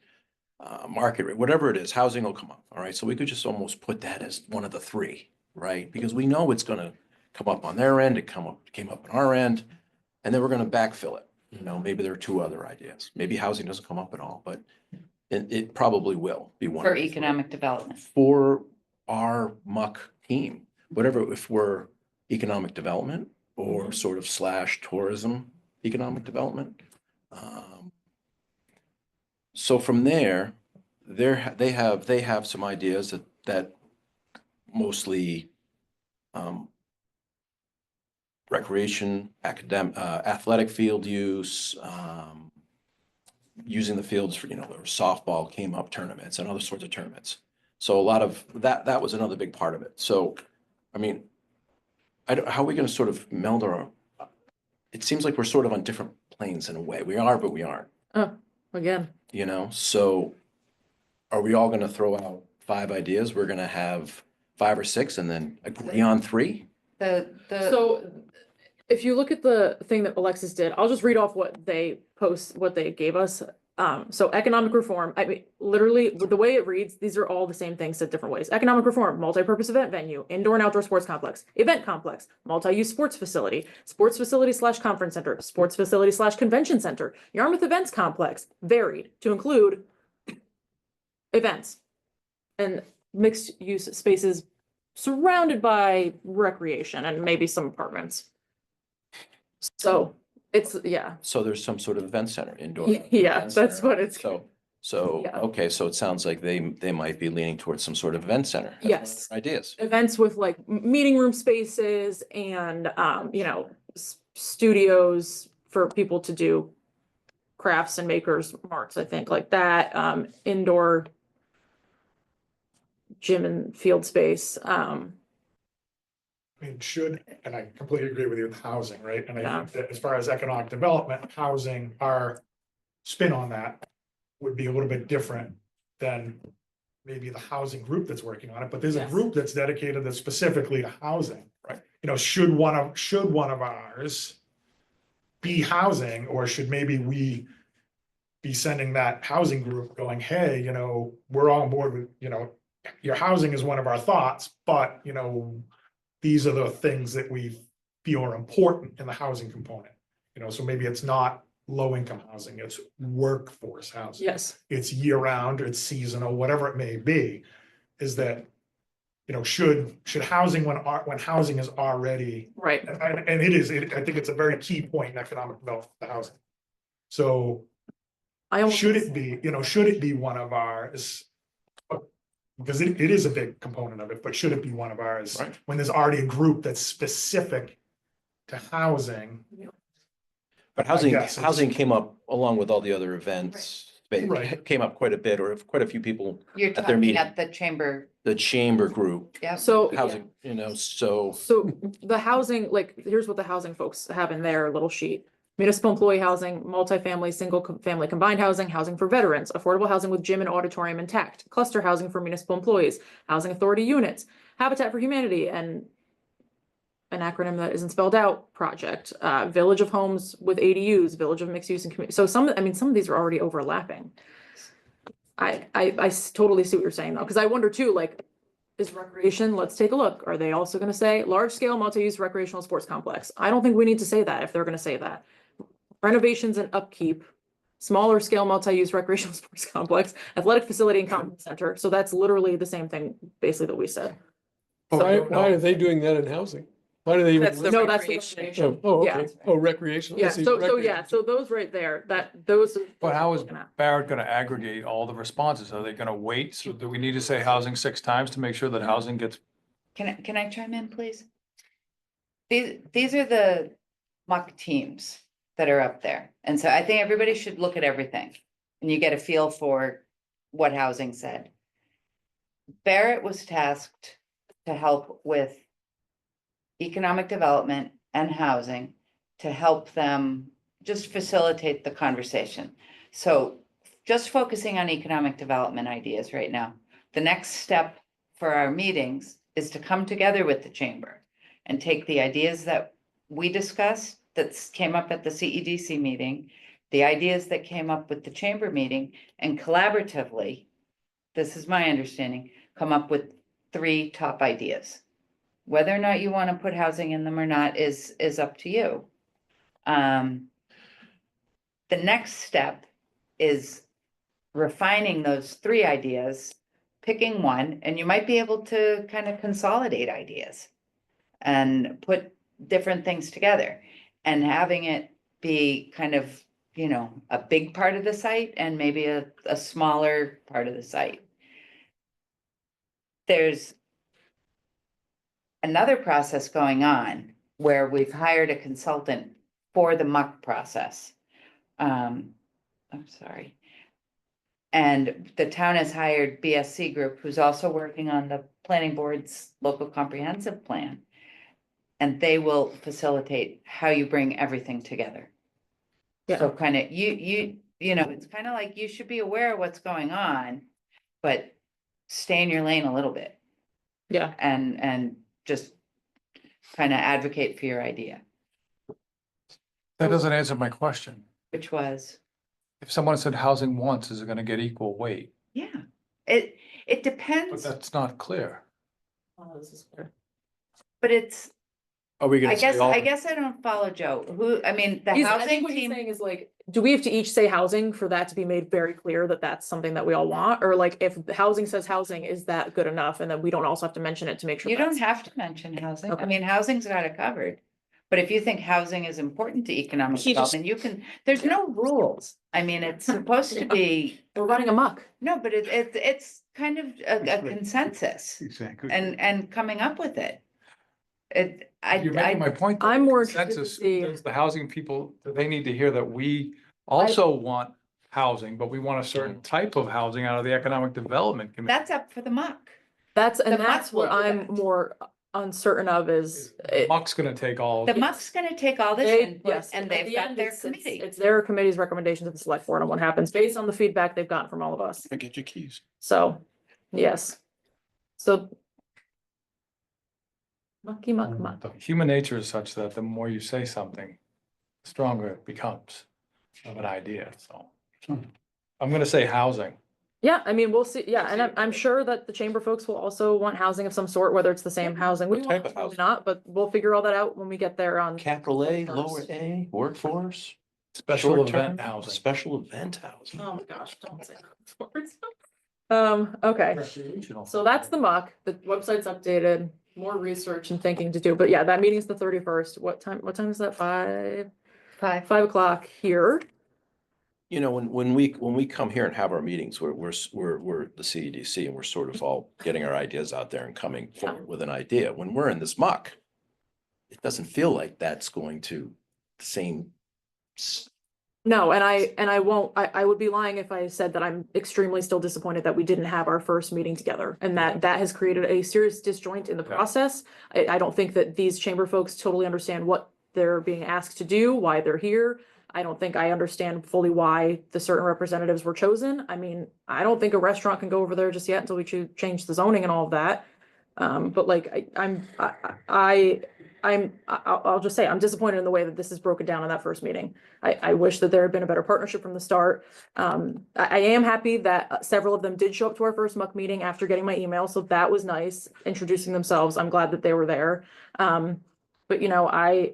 market rate, whatever it is, housing will come up, all right? So we could just almost put that as one of the 3, right? Because we know it's gonna come up on their end, came up on our end, and then we're gonna backfill it. Maybe there are 2 other ideas. Maybe housing doesn't come up at all, but it probably will be one. For of the 3. economic development. For our muck team, whatever, if we're economic development or sort of / tourism economic development. So from there, they have some ideas that mostly recreation, athletic field use, using the fields for, softball came up tournaments and other sorts of tournaments. So a lot of that was another big part of it. So, I mean, how are we gonna sort of meld it seems like we're sort of on different planes in a way. We are, but we aren't, Again, so are we all gonna throw out 5 ideas? We're gonna have 5 or 6 and then agree on 3? so if you look at the thing that Alexis did, I'll just read off what they gave us. So economic reform, I mean, literally, the way it reads, these are all the same things said different ways. Economic reform, multi-purpose event venue, indoor and outdoor sports complex, event complex, multi-use sports facility / conference center, sports facility / convention center, Yarmouth events complex, varied to include events and mixed use spaces surrounded by recreation and maybe some apartments. So it's, yeah. So there's some sort of event center, indoor. Yeah, event that's center. what it's. So, Yeah. okay, so it sounds like they might be leaning towards some sort of event center. as one of Yes. their Ideas. Events with like meeting room spaces and, studios for people to do crafts and makers marts, I think, like that, indoor gym and field space, I mean, and I completely agree with you with housing, right? And I Yeah. think that as far as economic development, housing, our spin on that would be a little bit different than maybe the housing group that's working on it, but there's a Yes. group that's dedicated that's specifically to housing, right? You know, should one of ours be housing, or should maybe we be sending that housing group going, hey, you know, we're on board with, you know, your housing is one of our thoughts, but, you know, these are the things that we feel are important in the housing component. You know, so maybe it's not low-income housing, it's workforce housing. yes, It's year-round, or it's seasonal, whatever it may be, is that, you know, should housing, when housing is already, right. and it is, I think it's a very key point in economic development, the housing. So I almost. should it be, you know, should it be one of ours? Because it is a big component of it, but should it be one of ours? Right. When there's already a group that's specific to housing? But I guess it's- housing came up along with all the other events. It Right. came up quite a bit, or quite a few people, You're At their talking meeting. at the chamber, the chamber group, yeah. So. housing, you know, so. So the housing, like, here's what the housing folks have in their little sheet. Municipal employee housing, multifamily, family combined housing, housing for veterans, affordable housing with gym and auditorium intact, cluster housing for municipal employees, housing authority units, Habitat for Humanity, and an acronym that isn't spelled out, project, village of homes with ADUs, village of mixed use and community. So some of these are already overlapping. I totally see what you're saying though, because I wonder too, like, is recreation, let's take a look. Are they also gonna say large scale multi-use recreational sports complex? I don't think we need to say that if they're gonna say that. Renovations and upkeep, smaller scale multi-use recreational sports complex, athletic facility and conference center. So that's literally the same thing basically that we said. Why are they doing that in housing? Why do they even? That's the list- No, that's the recreation. recreation. Oh, Yeah. okay. Oh, recreational. I Yeah, see, so recreation. those right there, those. But how is looking at. Barrett gonna aggregate all the responses? Are they gonna wait? So do we need to say housing 6 times to make sure that housing gets? Can I chime in, please? These are the mock teams that are up there. And so I think everybody should look at everything and you get a feel for what housing said. Barrett was tasked to help with economic development and housing to help them just facilitate the conversation. So just focusing on economic development ideas right now. The next step for our meetings is to come together with the chamber and take the ideas that we discussed that came up at the CEDC meeting, the ideas that came up with the chamber meeting, and collaboratively, this is my understanding, come up with 3 top ideas. Whether or not you want to put housing in them or not is up to you. The next step is refining those 3 ideas, picking one, and you might be able to kind of consolidate ideas and put different things together and having it be kind of, you know, a big part of the site and maybe a smaller part of the site. There's another process going on where we've hired a consultant for the muck process. I'm sorry. And the town has hired BSC Group, who's also working on the planning board's local comprehensive plan. And they will facilitate how you bring everything together. Yeah. So kind of, you know, it's kind of like you should be aware of what's going on, but stay in your lane a little bit Yeah, and just kind of advocate for your idea, That doesn't answer my question. which was, If someone said housing once, is it gonna get equal weight? yeah, it But depends, that's not clear. oh, this is clear. but it's, Are we I gonna say all? guess I don't follow Joe, I mean, the I housing think what he's team. saying is like, do we have to each say housing for that to be made very clear that that's something that we all want? Or like, if the housing says housing, is that good enough? And then we don't also have to mention it to make sure. You don't that's- have to mention housing. I Okay. mean, housing's got it covered. But if you think housing is important to economic He just- development, you can, there's no rules. I mean, it's supposed to be, We're running amok. no, but it's kind of a consensus Exactly. and coming up with it. You're making my point. though. I'm The more interested to consensus, see- does the housing people, do they need to hear that we also want housing, but we want a certain type of housing out of the Economic Development Committee? That's up for the muck. That's, and The that's muck will what do I'm that. more uncertain of is. Muck's gonna take all. The muck's gonna take all this They, input yes, and at they've the got end, their it's committee. it's their committee's recommendation to the select board on what happens based on the feedback they've gotten from all of us. Get your keys. So, yes. So. Mucky muck muck. Human nature is such that the more you say something, the stronger it becomes of an idea, so. I'm gonna say housing. Yeah, I mean, we'll see. Yeah, and I'm sure that the chamber folks will also want housing of some sort, whether it's the same housing. We What type want, of probably housing? not, but we'll figure all that out when we get there on. Capital A, First. lower A, workforce, Special short event term, housing. special event housing. Oh my gosh, don't say that words. Okay, Recreational. so that's the muck. The website's updated, more research and thinking to do, but yeah, that meeting's the 31st. What time is that? 5 o'clock here. You know, when we come here and have our meetings, we're the CEDC and we're sort of all getting our ideas out there and coming forward with an idea. When we're in this muck, it doesn't feel like that's going to the same. No, and I won't, I would be lying if I said that I'm extremely still disappointed that we didn't have our first meeting together and that has created a serious disjoint in the Yeah. process. I don't think that these chamber folks totally understand what they're being asked to do, why they're here. I don't think I understand fully why the certain representatives were chosen. I mean, I don't think a restaurant can go over there just yet until we change the zoning and all of that. But like, I'll just say, I'm disappointed in the way that this is broken down in that first meeting. I wish that there had been a better partnership from the start. I am happy that several of them did show up to our first muck meeting after getting my email, so that was nice, introducing themselves. I'm glad that they were there. But you know, I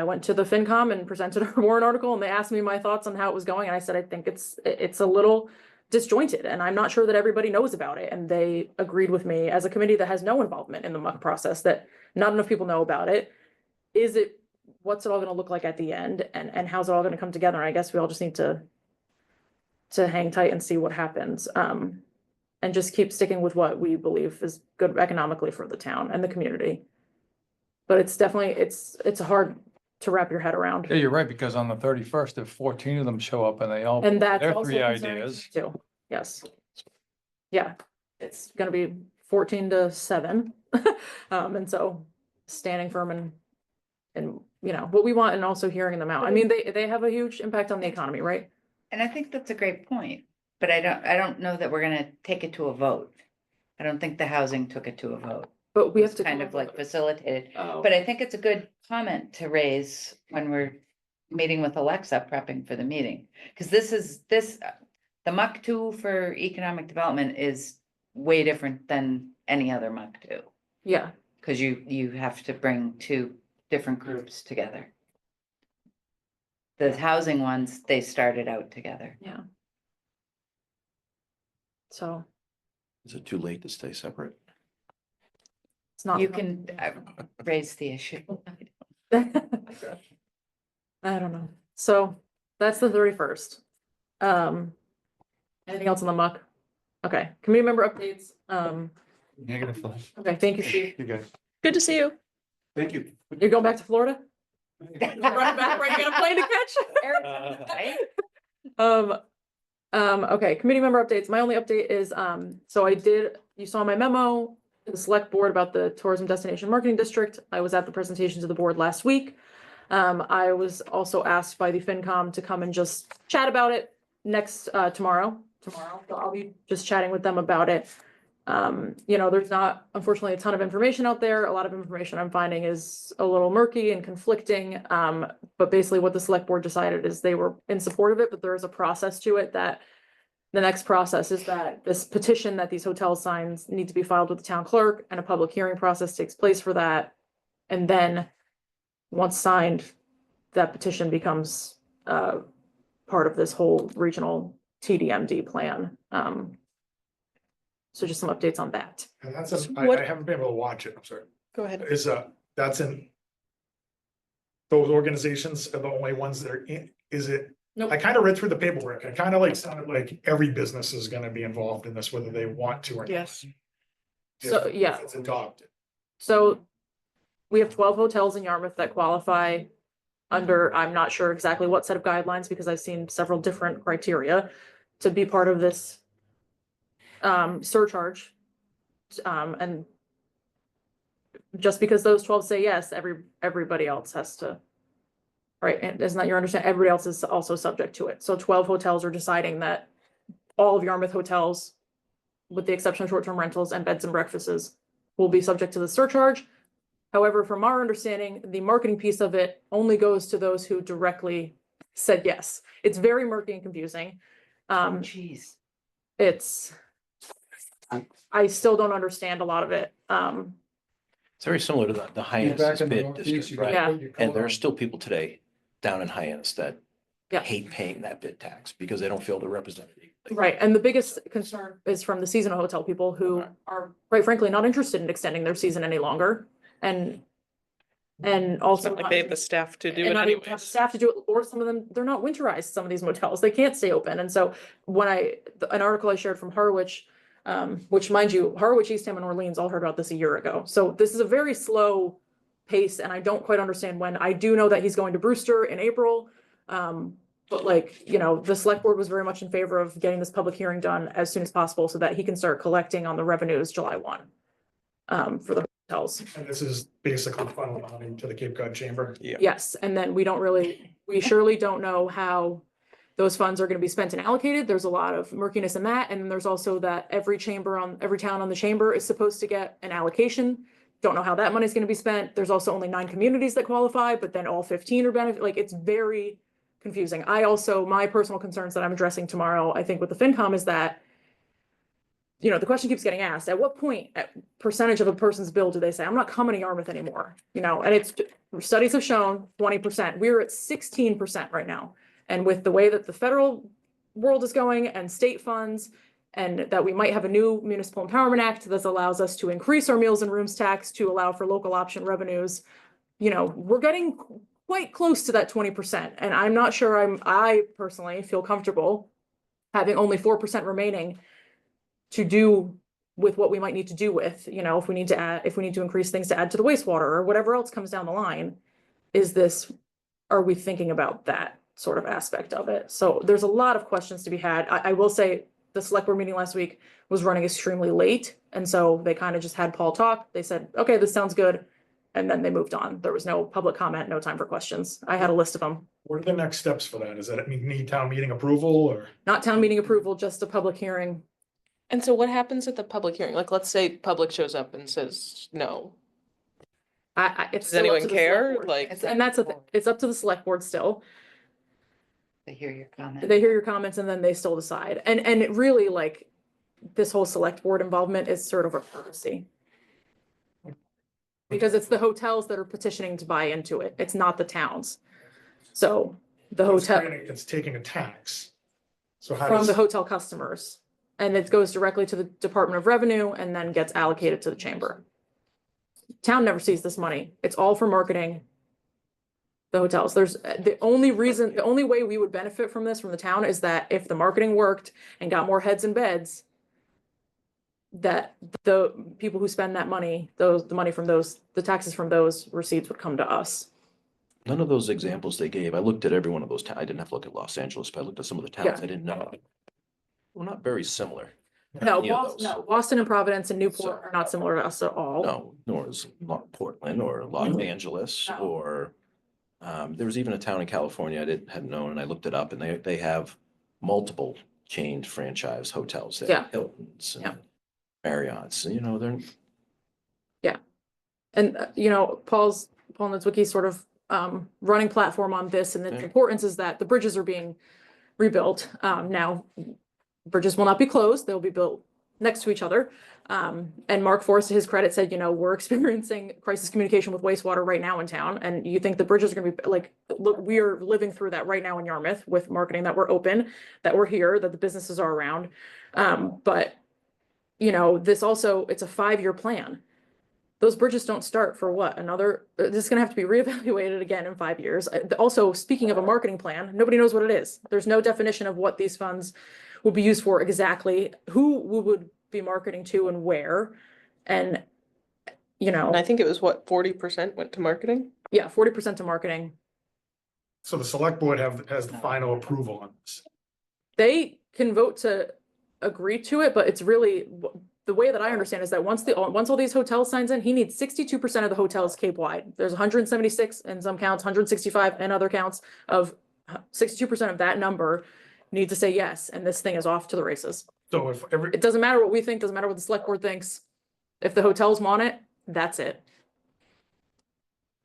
went to the FinCom and presented a warrant article and they asked me my thoughts on how it was going. And I said, I think it's a little disjointed and I'm not sure that everybody knows about it. And they agreed with me as a committee that has no involvement in the muck process, that not enough people know about it. What's it all gonna look like at the end and how's it all gonna come together? And I guess we all just need to hang tight and see what happens. And just keep sticking with what we believe is good economically for the town and the community. But it's definitely, it's hard to wrap your head around. Yeah, you're right, because on the 31st, if 14 of them show up and they all, And that's their also three concerning ideas. too. Yes. Yeah, it's gonna be 14-7. And so standing firm and you know, what we want and also hearing them out. I mean, they have a huge impact on the economy, right? And I think that's a great point, but I don't know that we're gonna take it to a vote. I don't think the housing took it to a vote. But we have It's to kind of like facilitated, Oh. but I think it's a good comment to raise when we're meeting with Alexa prepping for the meeting. Cause the muck 2 for economic development is way different than any other muck 2. Yeah, Cause you have to bring 2 different groups together. The housing ones, they started out together. yeah. So Is it too late to stay separate? it's not. You can raise the issue. I don't know. So that's the 31st. Anything else on the muck? Okay, committee member updates. Negative flash. Okay, thank you, Steve. You guys. Good to see you. Thank you. You're going back to Florida? Running back, right? You got a plane to catch? Okay, committee member updates. My only update is, so you saw my memo to the select board about the tourism destination marketing district. I was at the presentation to the board last week. I was also asked by the FinCom to come and just chat about it tomorrow. So I'll be just chatting with them about it. You know, there's not, unfortunately, a ton of information out there. A lot of information I'm finding is a little murky and conflicting. But basically what the select board decided is they were in support of it, but there is a process to it that the next process is that this petition that these hotel signs need to be filed with the town clerk and a public hearing process takes place for that. And then once signed, that petition becomes, part of this whole regional TDMD plan. So just some updates on that. And that's, What- I haven't been able to watch it, I'm sorry. Go ahead. That's in. Those organizations are the only ones that are in, is it? Nope. I kind of read through the paperwork, I kind of like sounded like every business is gonna be involved in this, whether they want to or not. Yes. If- So, yeah. if It's adopted. So we have 12 hotels in Yarmouth that qualify under, I'm not sure exactly what set of guidelines, because I've seen several different criteria to be part of this surcharge. And just because those 12 say yes, everybody else has to. Right, and isn't that your understanding? Everybody else is also subject to it. So 12 hotels are deciding that all of Yarmouth hotels, with the exception of short-term rentals and beds and breakfasts, will be subject to the surcharge. However, from our understanding, the marketing piece of it only goes to those who directly said yes. It's very murky and confusing. Jeez. It's, I still don't understand a lot of it. It's very similar to the You're Hyannis back in the bid Northeast, district, you right? gotta Yeah. put your And coat there are on. still people today down in Hyannis that Yeah. hate paying that bid tax because they don't feel they're represented. Right, and the biggest concern is from the seasonal hotel people who Okay. are, quite frankly, not interested in extending their season any longer. And It's also. not like they have the staff to do And it not even have anyways. staff to do it, or some of them, they're not winterized, some of these motels, they can't stay open, and so when an article I shared from Harwich, which mind you, Harwich, Eastham and Orleans all heard about this a year ago, so this is a very slow pace, and I don't quite understand when. I do know that he's going to Brewster in April, but like, you know, the select board was very much in favor of getting this public hearing done as soon as possible so that he can start collecting on the revenues July 1 for the hotels. And this is basically funneling money to the Cape Cod Chamber. Yes, and then we surely don't know how those funds are gonna be spent and allocated. There's a lot of murkiness in that, and then there's also that every town on the chamber is supposed to get an allocation. Don't know how that money's gonna be spent. There's also only 9 communities that qualify, but then all 15 are benefit, like, it's very confusing. My personal concerns that I'm addressing tomorrow, I think with the FinCom, is that, you know, the question keeps getting asked, at what point, at percentage of a person's bill do they say, I'm not coming to Yarmouth anymore? You know, and studies have shown 20%. We're at 16% right now. And with the way that the federal world is going and state funds, and that we might have a new municipal empowerment act that allows us to increase our meals and rooms tax to allow for local option revenues, you know, we're getting quite close to that 20%. And I'm not sure I personally feel comfortable having only 4% remaining to do with what we might need to do with, you know, if we need to increase things to add to the wastewater or whatever else comes down the line. Are we thinking about that sort of aspect of it? So there's a lot of questions to be had. I will say the select board meeting last week was running extremely late. And so they kind of just had Paul talk. They said, okay, this sounds good. And then they moved on. There was no public comment, no time for questions. I had a list of them. What are the next steps for that? Does that need town meeting approval or? Not town meeting approval, just a public hearing. And so what happens at the public hearing? Like, let's say public shows up and says no. It's Does still up anyone to the care? select board. Like- And that's it's up to the select board still. They hear your comment. They hear your comments and then they still decide. And it really, like, this whole select board involvement is sort of a courtesy. Because it's the hotels that are petitioning to buy into it. It's not the towns. So the hotel, It's taking a tax. So how from does, the hotel customers. And it goes directly to the Department of Revenue and then gets allocated to the chamber. Town never sees this money. It's all for marketing the hotels. There's the only way we would benefit from this from the town is that if the marketing worked and got more heads and beds, that the people who spend that money, the money from those, the taxes from those receipts would come to us. None of those examples they gave, I looked at every one of those towns. I didn't have to look at Los Angeles, but I looked at some of the towns Yeah. I didn't know. Well, not very similar. No, Any of those. Boston and Providence and Newport So- are not similar to us at all. No, nor is Portland or Los Mhm. Angeles No. or, there was even a town in California hadn't known, and I looked it up, and they have multiple chained franchise hotels. They have Yeah. Hiltons Yeah. and Marriott's, and, you know, they're, And, you know, Paul Nedzwicki's sort of running platform on this, and its Yeah. importance is that the bridges are being rebuilt. Now, bridges will not be closed, they'll be built next to each other. And Mark Forrest, to his credit, said, you know, we're experiencing crisis communication with wastewater right now in town, and you think the bridges are gonna be, like, look, we are living through that right now in Yarmouth with marketing that we're open, that we're here, that the businesses are around. But, you know, it's a 5-year plan. Those bridges don't start for what, this is gonna have to be reevaluated again in 5 years. Also, speaking of a marketing plan, nobody knows what it is. There's no definition of what these funds will be used for exactly, who we would be marketing to and where. And you And I know, think it was what, 40% went to marketing? yeah, 40% to marketing. So the select board has the final approval on this. They can vote to agree to it, but it's really, the way that I understand is that once all these hotels signs in, he needs 62% of the hotels Cape-wide. There's 176 in some counts, 165 in other counts of 62% of that number need to say yes, and this thing is off to the races. So if every, It doesn't matter what we think, doesn't matter what the select board thinks. If the hotels want it, that's it.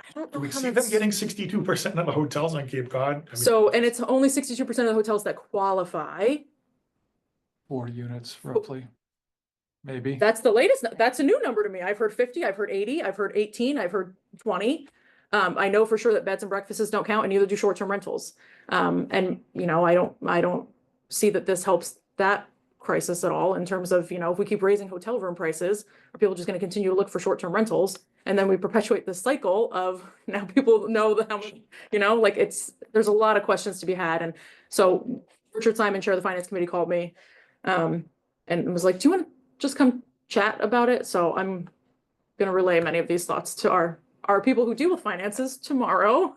I don't do know we how see them that's. getting 62% of the hotels on Cape Cod? I mean, So, and it's only 62% of the hotels that qualify. 40 units roughly, maybe. That's the latest, that's a new number to me. I've heard 50, I've heard 80, I've heard 18, I've heard 20. I know for sure that beds and breakfasts don't count, and neither do short-term rentals. And you know, I don't see that this helps that crisis at all in terms of, you know, if we keep raising hotel room prices, are people just gonna continue to look for short-term rentals? And then we perpetuate this cycle of now people know how much, you know, like there's a lot of questions to be had. And so Richard Simon, chair of the finance committee, called me and was like, do you want to just come chat about it? So I'm gonna relay many of these thoughts to our people who deal with finances tomorrow.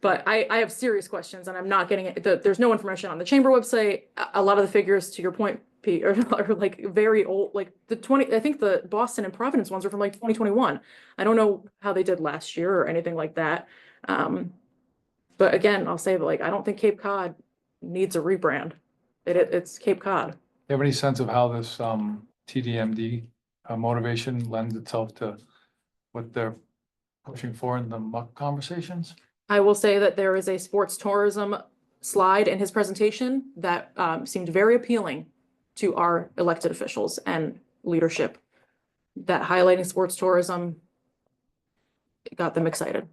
But I have serious questions and I'm not getting it. There's no information on the chamber website. A lot of the figures, to your point, Pete, are like very old, like I think the Boston and Providence ones are from like 2021. I don't know how they did last year or anything like that. But again, I'll say, like, I don't think Cape Cod needs a rebrand. It's Cape Cod. Do you have any sense of how this TDMD motivation lends itself to what they're pushing for in the MUC conversations? I will say that there is a sports tourism slide in his presentation that seemed very appealing to our elected officials and leadership. That highlighting sports tourism got them excited.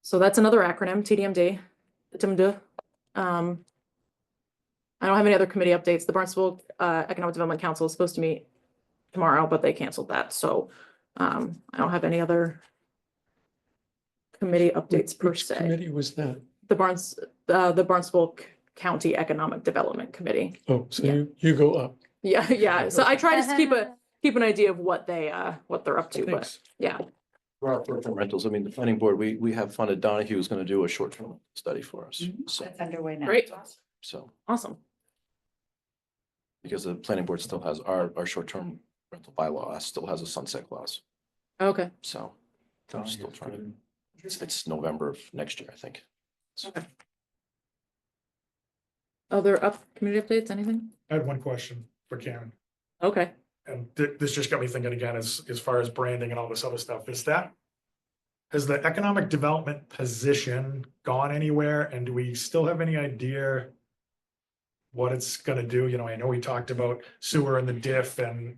So that's another acronym, TDMD. TDMD. I don't have any other committee updates. The Barnstable Economic Development Council is supposed to meet tomorrow, but they canceled that. So I don't have any other committee updates per Which se. committee was that? The Barnstable County Economic Development Committee. Oh, so Yeah. you go up. Yeah, yeah. So I try to keep an idea of what they're up to, but Thanks. yeah. Short-term rentals, I mean, the planning board, we have funded Donahue is gonna do a short-term study for us, so, That's underway now. Great. so, Awesome. because the planning board still has our short-term rental bylaw, still has a sunset clause, Okay. so. I'm still trying to, it's November of next year, I think. Okay. Other community updates, anything? I had one question for Karen. Okay. And this just got me thinking again, as far as branding and all this other stuff, has the economic development position gone anywhere? And do we still have any idea what it's gonna do? You know, I know we talked about sewer and the diff and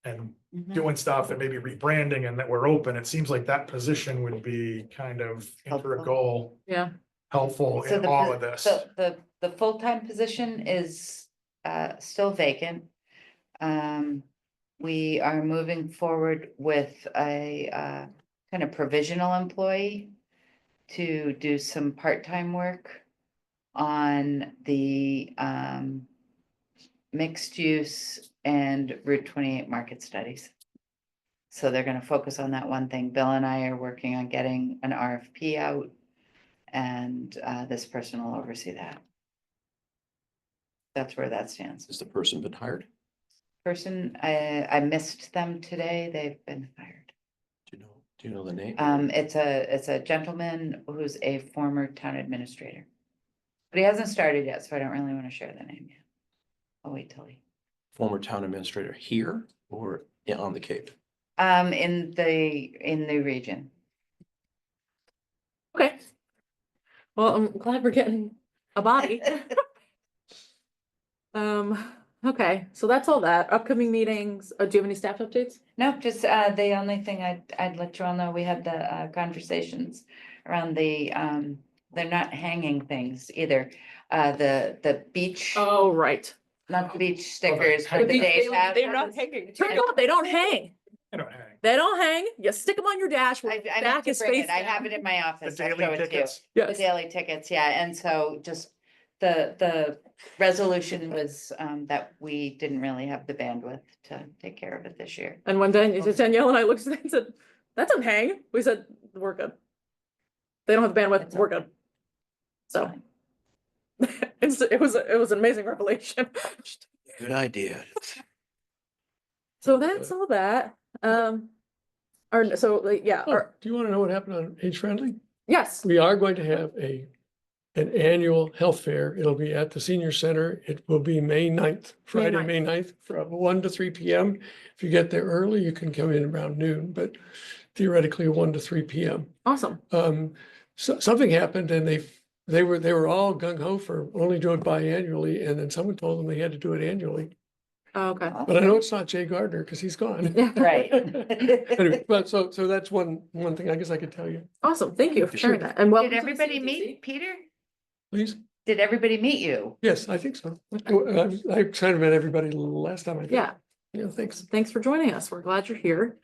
Mhm. doing stuff and maybe rebranding and that we're open. It seems like that position would be kind of integral, Yeah. helpful So in the all po- of this. So the full-time position is still vacant. We are moving forward with a kind of provisional employee to do some part-time work on the mixed use and Route 28 market studies. So they're gonna focus on that one thing. Bill and I are working on getting an RFP out. And this person will oversee that. That's where that stands. Has the person been hired? Person, I missed them today. They've been hired. Do you know the name? It's a gentleman who's a former town administrator. But he hasn't started yet, so I don't really want to share the name yet. I'll wait till he. Former town administrator here or on the Cape? In the region. Okay. Well, I'm glad we're getting a body. Okay, so that's all that. Upcoming meetings. Do you have any staff updates? No, just the only thing I'd let you all know, we had the conversations around the they're not hanging things either. The beach, Oh, right. not the beach stickers, hang- but the The beach- days have. They're not hanging. Turns out they don't hang. I don't hang. They don't hang. You stick them on your dash. I where meant back to is bring face it. I have down. it in my The office. I'll daily show it to you. tickets. The Yes. daily tickets, yeah, and so just The resolution was, that we didn't really have the bandwidth to take care of it this year. And when Danielle and I looked at it and said, that doesn't hang. We said, we're good. They don't have the bandwidth, we're good. So. It was an amazing revelation. Good idea. So that's all that. Or so like, yeah, Oh, or do you want to know what happened on Age Friendly? yes. We are going to have an annual health fair. It'll be at the senior center. It will be May 9th, Friday, 9th. May 9th, from 1 to 3 p.m. If you get there early, you can come in around noon, but theoretically 1 to 3 p.m. Awesome. So something happened and they were all gung ho for only do it biannually, and then someone told them they had to do it annually. Oh, okay. But I know it's not Jay Gardner because he's gone. Right. Anyway, but so that's one thing I guess I could tell you, Awesome. Thank you for Sure. sharing that. And welcome Did to the everybody CDC. meet Peter? please. Did everybody meet you? Yes, I think so. I kind of met everybody last time I did. Yeah. Yeah, thanks. Thanks for joining us. We're glad you're here.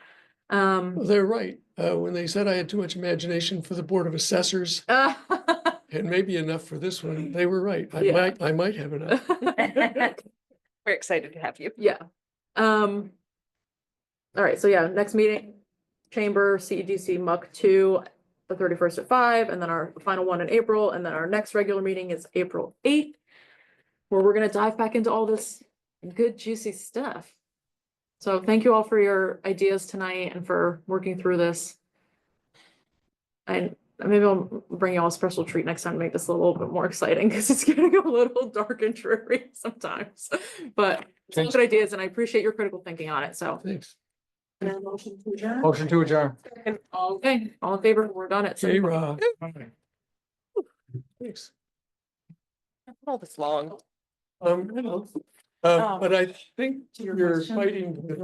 Well, they're right. When they said I had too much imagination for the Board of Assessors and maybe enough for this one, they were right. Yeah. I might have enough. We're excited to have you. Yeah. All right, so yeah, next meeting, Chamber, CEDC MUC 2, the 31st at 5, and then our final one in April, and then our next regular meeting is April 8th, where we're gonna dive back into all this good juicy stuff. So thank you all for your ideas tonight and for working through this. And maybe I'll bring y'all a special treat next time to make this a little bit more exciting, because it's getting a little dark and dreary sometimes. But it's all good ideas, and I appreciate your critical thinking on it, so. Thanks. And then motion to adjourn. Motion to adjourn. Okay, all in favor, we're done at Hey, 7:00. Rob. Thanks. All this long. You know, but I think you're fighting.